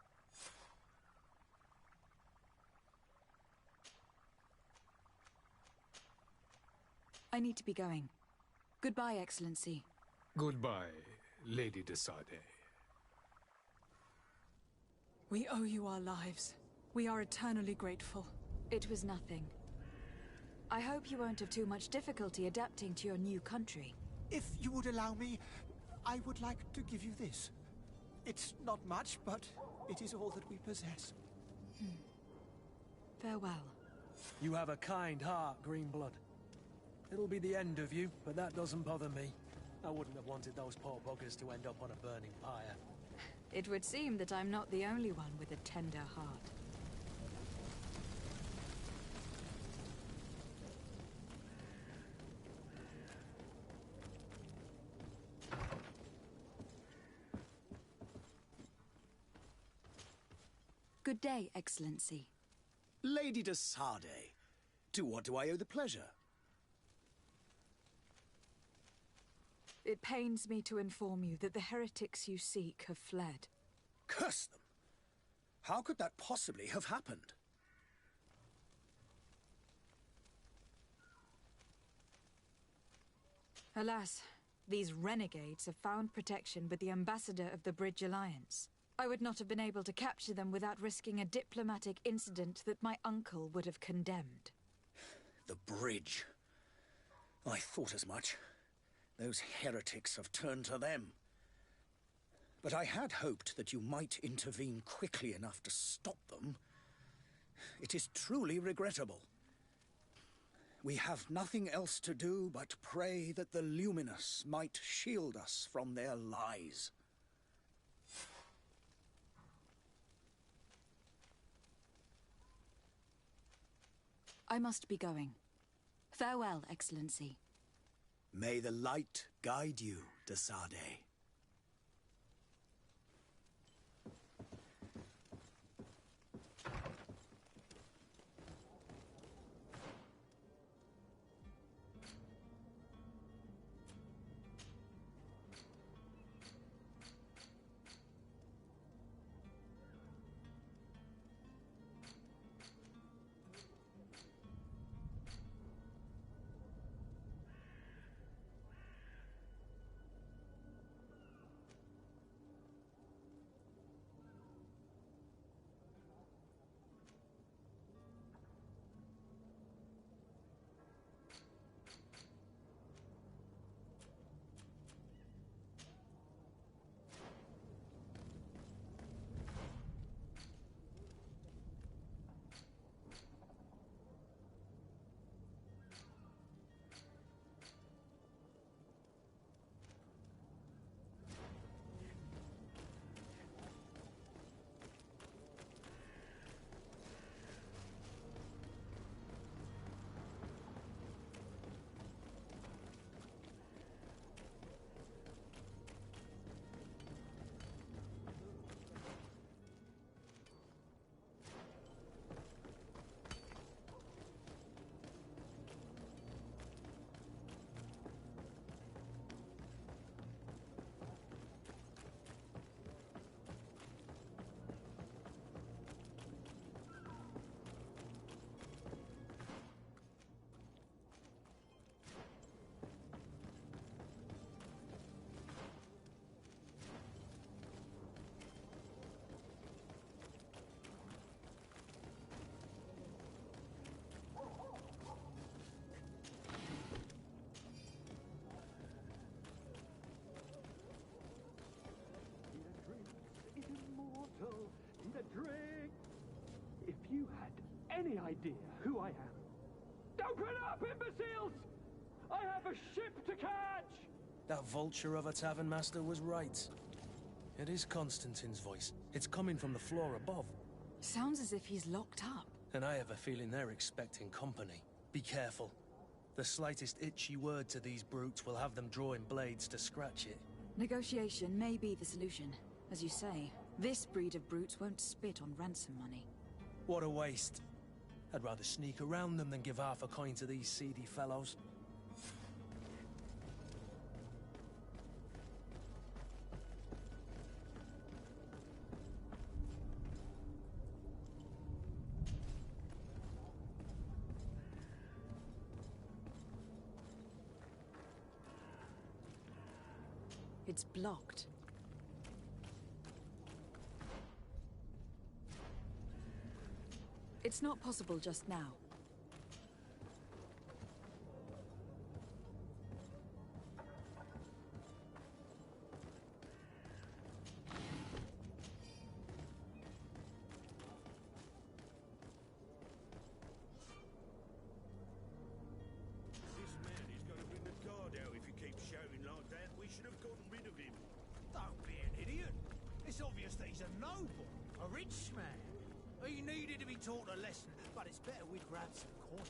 I need to be going. Goodbye, Excellency. Goodbye, Lady de Sade. We owe you our lives. We are eternally grateful. It was nothing. I hope you won't have too much difficulty adapting to your new country. If you would allow me, I would like to give you this. It's not much, but it is all that we possess. Farewell. You have a kind heart, Greenblood. It'll be the end of you, but that doesn't bother me. I wouldn't have wanted those poor buggers to end up on a burning pyre. It would seem that I'm not the only one with a tender heart. Good day, Excellency. Lady de Sade, to what do I owe the pleasure? It pains me to inform you that the heretics you seek have fled. Curse them! How could that possibly have happened? Alas, these renegades have found protection with the ambassador of the Bridge Alliance. I would not have been able to capture them without risking a diplomatic incident that my uncle would have condemned. The bridge. I thought as much. Those heretics have turned to them. But I had hoped that you might intervene quickly enough to stop them. It is truly regrettable. We have nothing else to do but pray that the Luminous might shield us from their lies. I must be going. Farewell, Excellency. May the light guide you, de Sade. Drink. If you had any idea who I am. Open up, imbeciles! I have a ship to catch! That vulture of a tavern master was right. It is Constantine's voice. It's coming from the floor above. Sounds as if he's locked up. And I have a feeling they're expecting company. Be careful. The slightest itchy word to these brutes will have them drawing blades to scratch it. Negotiation may be the solution. As you say, this breed of brutes won't spit on ransom money. What a waste. I'd rather sneak around them than give half a coin to these seedy fellows. It's blocked. It's not possible just now. This man is going to bring the guard out if you keep shouting like that. We should have gotten rid of him. Don't be an idiot. It's obvious that he's a noble, a rich man. He needed to be taught a lesson, but it's better we grab some coin.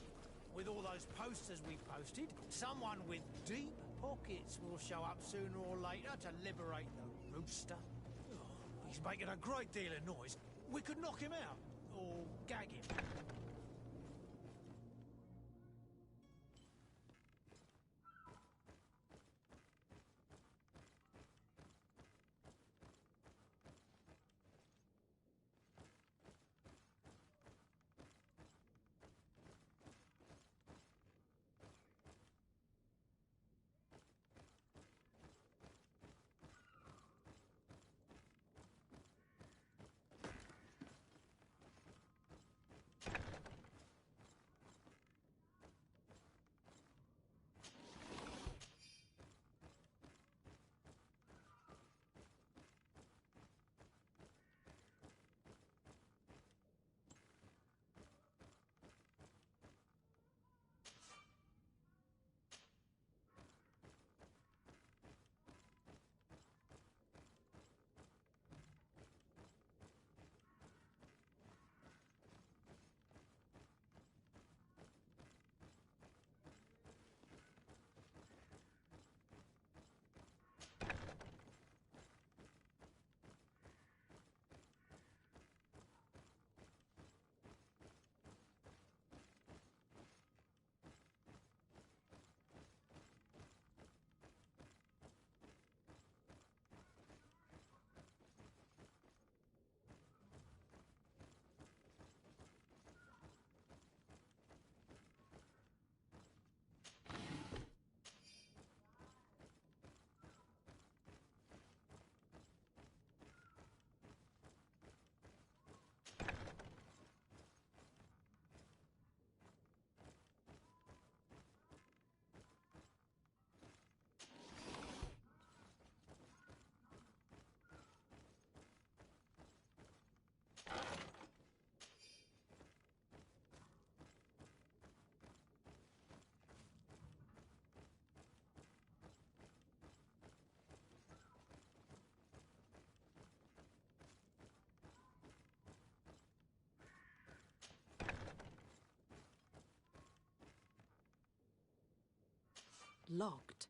With all those posters we posted, someone with deep pockets will show up sooner or later to liberate the rooster. Oh, he's making a great deal of noise. We could knock him out, or gag him. locked.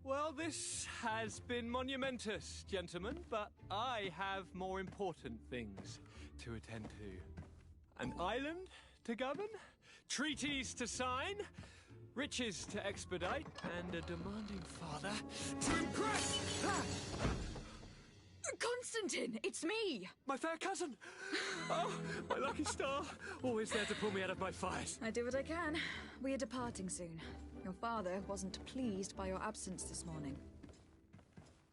Well, this has been monumentous, gentlemen, but I have more important things to attend to. An island to govern, treaties to sign, riches to expedite, and a demanding father to impress! Constantine, it's me! My fair cousin! Oh, my lucky star, always there to pull me out of my fires. I do what I can. We are departing soon. Your father wasn't pleased by your absence this morning.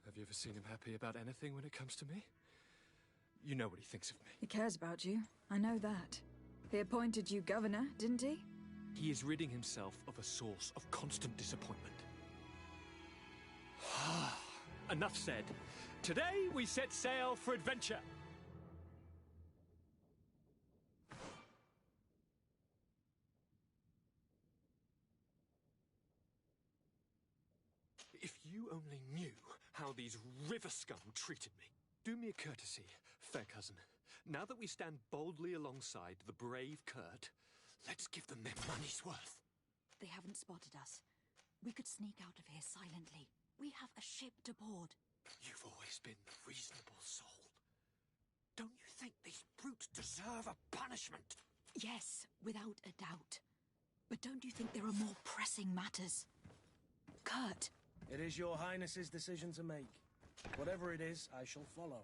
Have you ever seen him happy about anything when it comes to me? You know what he thinks of me. He cares about you. I know that. He appointed you governor, didn't he? He is ridding himself of a source of constant disappointment. Enough said. Today we set sail for adventure. If you only knew how these river scum treated me. Do me a courtesy, fair cousin. Now that we stand boldly alongside the brave Kurt, let's give them their money's worth. They haven't spotted us. We could sneak out of here silently. We have a ship to board. You've always been the reasonable soul. Don't you think these brutes deserve a punishment? Yes, without a doubt. But don't you think there are more pressing matters? Kurt! It is your Highness's decision to make. Whatever it is, I shall follow.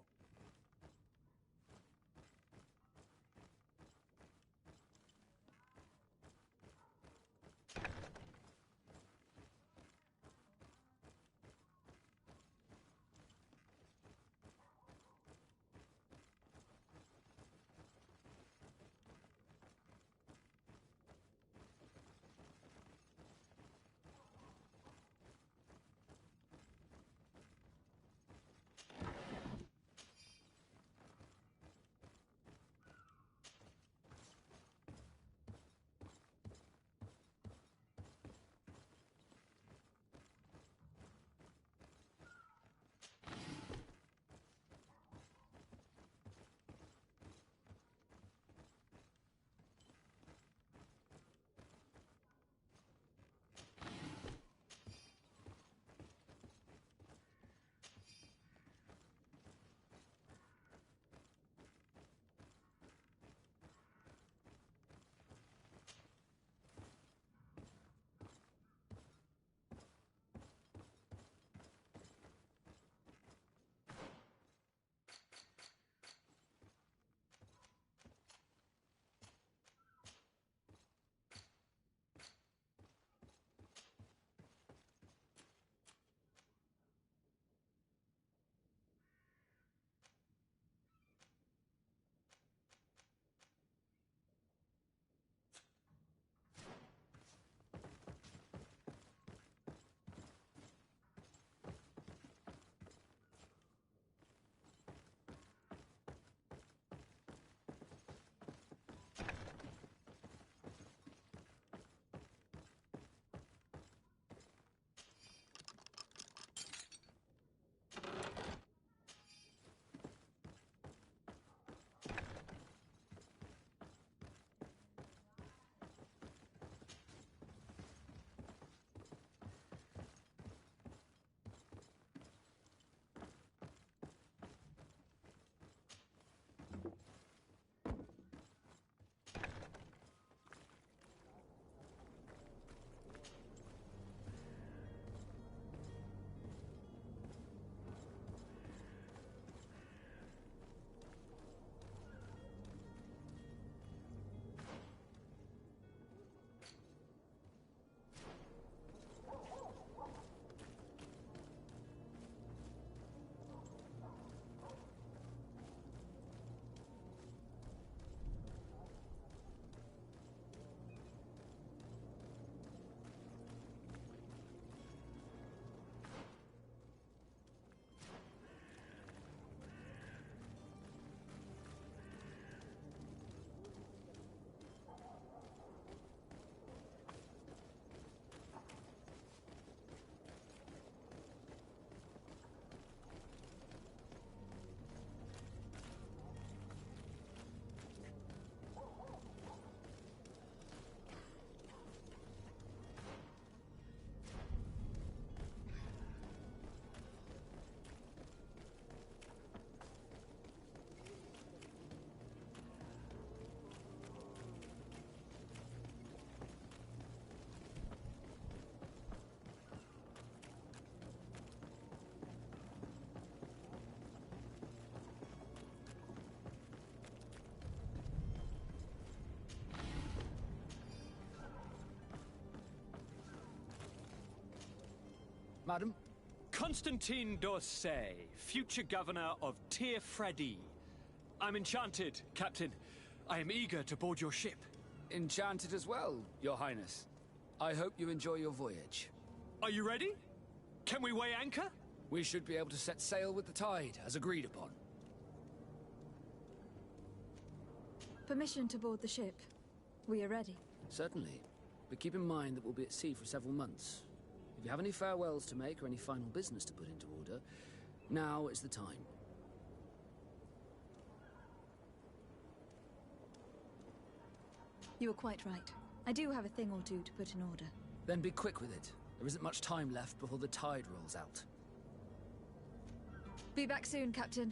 Madam? Constantine d'Orsay, future governor of Tir-Freddy. I'm enchanted, Captain. I am eager to board your ship. Enchanted as well, Your Highness. I hope you enjoy your voyage. Are you ready? Can we weigh anchor? We should be able to set sail with the tide, as agreed upon. Permission to board the ship. We are ready. Certainly. But keep in mind that we'll be at sea for several months. If you have any farewells to make or any final business to put into order, now is the time. You are quite right. I do have a thing or two to put in order. Then be quick with it. There isn't much time left before the tide rolls out. Be back soon, Captain.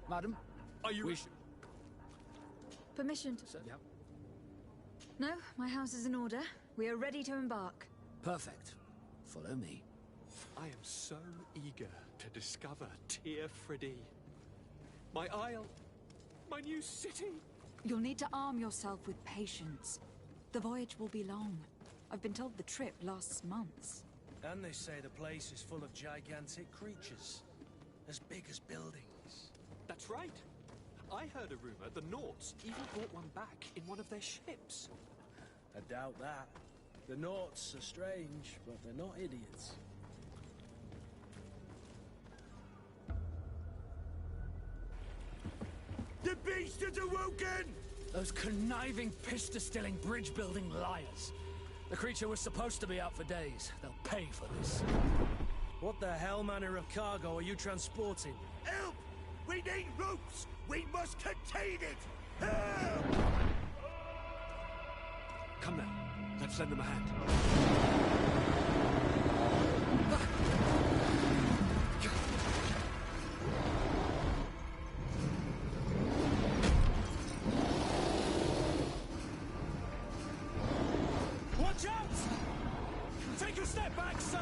Madam? Are you... Permission to... Yeah. No, my house is in order. We are ready to embark. Perfect. Follow me. I am so eager to discover Tir-Freddy. My isle, my new city. You'll need to arm yourself with patience. The voyage will be long. I've been told the trip lasts months. And they say the place is full of gigantic creatures. As big as buildings. That's right. I heard a rumor the Nauts even brought one back in one of their ships. I doubt that. The Nauts are strange, but they're not idiots. The beast has awoken! Those conniving, piss-distilling, bridge-building liars. The creature was supposed to be out for days. They'll pay for this. What the hell manner of cargo are you transporting? Help! We need ropes! We must contain it! Help! Come now, let's lend them a hand. Watch out! Take a step back, sir!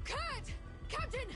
Kurt! Captain!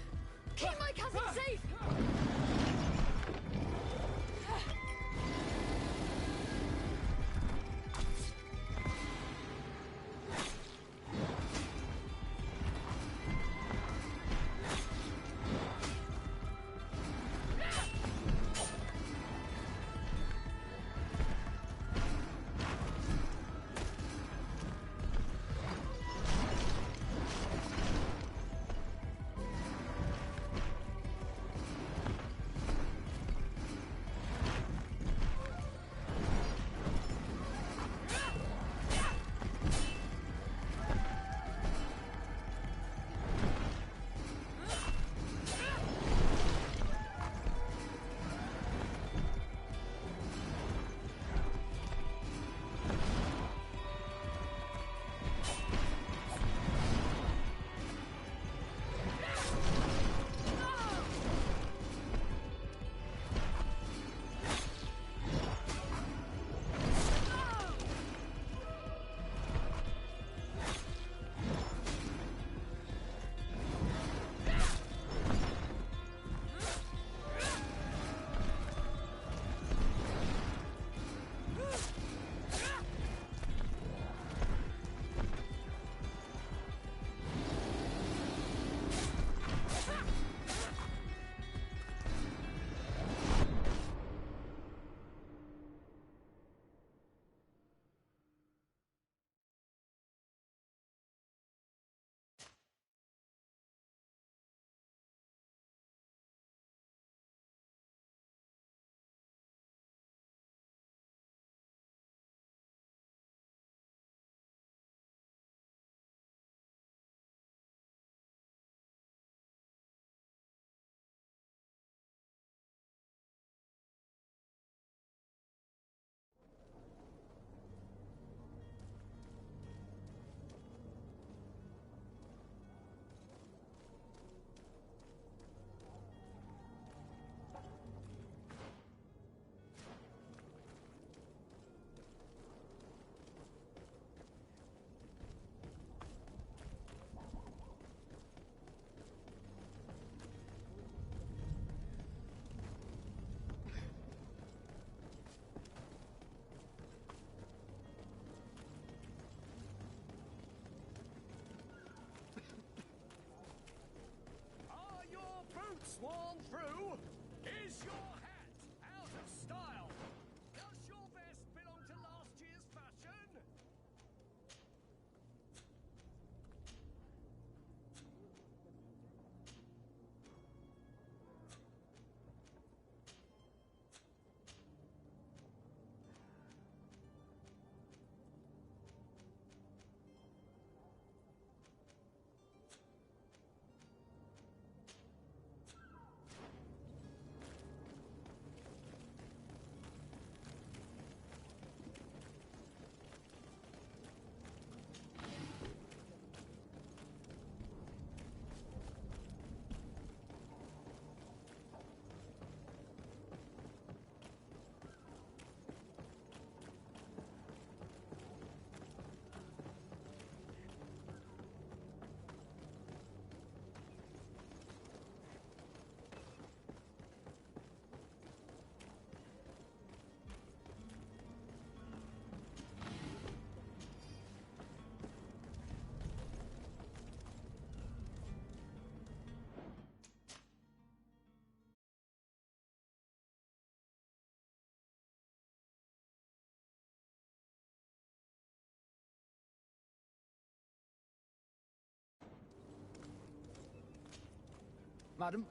Madam,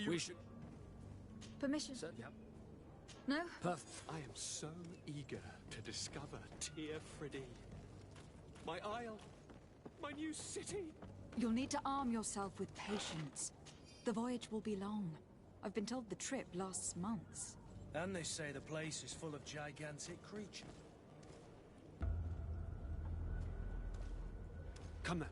we should... Permission? Sir? Yep. No? Perfect. I am so eager to discover Tear Friddy. My isle, my new city. You'll need to arm yourself with patience. The voyage will be long. I've been told the trip lasts months. And they say the place is full of gigantic creatures. Come now.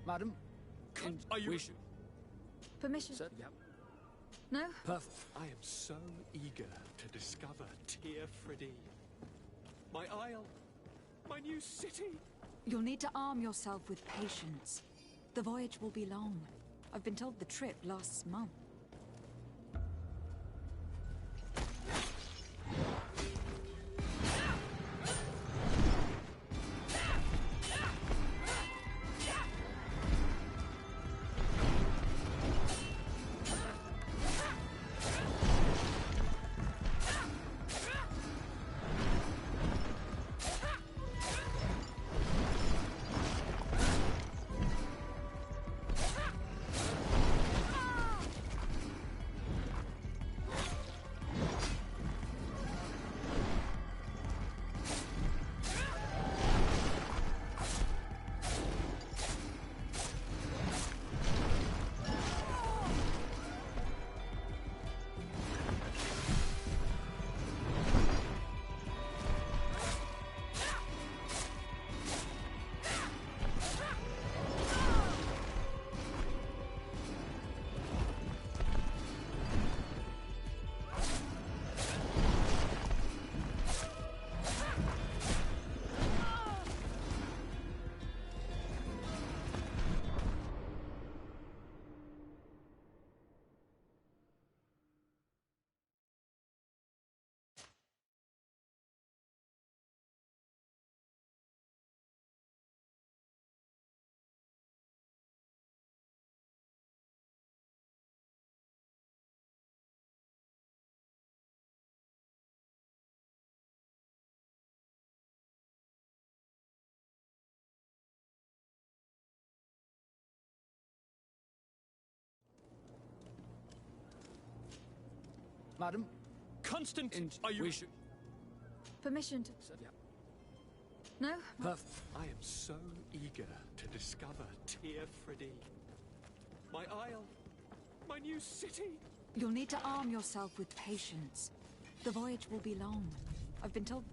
Madam, we should... Permission? Sir? Yep. No? Perfect. I am so eager to discover Tear Friddy. My isle, my new city. You'll need to arm yourself with patience. The voyage will be long. I've been told the trip lasts months. Madam? Constantine, are you... Permission to... Yeah. No? Perfect. I am so eager to discover Tir Freddy. My isle, my new city. You'll need to arm yourself with patience. The voyage will be long. I've been told...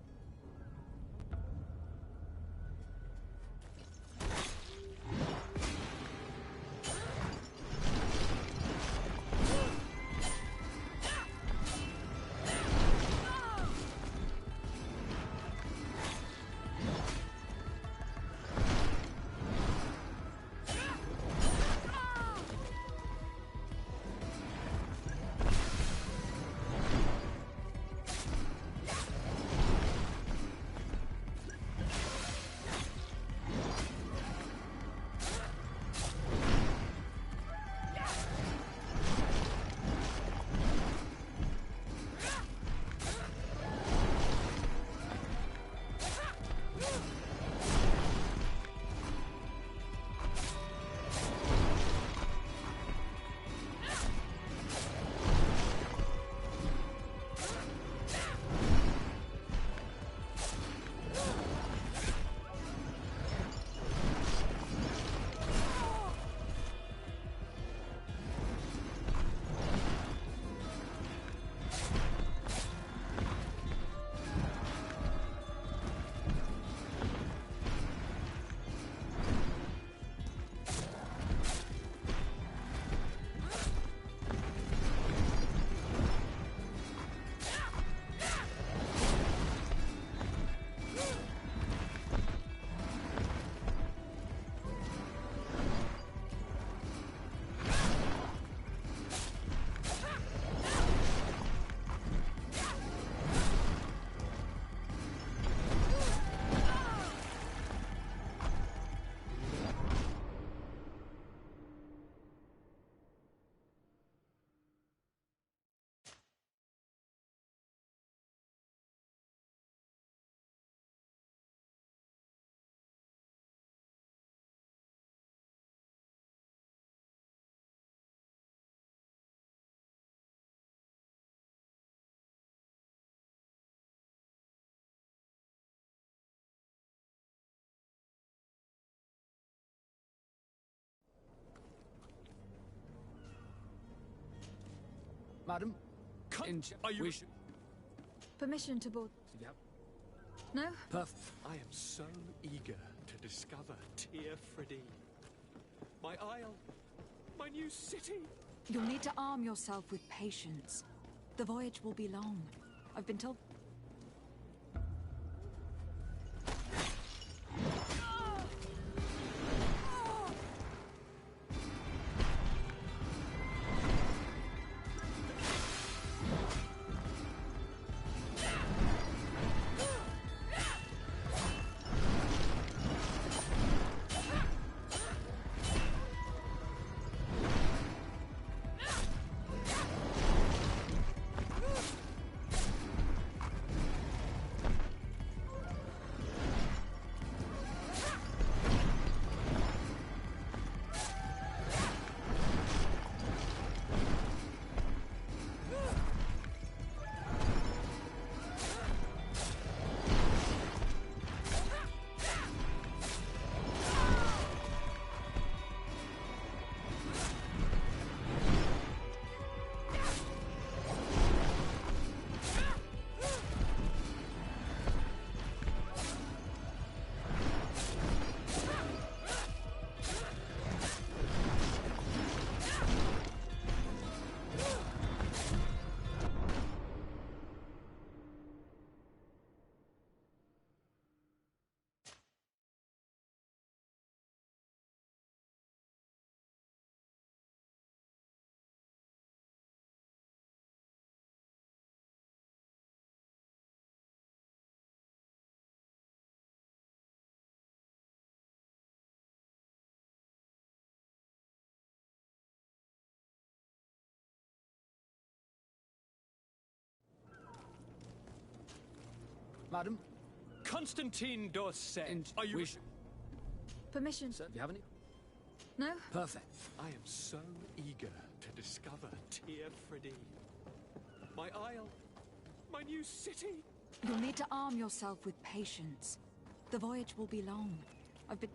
Madam? Are you... Permission to board... Yeah. No? Perfect. I am so eager to discover Tir Freddy. My isle, my new city. You'll need to arm yourself with patience. The voyage will be long. I've been told... Madam? Constantine Dorset, are you... Permission. Sir, do you have any? No? Perfect. I am so eager to discover Tir Freddy. My isle. My new city. You'll need to arm yourself with patience. The voyage will be long. I've been...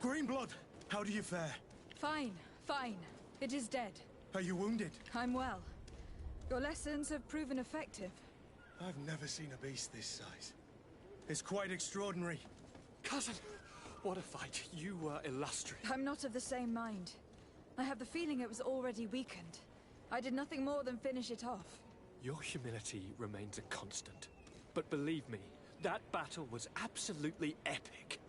Greenblood, how do you fare? Fine, fine. It is dead. Are you wounded? I'm well. Your lessons have proven effective. I've never seen a beast this size. It's quite extraordinary. Cousin, what a fight. You were illustrious. I'm not of the same mind. I have the feeling it was already weakened. I did nothing more than finish it off. Your humility remains a constant. But believe me, that battle was absolutely epic.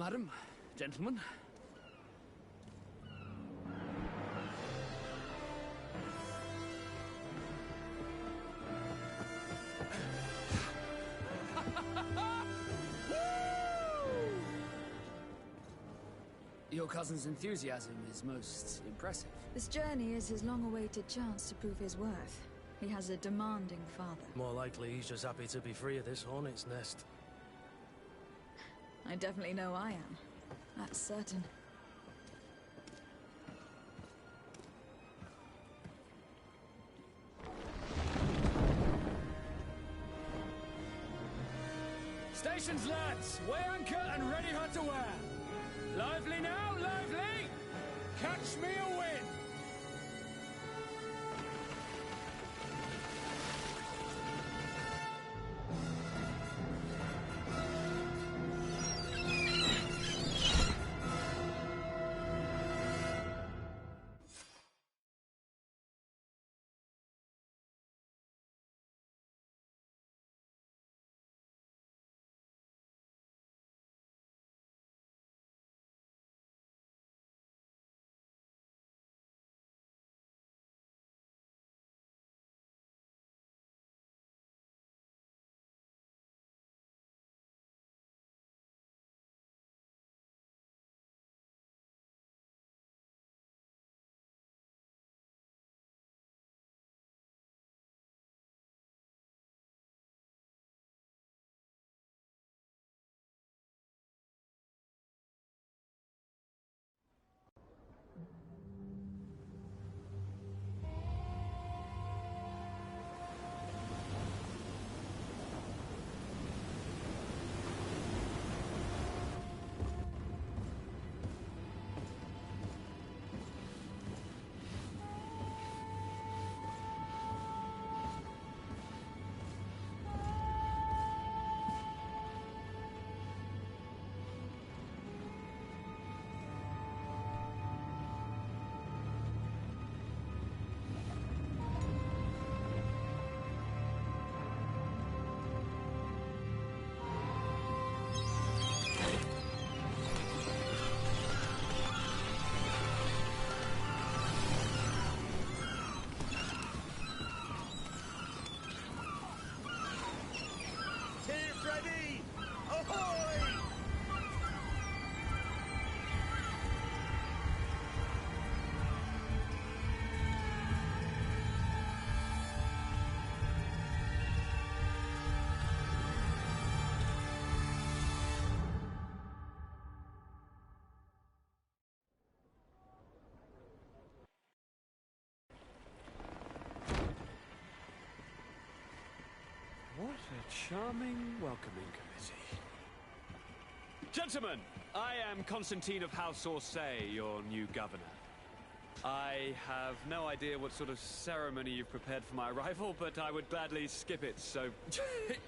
Madam, gentlemen. Your cousin's enthusiasm is most impressive. This journey is his long-awaited chance to prove his worth. He has a demanding father. More likely he's just happy to be free of this hornet's nest. I definitely know I am. That's certain. Stations, lads! Weigh anchor and ready her to wear! Lively now, lively! Catch me a wind! What a charming welcoming committee. Gentlemen, I am Constantine of House Orsay, your new governor. I have no idea what sort of ceremony you've prepared for my arrival, but I would gladly skip it, so...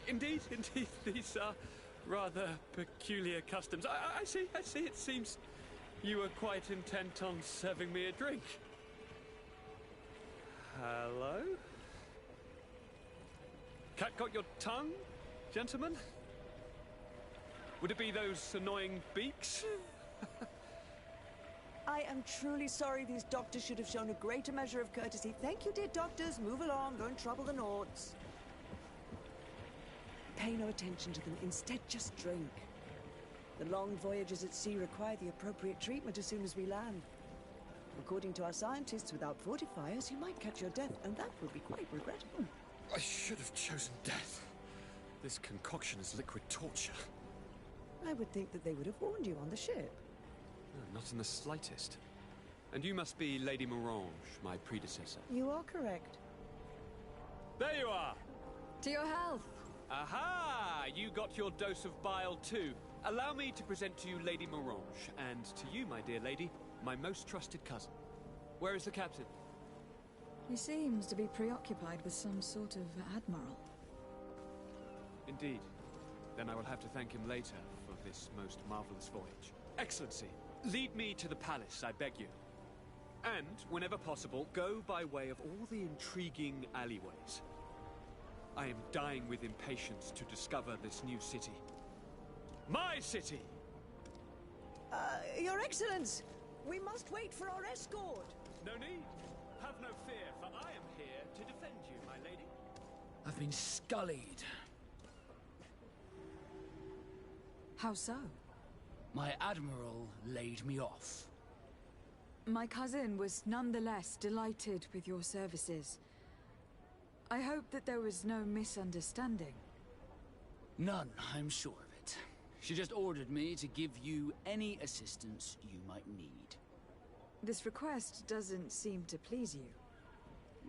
Indeed, these are rather peculiar customs. I see, it seems you were quite intent on serving me a drink. Hello? Cat got your tongue, gentlemen? Would it be those annoying beaks? I am truly sorry. These doctors should have shown a greater measure of courtesy. Thank you, dear doctors. Move along. Don't trouble the Nords. Pay no attention to them. Instead, just drink. The long voyages at sea require the appropriate treatment as soon as we land. According to our scientists, without fortifiers, you might catch your death, and that would be quite regrettable. I should have chosen death. This concoction is liquid torture. I would think that they would have warned you on the ship. No, not in the slightest. And you must be Lady Morange, my predecessor. You are correct. There you are! To your health! Aha! You got your dose of bile too. Allow me to present to you Lady Morange, and to you, my dear lady, my most trusted cousin. Where is the captain? He seems to be preoccupied with some sort of admiral. Indeed. Then I will have to thank him later for this most marvelous voyage. Excellency, lead me to the palace, I beg you. And, whenever possible, go by way of all the intriguing alleyways. I am dying with impatience to discover this new city. My city! Your Excellence, we must wait for our escort. No need. Have no fear, for I am here to defend you, my lady. I've been scullied. How so? My admiral laid me off. My cousin was nonetheless delighted with your services. I hope that there was no misunderstanding. None, I'm sure of it. She just ordered me to give you any assistance you might need. This request doesn't seem to please you.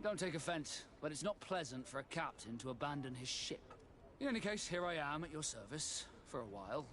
Don't take offense, but it's not pleasant for a captain to abandon his ship. In any case, here I am at your service, for a while.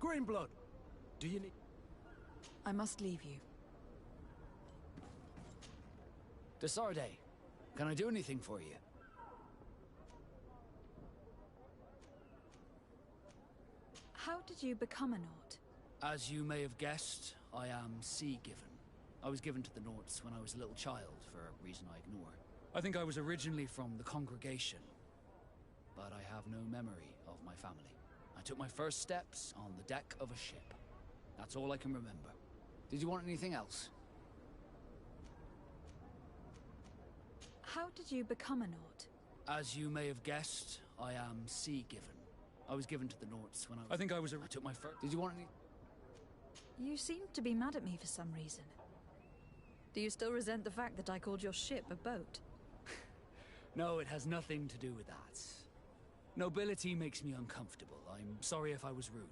Greenblood, do you need... I must leave you. Desarde, can I do anything for you? How did you become a Naut? As you may have guessed, I am sea-given. I was given to the Nauts when I was a little child, for a reason I ignore. I think I was originally from the congregation, but I have no memory of my family. I took my first steps on the deck of a ship. That's all I can remember. Did you want anything else? How did you become a Naut? As you may have guessed, I am sea-given. I was given to the Nauts when I think I was I took my first... Did you want any... You seem to be mad at me for some reason. Do you still resent the fact that I called your ship a boat? No, it has nothing to do with that. Nobility makes me uncomfortable. I'm sorry if I was rude.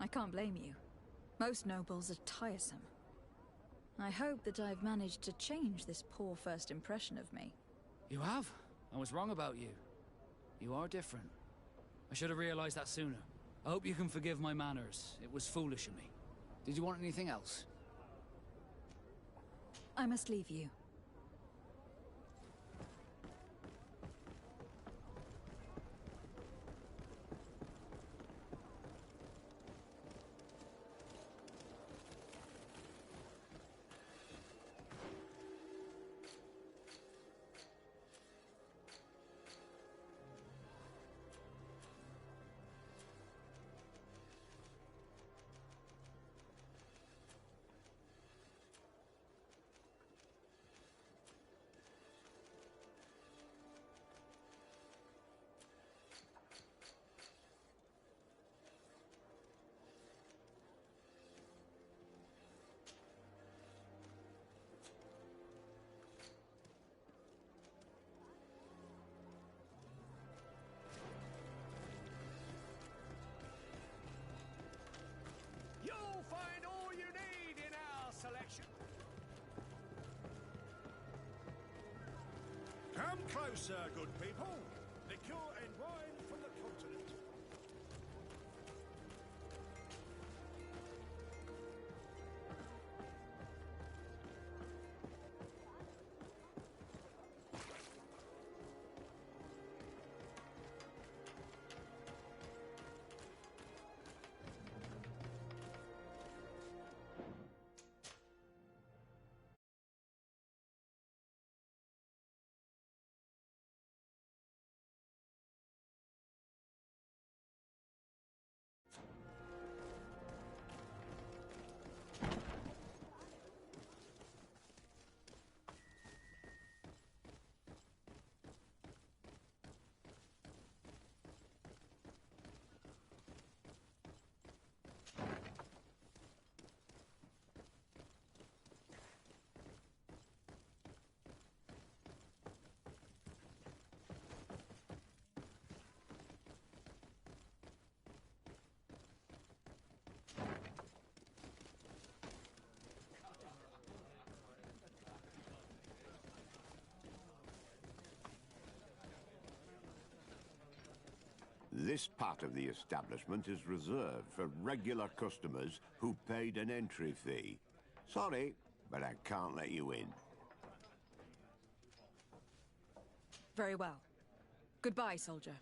I can't blame you. Most nobles are tiresome. I hope that I've managed to change this poor first impression of me. You have? I was wrong about you. You are different. I should have realized that sooner. I hope you can forgive my manners. It was foolish of me. Did you want anything else? I must leave you. You'll find all you need in our selection. Come closer, good people. Liqueur and wine from the continent. This part of the establishment is reserved for regular customers who paid an entry fee. Sorry, but I can't let you in. Very well. Goodbye, soldier.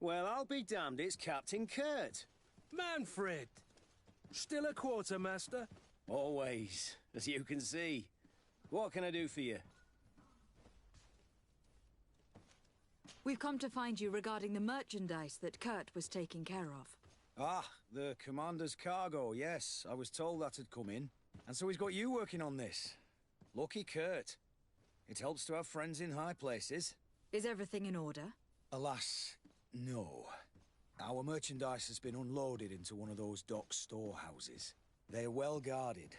Well, I'll be damned, it's Captain Kurt. Manfred! Still a quartermaster? Always, as you can see. What can I do for you? We've come to find you regarding the merchandise that Kurt was taking care of. Ah, the commander's cargo, yes. I was told that had come in. And so he's got you working on this. Lucky Kurt. It helps to have friends in high places. Is everything in order? Alas, no. Our merchandise has been unloaded into one of those dock storehouses. They're well guarded.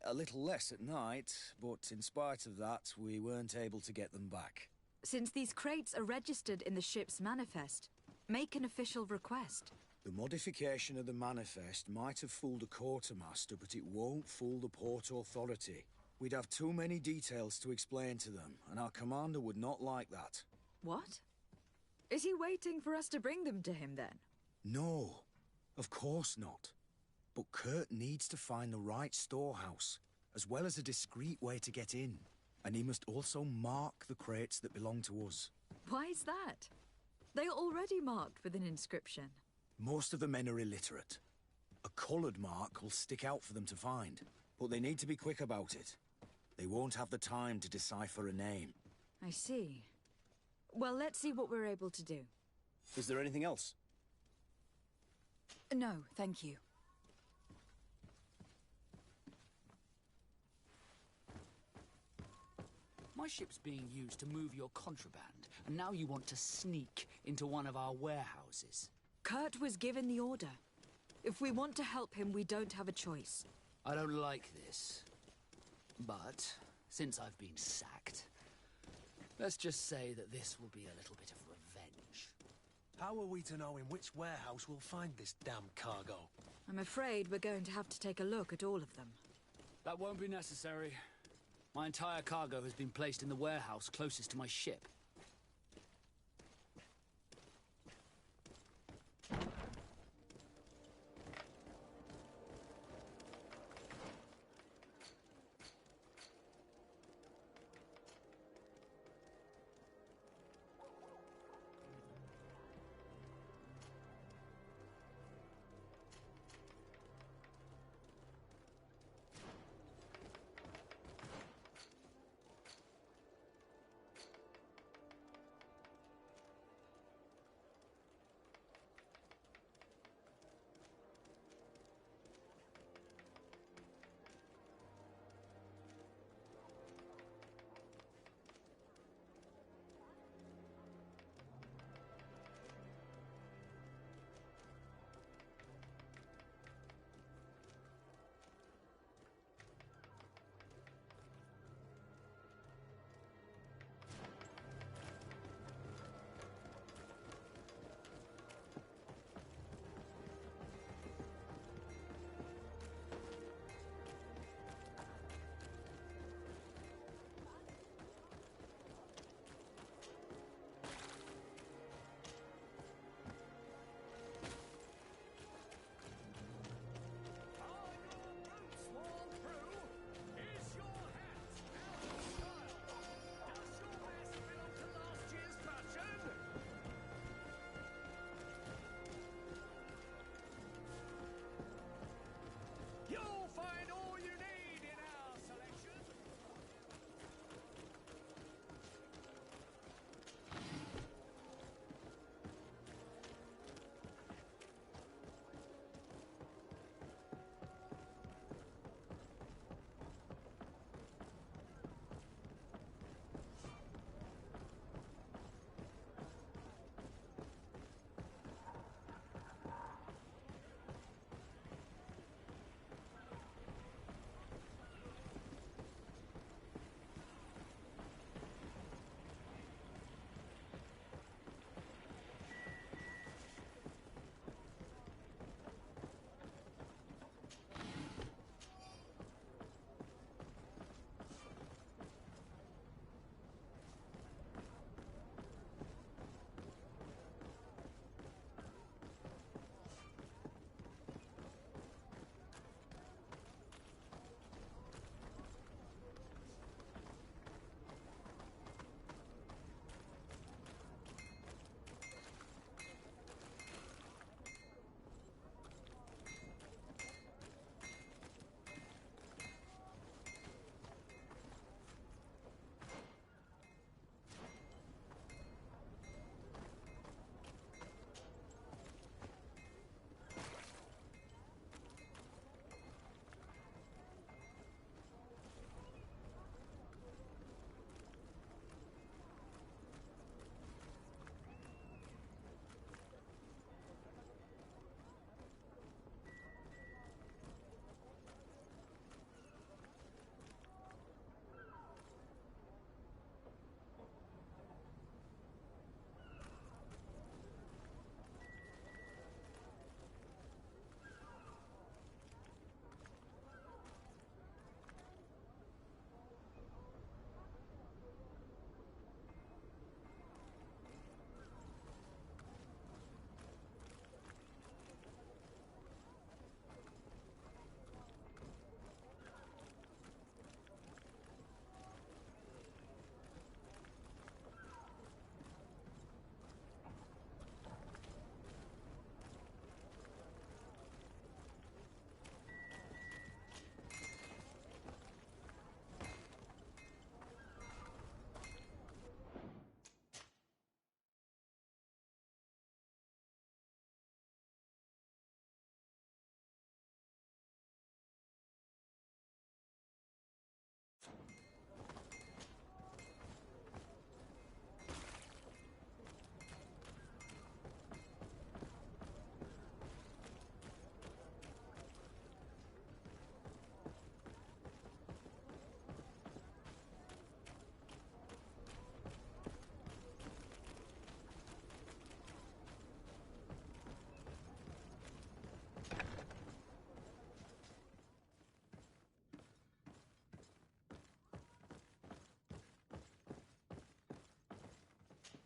A little less at night, but in spite of that, we weren't able to get them back. Since these crates are registered in the ship's manifest, make an official request. The modification of the manifest might have fooled a quartermaster, but it won't fool the Port Authority. We'd have too many details to explain to them, and our commander would not like that. What? Is he waiting for us to bring them to him, then? No, of course not. But Kurt needs to find the right storehouse, as well as a discreet way to get in. And he must also mark the crates that belong to us. Why is that? They are already marked with an inscription. Most of the men are illiterate. A coloured mark will stick out for them to find, but they need to be quick about it. They won't have the time to decipher a name. I see. Well, let's see what we're able to do. Is there anything else? No, thank you. My ship's being used to move your contraband, and now you want to sneak into one of our warehouses. Kurt was given the order. If we want to help him, we don't have a choice. I don't like this. But, since I've been sacked, let's just say that this will be a little bit of revenge. How are we to know in which warehouse we'll find this damn cargo? I'm afraid we're going to have to take a look at all of them. That won't be necessary. My entire cargo has been placed in the warehouse closest to my ship.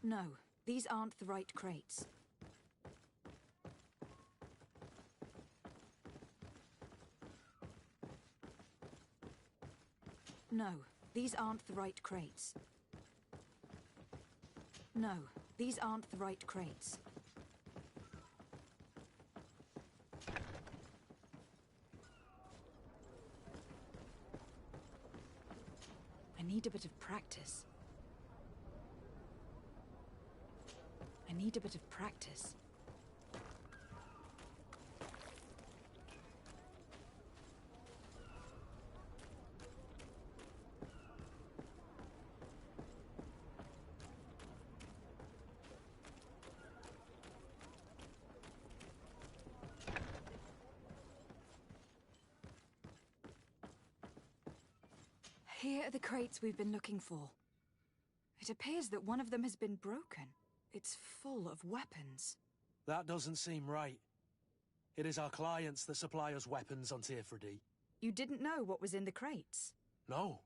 No, these aren't the right crates. No, these aren't the right crates. No, these aren't the right crates. I need a bit of practice. I need a bit of practice. Here are the crates we've been looking for. It appears that one of them has been broken. It's full of weapons. That doesn't seem right. It is our clients that supply us weapons on Tifredi. You didn't know what was in the crates? No.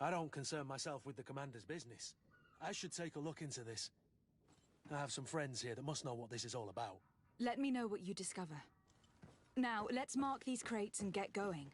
I don't concern myself with the commander's business. I should take a look into this. I have some friends here that must know what this is all about. Let me know what you discover. Now, let's mark these crates and get going.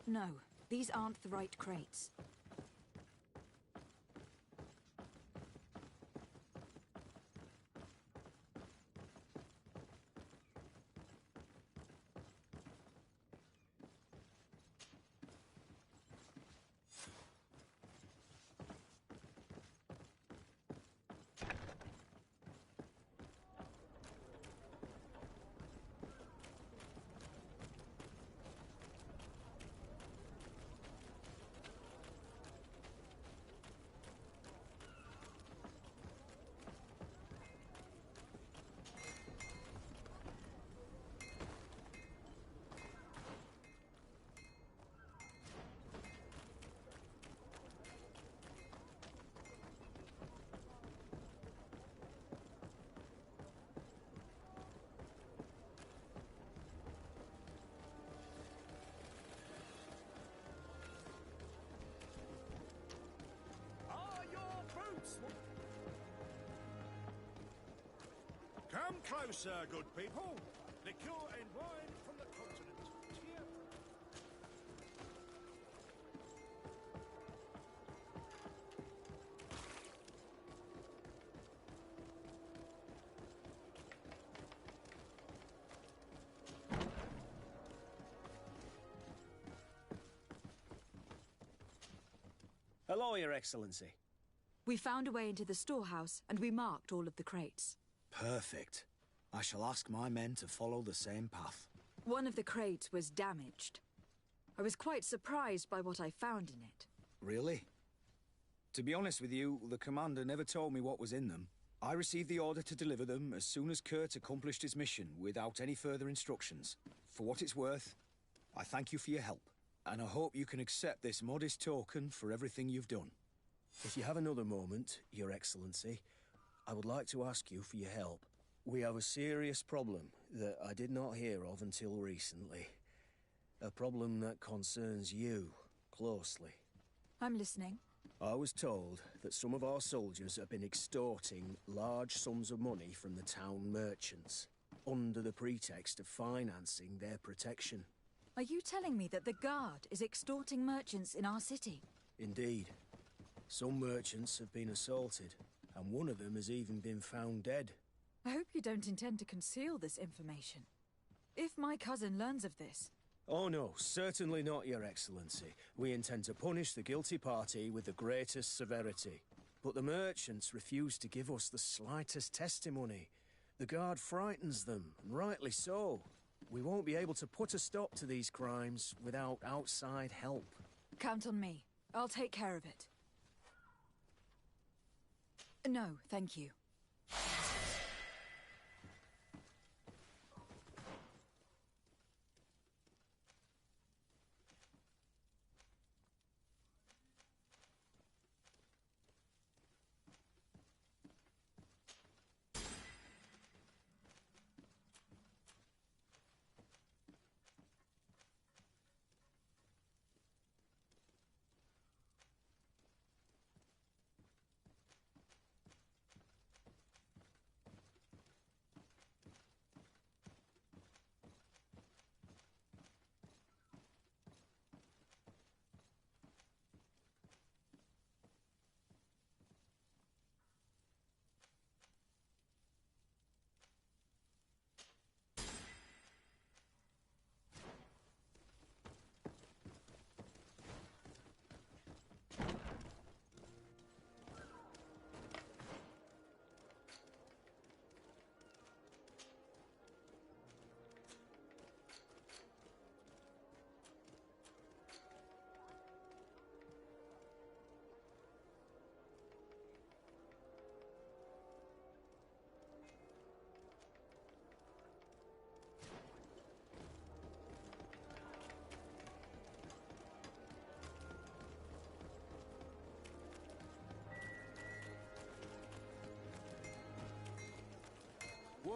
No, these aren't the right crates. Come closer, good people. Liqueur and wine from the continent. Cheer. Hello, Your Excellency. We found a way into the storehouse, and we marked all of the crates. Perfect. I shall ask my men to follow the same path. One of the crates was damaged. I was quite surprised by what I found in it. Really? To be honest with you, the commander never told me what was in them. I received the order to deliver them as soon as Kurt accomplished his mission, without any further instructions. For what it's worth, I thank you for your help, and I hope you can accept this modest token for everything you've done. If you have another moment, Your Excellency, I would like to ask you for your help. We have a serious problem that I did not hear of until recently. A problem that concerns you closely. I'm listening. I was told that some of our soldiers have been extorting large sums of money from the town merchants, under the pretext of financing their protection. Are you telling me that the Guard is extorting merchants in our city? Indeed. Some merchants have been assaulted, and one of them has even been found dead. I hope you don't intend to conceal this information. If my cousin learns of this... Oh no, certainly not, Your Excellency. We intend to punish the guilty party with the greatest severity. But the merchants refuse to give us the slightest testimony. The Guard frightens them, and rightly so. We won't be able to put a stop to these crimes without outside help. Count on me. I'll take care of it. No, thank you.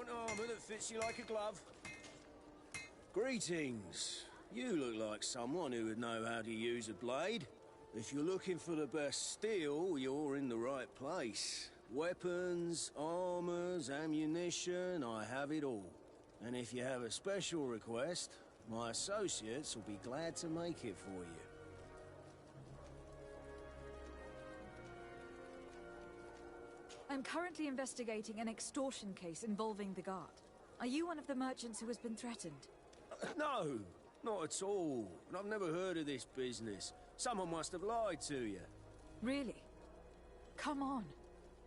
Want armour that fits you like a glove? Greetings. You look like someone who would know how to use a blade. If you're looking for the best steel, you're in the right place. Weapons, armors, ammunition, I have it all. And if you have a special request, my associates will be glad to make it for you. I'm currently investigating an extortion case involving the guard. Are you one of the merchants who has been threatened? No, not at all. And I've never heard of this business. Someone must have lied to you. Really? Come on.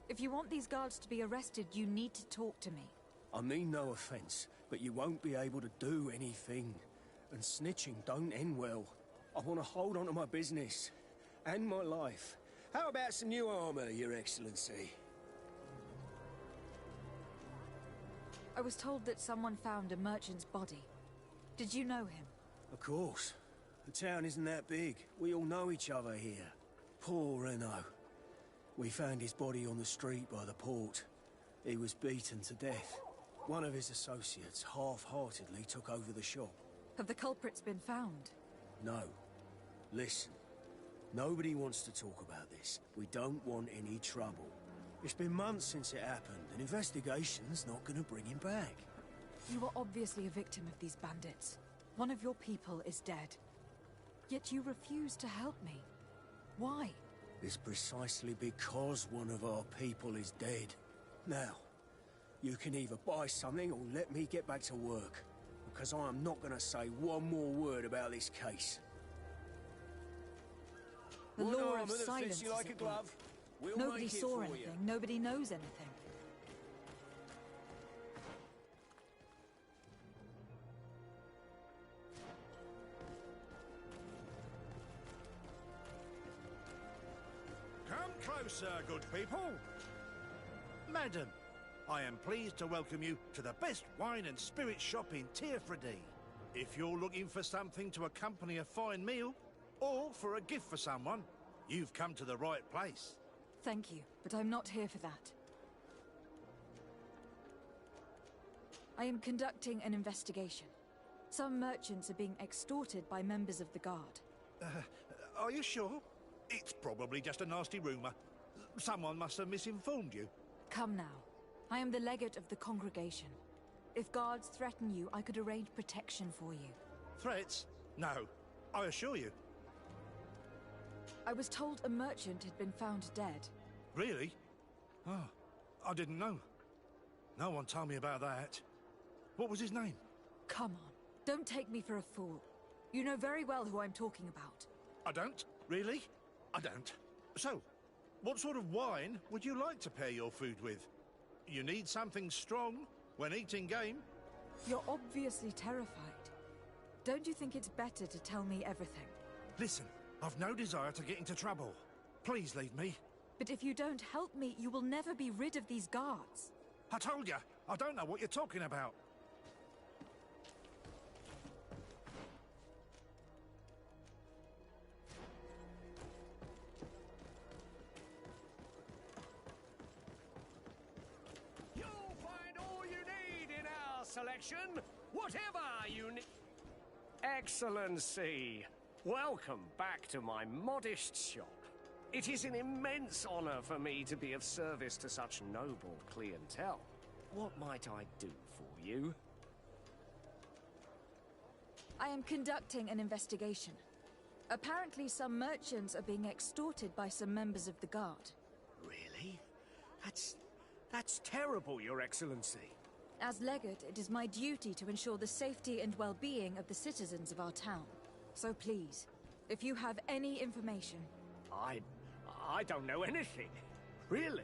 If you want these guards to be arrested, you need to talk to me. I mean no offense, but you won't be able to do anything. And snitching don't end well. I want to hold on to my business. And my life. How about some new armor, Your Excellency? I was told that someone found a merchant's body. Did you know him? Of course. The town isn't that big. We all know each other here. Poor Renault. We found his body on the street by the port. He was beaten to death. One of his associates half-heartedly took over the shop. Have the culprits been found? No. Listen. Nobody wants to talk about this. We don't want any trouble. It's been months since it happened. An investigation's not gonna bring him back. You are obviously a victim of these bandits. One of your people is dead. Yet you refuse to help me. Why? It's precisely because one of our people is dead. Now, you can either buy something or let me get back to work. Because I am not gonna say one more word about this case. The What law armor of that silence fits you like is a at glove? work. We'll Nobody make it saw for anything. you. Nobody knows anything. Come closer, good people. Madam, I am pleased to welcome you to the best wine and spirit shop in Tierfredy. If you're looking for something to accompany a fine meal, or for a gift for someone, you've come to the right place. Thank you, but I'm not here for that. I am conducting an investigation. Some merchants are being extorted by members of the guard. Are you sure? It's probably just a nasty rumor. Someone must have misinformed you. Come now. I am the legate of the congregation. If guards threaten you, I could arrange protection for you. Threats? No, I assure you. I was told a merchant had been found dead. Really? Oh, I didn't know. No one told me about that. What was his name? Come on. Don't take me for a fool. You know very well who I'm talking about. I don't? Really? I don't. So, what sort of wine would you like to pair your food with? You need something strong when eating game? You're obviously terrified. Don't you think it's better to tell me everything? Listen, I've no desire to get into trouble. Please leave me. But if you don't help me, you will never be rid of these guards. I told you, I don't know what you're talking about. You'll find all you need in our selection, whatever you need. Excellency, welcome back to my modest shop. It is an immense honor for me to be of service to such noble clientele. What might I do for you? I am conducting an investigation. Apparently some merchants are being extorted by some members of the guard. Really? That's terrible, Your Excellency. As legate, it is my duty to ensure the safety and well-being of the citizens of our town. So please, if you have any information... I don't know anything. Really?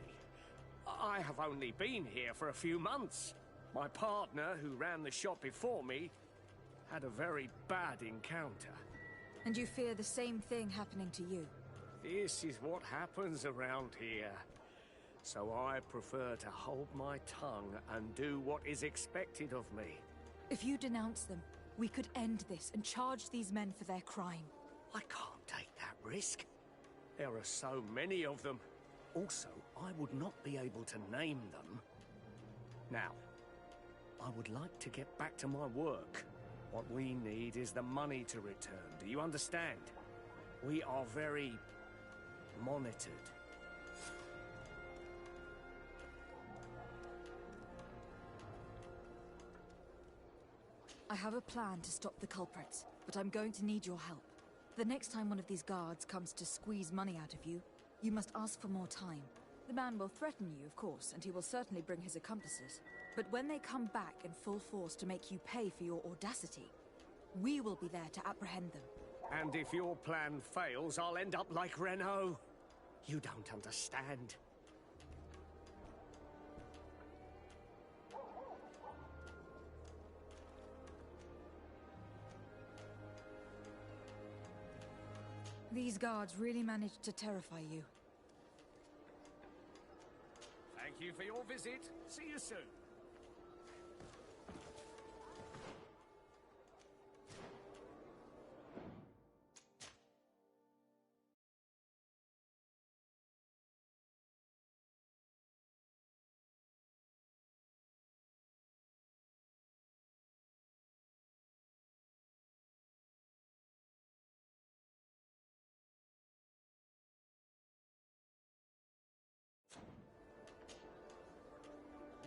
I have only been here for a few months. My partner, who ran the shop before me, had a very bad encounter. And you fear the same thing happening to you? This is what happens around here. So I prefer to hold my tongue and do what is expected of me. If you denounce them, we could end this and charge these men for their crime. I can't take that risk. There are so many of them. Also, I would not be able to name them. Now, I would like to get back to my work. What we need is the money to return. Do you understand? We are very monitored. I have a plan to stop the culprits, but I'm going to need your help. The next time one of these guards comes to squeeze money out of you, you must ask for more time. The man will threaten you, of course, and he will certainly bring his accomplices. But when they come back in full force to make you pay for your audacity, we will be there to apprehend them. And if your plan fails, I'll end up like Renault. You don't understand. These guards really managed to terrify you. Thank you for your visit. See you soon.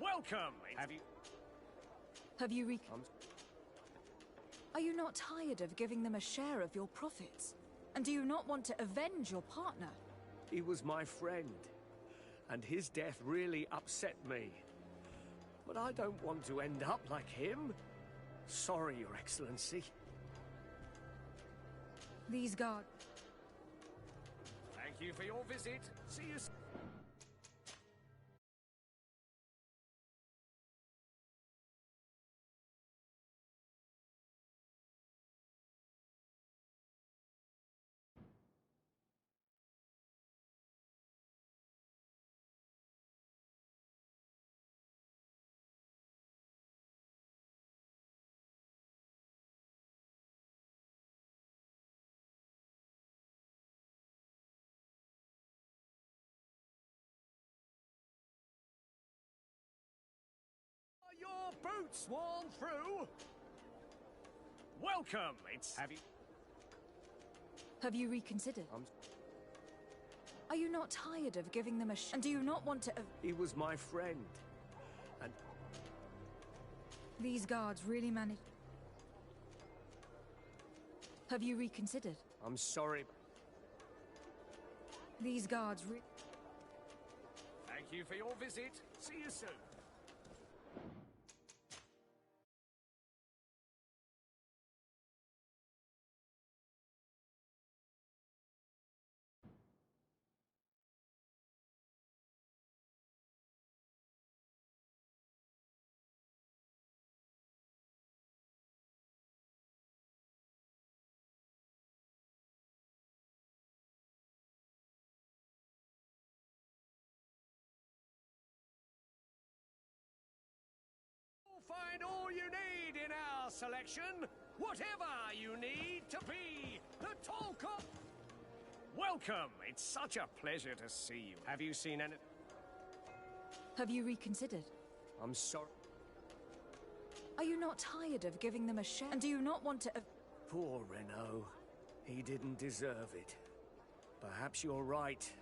Welcome! Have you Are you not tired of giving them a share of your profits? And do you not want to avenge your partner? He was my friend, and his death really upset me. But I don't want to end up like him. Sorry, Your Excellency. These guards... Thank you for your visit. See you soon. Your boots worn through? Welcome! Have you reconsidered? Are you not tired of giving them a and do you not want to He was my friend, and... These guards really managed... Have you reconsidered? I'm sorry. These guards Thank you for your visit. See you soon. Find all you need in our selection. Whatever you need to be the tall cop. Welcome. It's such a pleasure to see you. Have you seen any... Have you reconsidered? I'm sorry. Are you not tired of giving them a share? And do you not want to... Poor Renault. He didn't deserve it. Perhaps you're right,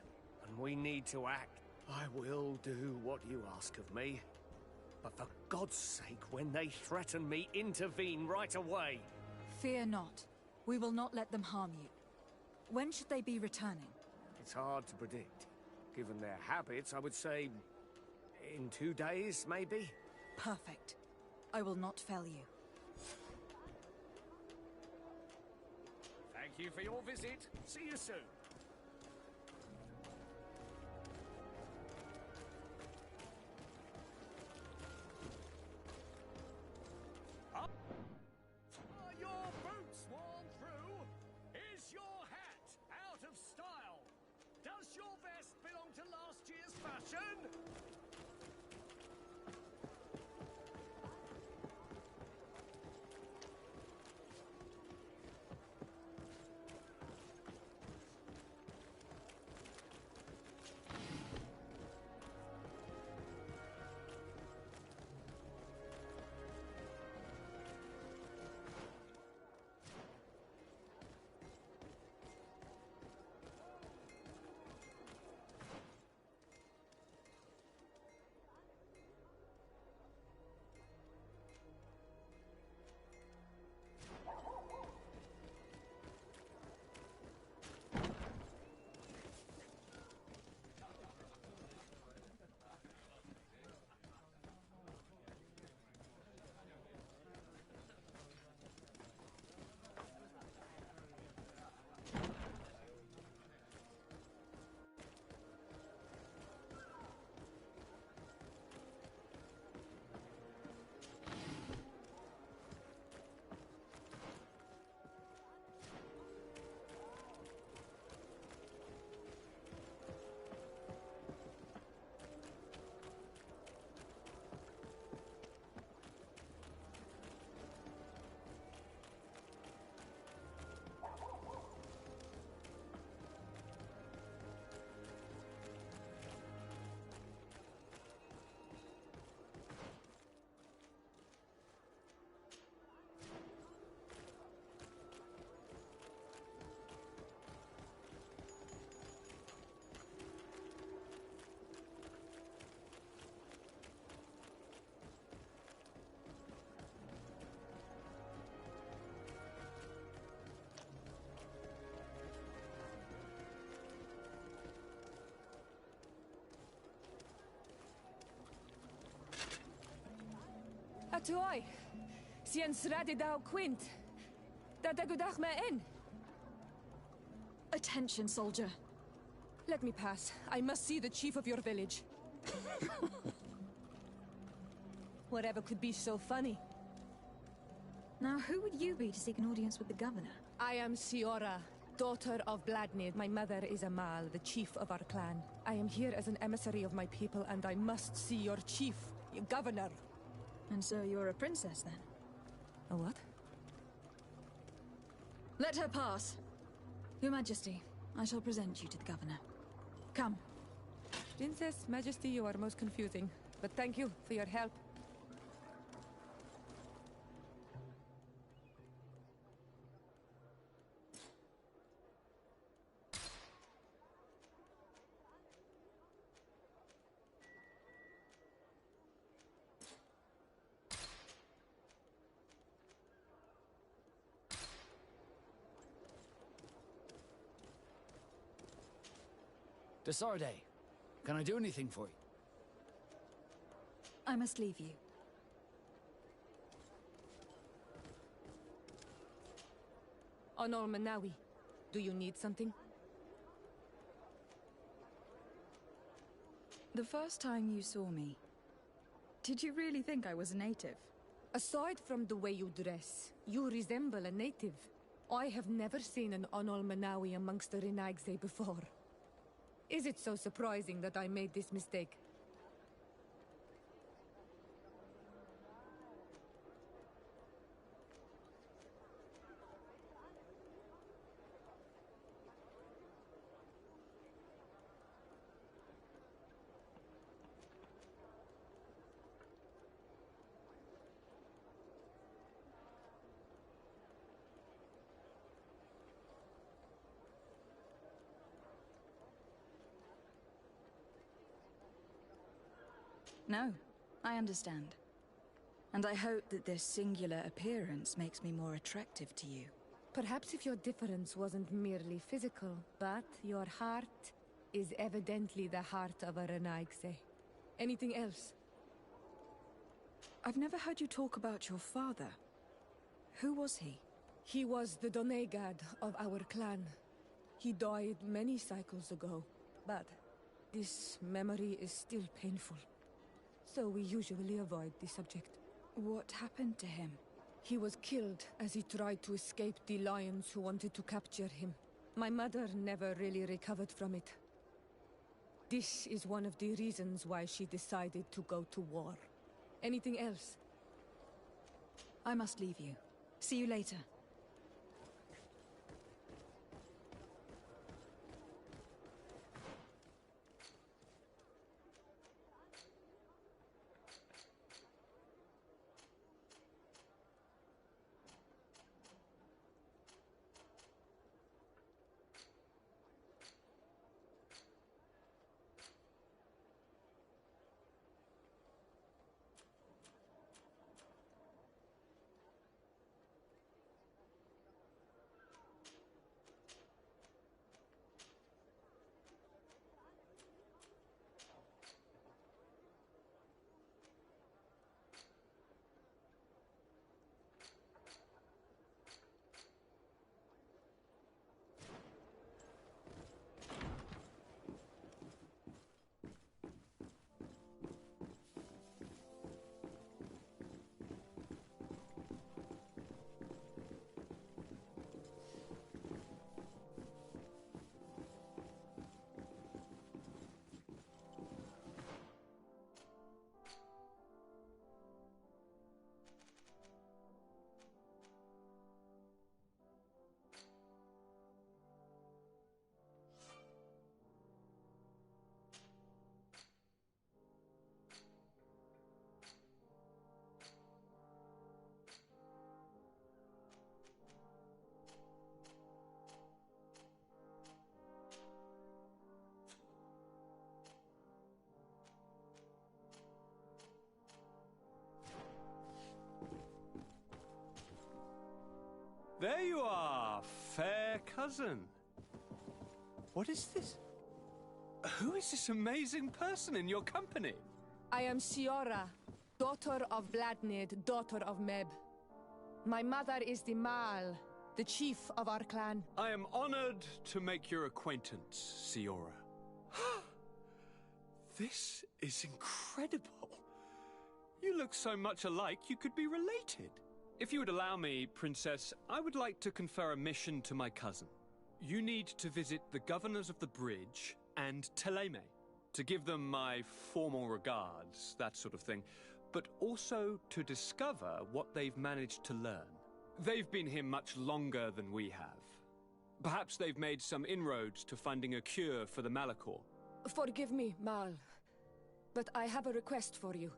and we need to act. I will do what you ask of me. But for God's sake, when they threaten me, intervene right away. Fear not. We will not let them harm you. When should they be returning? It's hard to predict. Given their habits, I would say... in 2 days, maybe? Perfect. I will not fail you. Thank you for your visit. See you soon. Atoi. Sien sradi dau quint. Dadagudach me in. Attention, soldier. Let me pass. I must see the chief of your village. Whatever could be so funny. Now, who would you be to seek an audience with the governor? I am Siora, daughter of Vladnir. My mother is Amal, the chief of our clan. I am here as an emissary of my people, and I must see your chief, your governor. And so you're a princess, then? A what? Let her pass. Your Majesty, I shall present you to the governor. Come. Princess, Majesty, you are most confusing. But thank you for your help. Desarde, can I do anything for you? I must leave you. Honor Manawi, do you need something? The first time you saw me, did you really think I was a native? Aside from the way you dress, you resemble a native. I have never seen an Onol Manawi amongst the Renaigse before. Is it so surprising that I made this mistake? No, I understand. And I hope that this singular appearance makes me more attractive to you. Perhaps if your difference wasn't merely physical, but your heart is evidently the heart of a Renaigse. Anything else? I've never heard you talk about your father. Who was he? He was the Donegad of our clan. He died many cycles ago, but this memory is still painful. So we usually avoid the subject. What happened to him? He was killed as he tried to escape the lions who wanted to capture him. My mother never really recovered from it. This is one of the reasons why she decided to go to war. Anything else? I must leave you. See you later. There you are, fair cousin. What is this? Who is this amazing person in your company? I am Siora, Daughter of Bladnid, daughter of Meb. My mother is the Mal, the chief of our clan. I am honored to make your acquaintance, Siora. This is incredible. You look so much alike you could be related. If you would allow me, Princess, I would like to confer a mission to my cousin. You need to visit the governors of the bridge and Teleme, to give them my formal regards, that sort of thing, but also to discover what they've managed to learn. They've been here much longer than we have. Perhaps they've made some inroads to finding a cure for the Malachor. Forgive me, Mal, but I have a request for you.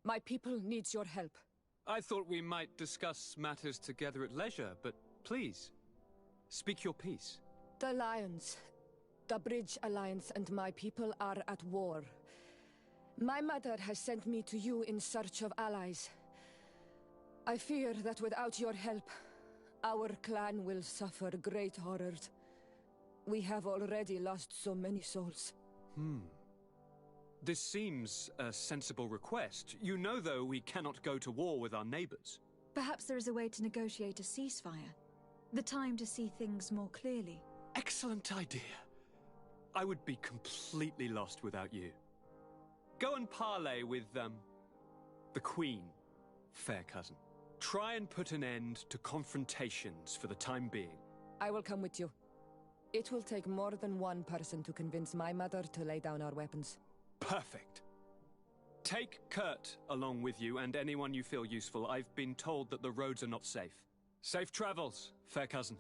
My people needs your help. I thought we might discuss matters together at leisure, but please, speak your piece. The Lions, the Bridge Alliance and my people are at war. My mother has sent me to you in search of allies. I fear that without your help, our clan will suffer great horrors. We have already lost so many souls. This seems a sensible request. You know, though, we cannot go to war with our neighbors. Perhaps there is a way to negotiate a ceasefire. The time to see things more clearly. Excellent idea. I would be completely lost without you. Go and parley with, the Queen, fair cousin. Try and put an end to confrontations for the time being. I will come with you. It will take more than one person to convince my mother to lay down our weapons. Perfect. Take Kurt along with you and anyone you feel useful. I've been told that the roads are not safe. Safe travels, fair cousin.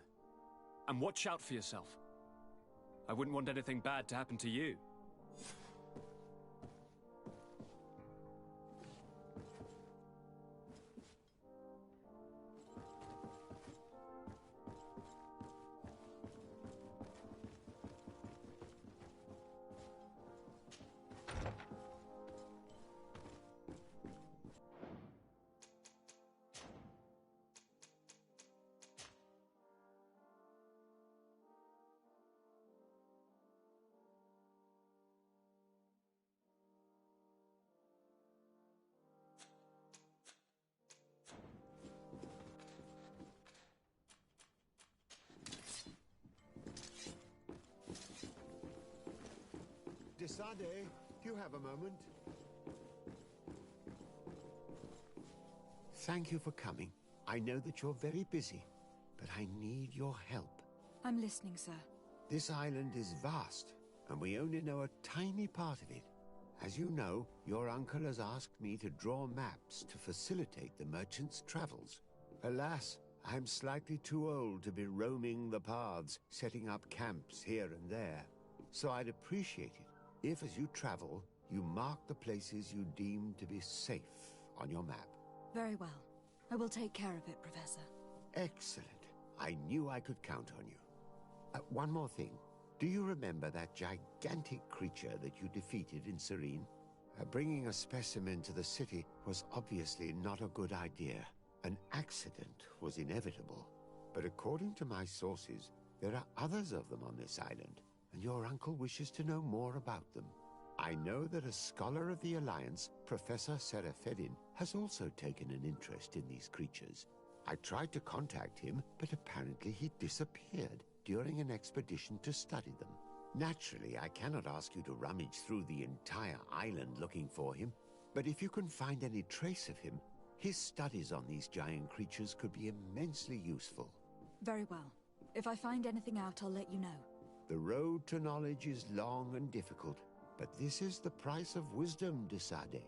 And watch out for yourself. I wouldn't want anything bad to happen to you. Juste, do you have a moment? Thank you for coming. I know that you're very busy, but I need your help. I'm listening, sir. This island is vast, and we only know a tiny part of it. As you know, your uncle has asked me to draw maps to facilitate the merchants' travels. Alas, I'm slightly too old to be roaming the paths, setting up camps here and there. So I'd appreciate it if, as you travel, you mark the places you deem to be safe on your map. Very well. I will take care of it, Professor. Excellent. I knew I could count on you. One more thing. Do you remember that gigantic creature that you defeated in Serene? Bringing a specimen to the city was obviously not a good idea. An accident was inevitable. But according to my sources, there are others of them on this island, and your uncle wishes to know more about them. I know that a scholar of the Alliance, Professor Serafedin, has also taken an interest in these creatures. I tried to contact him, but apparently he disappeared during an expedition to study them. Naturally, I cannot ask you to rummage through the entire island looking for him, but if you can find any trace of him, his studies on these giant creatures could be immensely useful. Very well. If I find anything out, I'll let you know. The road to knowledge is long and difficult, but this is the price of wisdom, Juste.